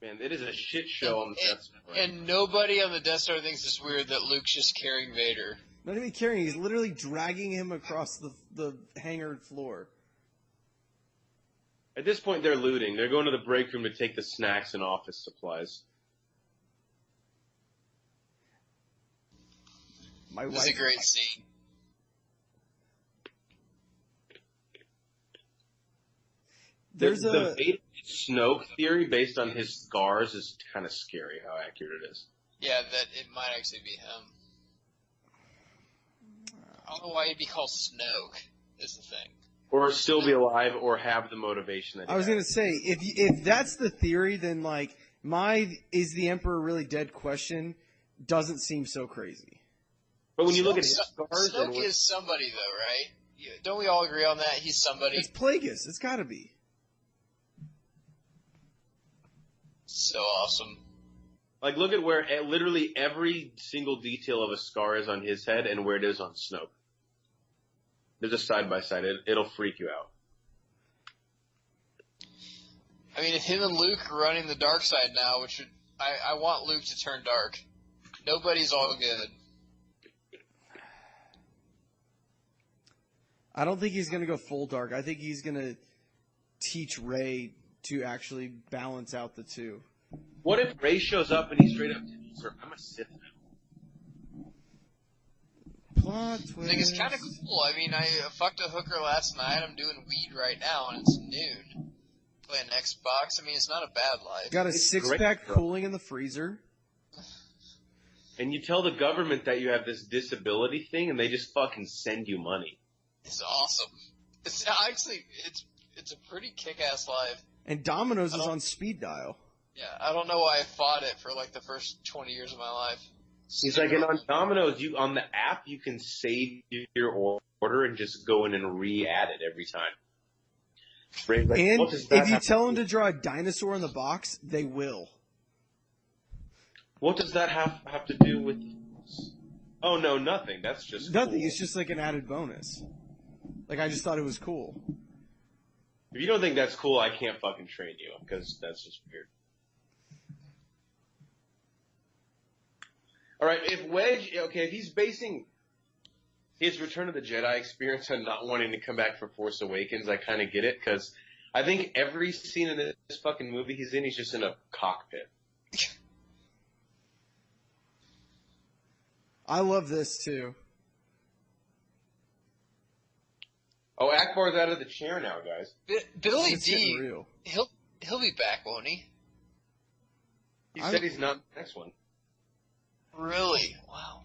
Man, it is a shit show on the Death Star. And nobody on the Death Star thinks it's weird that Luke's just carrying Vader. Not even carrying, he's literally dragging him across the hangar floor. At this point, they're looting. They're going to the break room to take the snacks and office supplies. It's a great scene. There's the Vader Snoke theory based on his scars is kind of scary how accurate it is. Yeah, that it might actually be him. I don't know why he'd be called Snoke, is the thing. Or still be alive or have the motivation that he I was has. going to say, if that's the theory, then, like, my is the Emperor really dead question doesn't seem so crazy. But when you look at his scars... Snoke is somebody, though, right? Don't we all agree on that? He's somebody. It's Plagueis. It's got to be. So awesome. Like, look at where literally every single detail of a scar is on his head and where it is on Snoke. There's a side-by-side. It'll freak you out. I mean, if him and Luke are running the dark side now, which would, I want Luke to turn dark. Nobody's all good. I don't think he's going to go full dark. I think he's going to teach Rey to actually balance out the two. What if Rey shows up and he straight up tells her, I'm a Sith now? Plot twist. I think it's kind of cool. I mean, I fucked a hooker last night. I'm doing weed right now, and it's noon. Playing Xbox. I mean, it's not a bad life. Got a six-pack cooling in the freezer. And you tell the government that you have this disability thing, and they just fucking send you money. It's awesome. It's actually, it's a pretty kick-ass life. And Domino's is on speed dial. Yeah, I don't know why I fought it for like the first 20 years of my life. He's like, and on Domino's, on the app, you can save your order and just go in and re-add it every time. Like, and if you tell them to draw a dinosaur in the box, they will. What does that have to do with... Oh, no, nothing. That's just nothing. Cool. It's just like an added bonus. Like, I just thought it was cool. If you don't think that's cool, I can't fucking train you, because that's just weird. Alright, if he's basing his Return of the Jedi experience on not wanting to come back for Force Awakens, I kind of get it, because I think every scene in this fucking movie he's in, he's just in a cockpit. I love this, too. Oh, Akbar's out of the chair now, guys. Billy D, he'll be back, won't he? He said he's not in the next one. Really? Wow.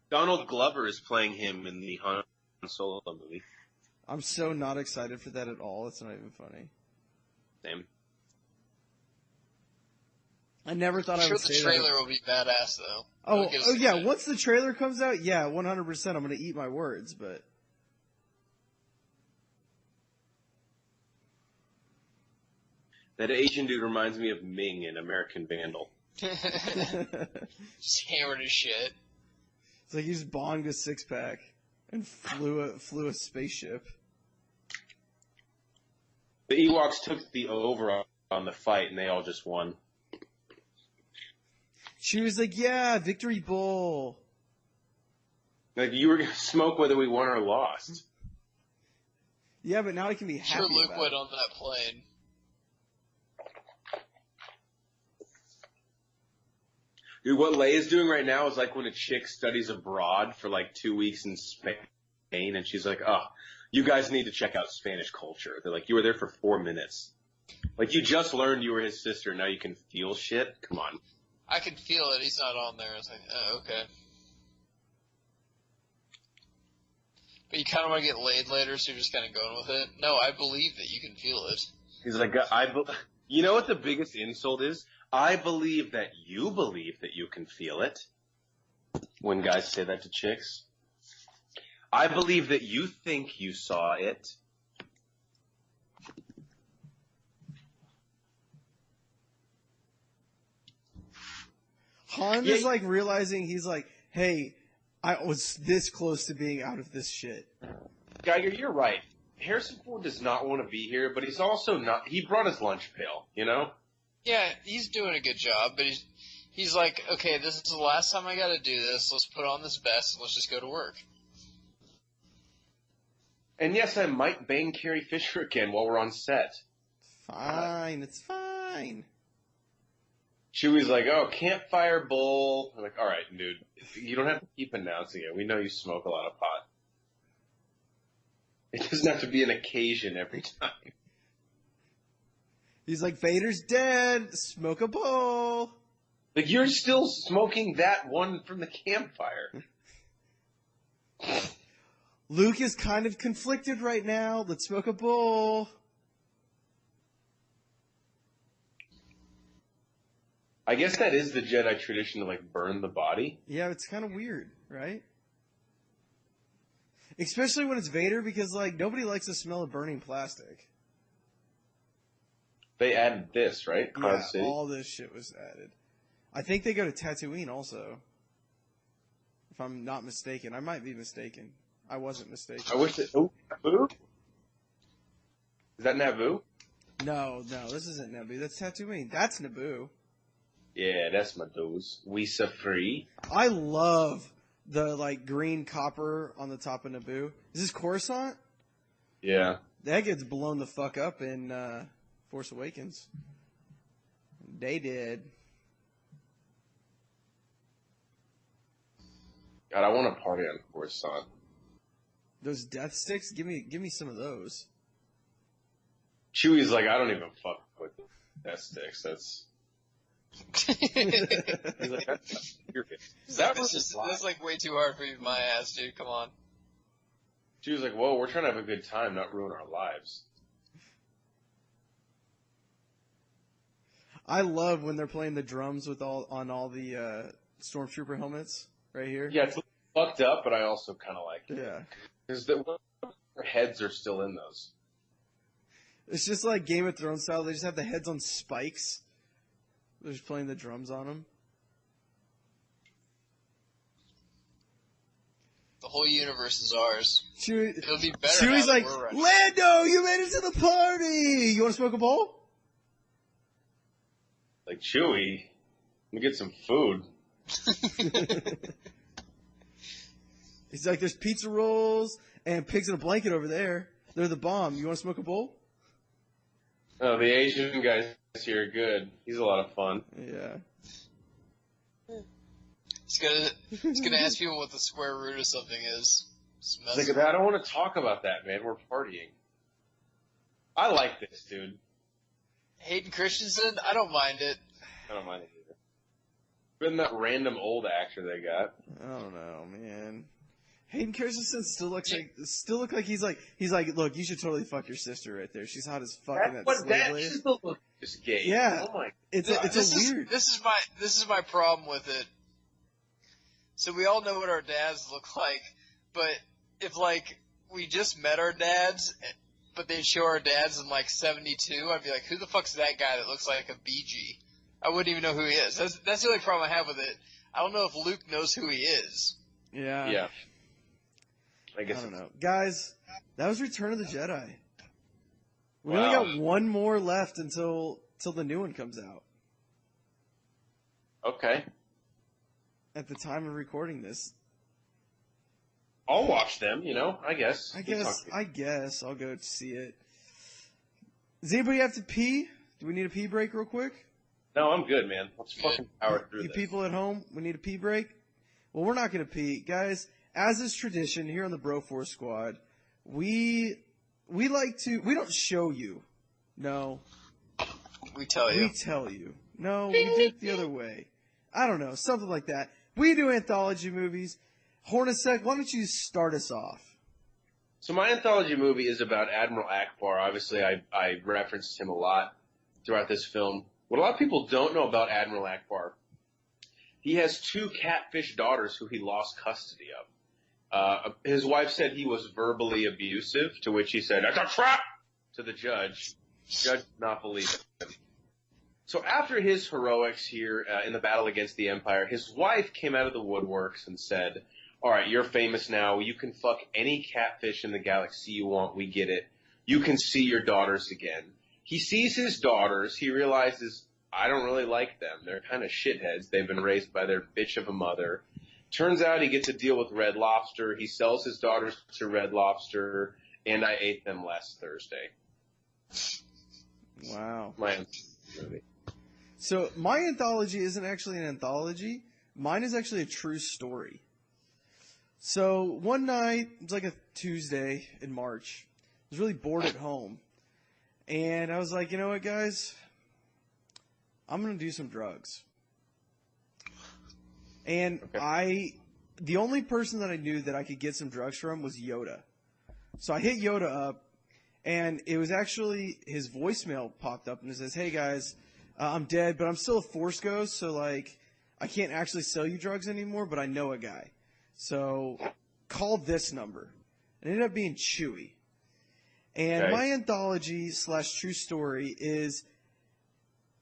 Donald Glover is playing him in the Han Solo movie. I'm so not excited for that at all. It's not even funny. Same. I never thought I would say that. I'm sure the trailer will be badass, though. Oh yeah, once the trailer comes out, yeah, 100% I'm going to eat my words, but... That Asian dude reminds me of Ming in American Vandal. Just hammered as shit. It's like he just bonged a six-pack And flew a spaceship. The Ewoks took the over on the fight, and they all just won. She was like, yeah, victory bowl. Like, you were going to smoke whether we won or lost. Yeah, but now I can be happy Sure, Luke about went it. on that plane. Dude, what Leia's doing right now is like when a chick studies abroad for like 2 weeks in Spain, and she's like, oh, you guys need to check out Spanish culture. They're like, you were there for 4 minutes. Like, you just learned you were his sister, now you can feel shit? Come on. I can feel it. He's not on there. I was like, oh, okay. But you kind of want to get laid later, so you're just kind of going with it. No, I believe that you can feel it. He's like, you know what the biggest insult is? I believe that you can feel it. When guys say that to chicks. I believe that you think you saw it. Han is like realizing he's like, hey, I was this close to being out of this shit. Geiger, you're right. Harrison Ford does not want to be here, but he's also not. He brought his lunch pail, you know? Yeah, he's doing a good job, but he's like, okay, this is the last time I got to do this. Let's put on this vest and let's just go to work. And yes, I might bang Carrie Fisher again while we're on set. Fine, it's fine. Chewie's like, oh, campfire bowl. I'm like, all right, dude, you don't have to keep announcing it. We know you smoke a lot of pot. It doesn't have to be an occasion every time. He's like, Vader's dead. Smoke a bowl. Like, you're still smoking that one from the campfire. Luke is kind of conflicted right now. Let's smoke a bowl. I guess that is the Jedi tradition to, like, burn the body. Yeah, it's kind of weird, right? Especially when it's Vader, because, like, nobody likes the smell of burning plastic. They added this, right? Cloud Yeah, City. all this shit was added. I think they go to Tatooine also. If I'm not mistaken. I might be mistaken. I wasn't mistaken. I wish that... Oh, Naboo? Is that Naboo? No, this isn't Naboo. That's Tatooine. That's Naboo. Yeah, that's my dudes. Wisa free. I love the, like, green copper on the top of Naboo. Is this Coruscant? Yeah. That gets blown the fuck up in Force Awakens. They did. God, I want to party on Coruscant. Those death sticks? Give me some of those. Chewie's like, I don't even fuck with death sticks. That's... He's like, that's That's like way too hard for you, my ass, dude. Come on. She was like, whoa, we're trying to have a good time, not ruin our lives. I love when they're playing the drums with on all the Stormtrooper helmets right here. Yeah, it's fucked up, but I also kind of like it. Yeah. Because their heads are still in those. It's just like Game of Thrones style. They just have the heads on spikes. They're just playing the drums on them. The whole universe is ours. It'll be better. Chewie's now like, that we're running. Lando, you made it to the party. You want to smoke a bowl? Like, Chewie, let me get some food. He's like, there's pizza rolls and pigs in a blanket over there. They're the bomb. You want to smoke a bowl? Oh, the Asian guys here are good. He's a lot of fun. Yeah. It's gonna ask people what the square root of something is. Like, I don't want to talk about that, man. We're partying. I like this, dude. Hayden Christensen, I don't mind it. I don't mind it either. Been that random old actor they got. I don't know, man. Hayden Christensen still looks like he's like, look, you should totally fuck your sister right there. She's hot as fuck in that slave that lady. is the look. It's gay. Yeah. Oh my. It's weird. This is my problem with it. So we all know what our dads look like, but if like we just met our dads, but they show our dads in like 72, I'd be like, who the fuck's that guy that looks like a BG? I wouldn't even know who he is. That's the only problem I have with it. I don't know if Luke knows who he is. Yeah. Yeah. I guess I don't know. Guys, that was Return of the Jedi. We Wow. only got one more left until the new one comes out. Okay. At the time of recording this. I'll watch them, I guess. I guess I'll go see it. Does anybody have to pee? Do we need a pee break real quick? No, I'm good, man. Let's fucking power through You this. people at home, we need a pee break? Well, we're not going to pee. Guys, as is tradition here on the Broforce Squad, we don't show you. No. We tell you. We tell you. No, we do it the other way. I don't know, something like that. We do anthology movies. Hornacek, why don't you start us off? So my anthology movie is about Admiral Akbar. Obviously, I referenced him a lot throughout this film. What a lot of people don't know about Admiral Akbar, he has 2 catfish daughters who he lost custody of. His wife said he was verbally abusive, to which he said, "That's a trap!" to the judge. The judge did not believe him. So after his heroics here in the battle against the Empire, his wife came out of the woodworks and said, "All right, you're famous now. You can fuck any catfish in the galaxy you want. We get it. You can see your daughters again." He sees his daughters. He realizes, I don't really like them. They're kind of shitheads. They've been raised by their bitch of a mother. Turns out he gets a deal with Red Lobster. He sells his daughters to Red Lobster, and I ate them last Thursday. Wow. My movie. So my anthology isn't actually an anthology. Mine is actually a true story. So one night, it was like a Tuesday in March. I was really bored at home. And I was like, you know what, guys? I'm going to do some drugs. And the only person that I knew that I could get some drugs from was Yoda. So I hit Yoda up, and it was actually his voicemail popped up, and it says, "Hey guys, I'm dead, but I'm still a Force ghost, so like I can't actually sell you drugs anymore, but I know a guy. So call this number." It ended up being Chewie. And my anthology / true story is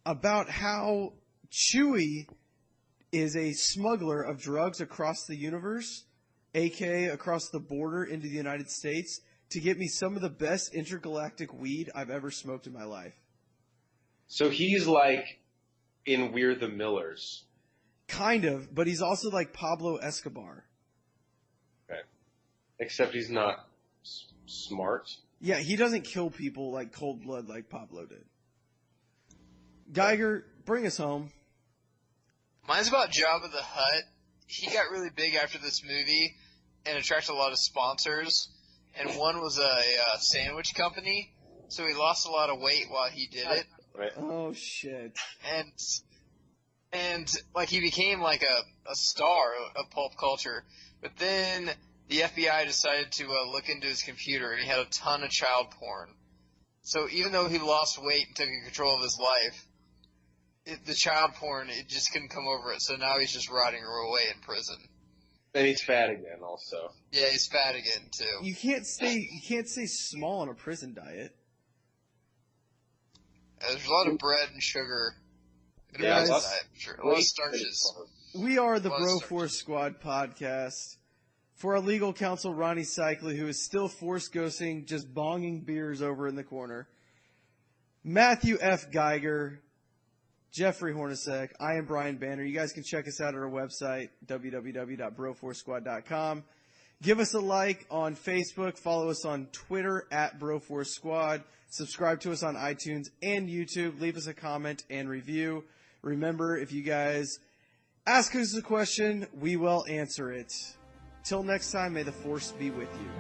about how Chewie is a smuggler of drugs across the universe, aka across the border into the United States, to get me some of the best intergalactic weed I've ever smoked in my life. So he's like in We're the Millers. Kind of, but he's also like Pablo Escobar. Okay. Except he's not smart. Yeah, he doesn't kill people like cold blood like Pablo did. Geiger, bring us home. Mine's about Jabba the Hutt. He got really big after this movie and attracted a lot of sponsors. And one was a sandwich company, so he lost a lot of weight while he did it. Right. Oh shit! And like he became like a star of pulp culture. But then the FBI decided to look into his computer, and he had a ton of child porn. So even though he lost weight and took control of his life, the child porn, it just couldn't come over it. So now he's just rotting away in prison. And he's fat again, also. Yeah, he's fat again too. You can't stay small on a prison diet. There's a lot of bread and sugar. In Yeah, a lots- diet, sure. A lot of starches. We are the Well, Broforce Squad podcast. For our legal counsel, Ronnie Cycli, who is still force ghosting, just bonging beers over in the corner. Matthew F. Geiger, Jeffrey Hornacek, I am Brian Banner. You guys can check us out at our website, www.broforcesquad.com. Give us a like on Facebook. Follow us on Twitter at Broforce Squad. Subscribe to us on iTunes and YouTube. Leave us a comment and review. Remember, if you guys ask us a question, we will answer it. Till next time, may the Force be with you.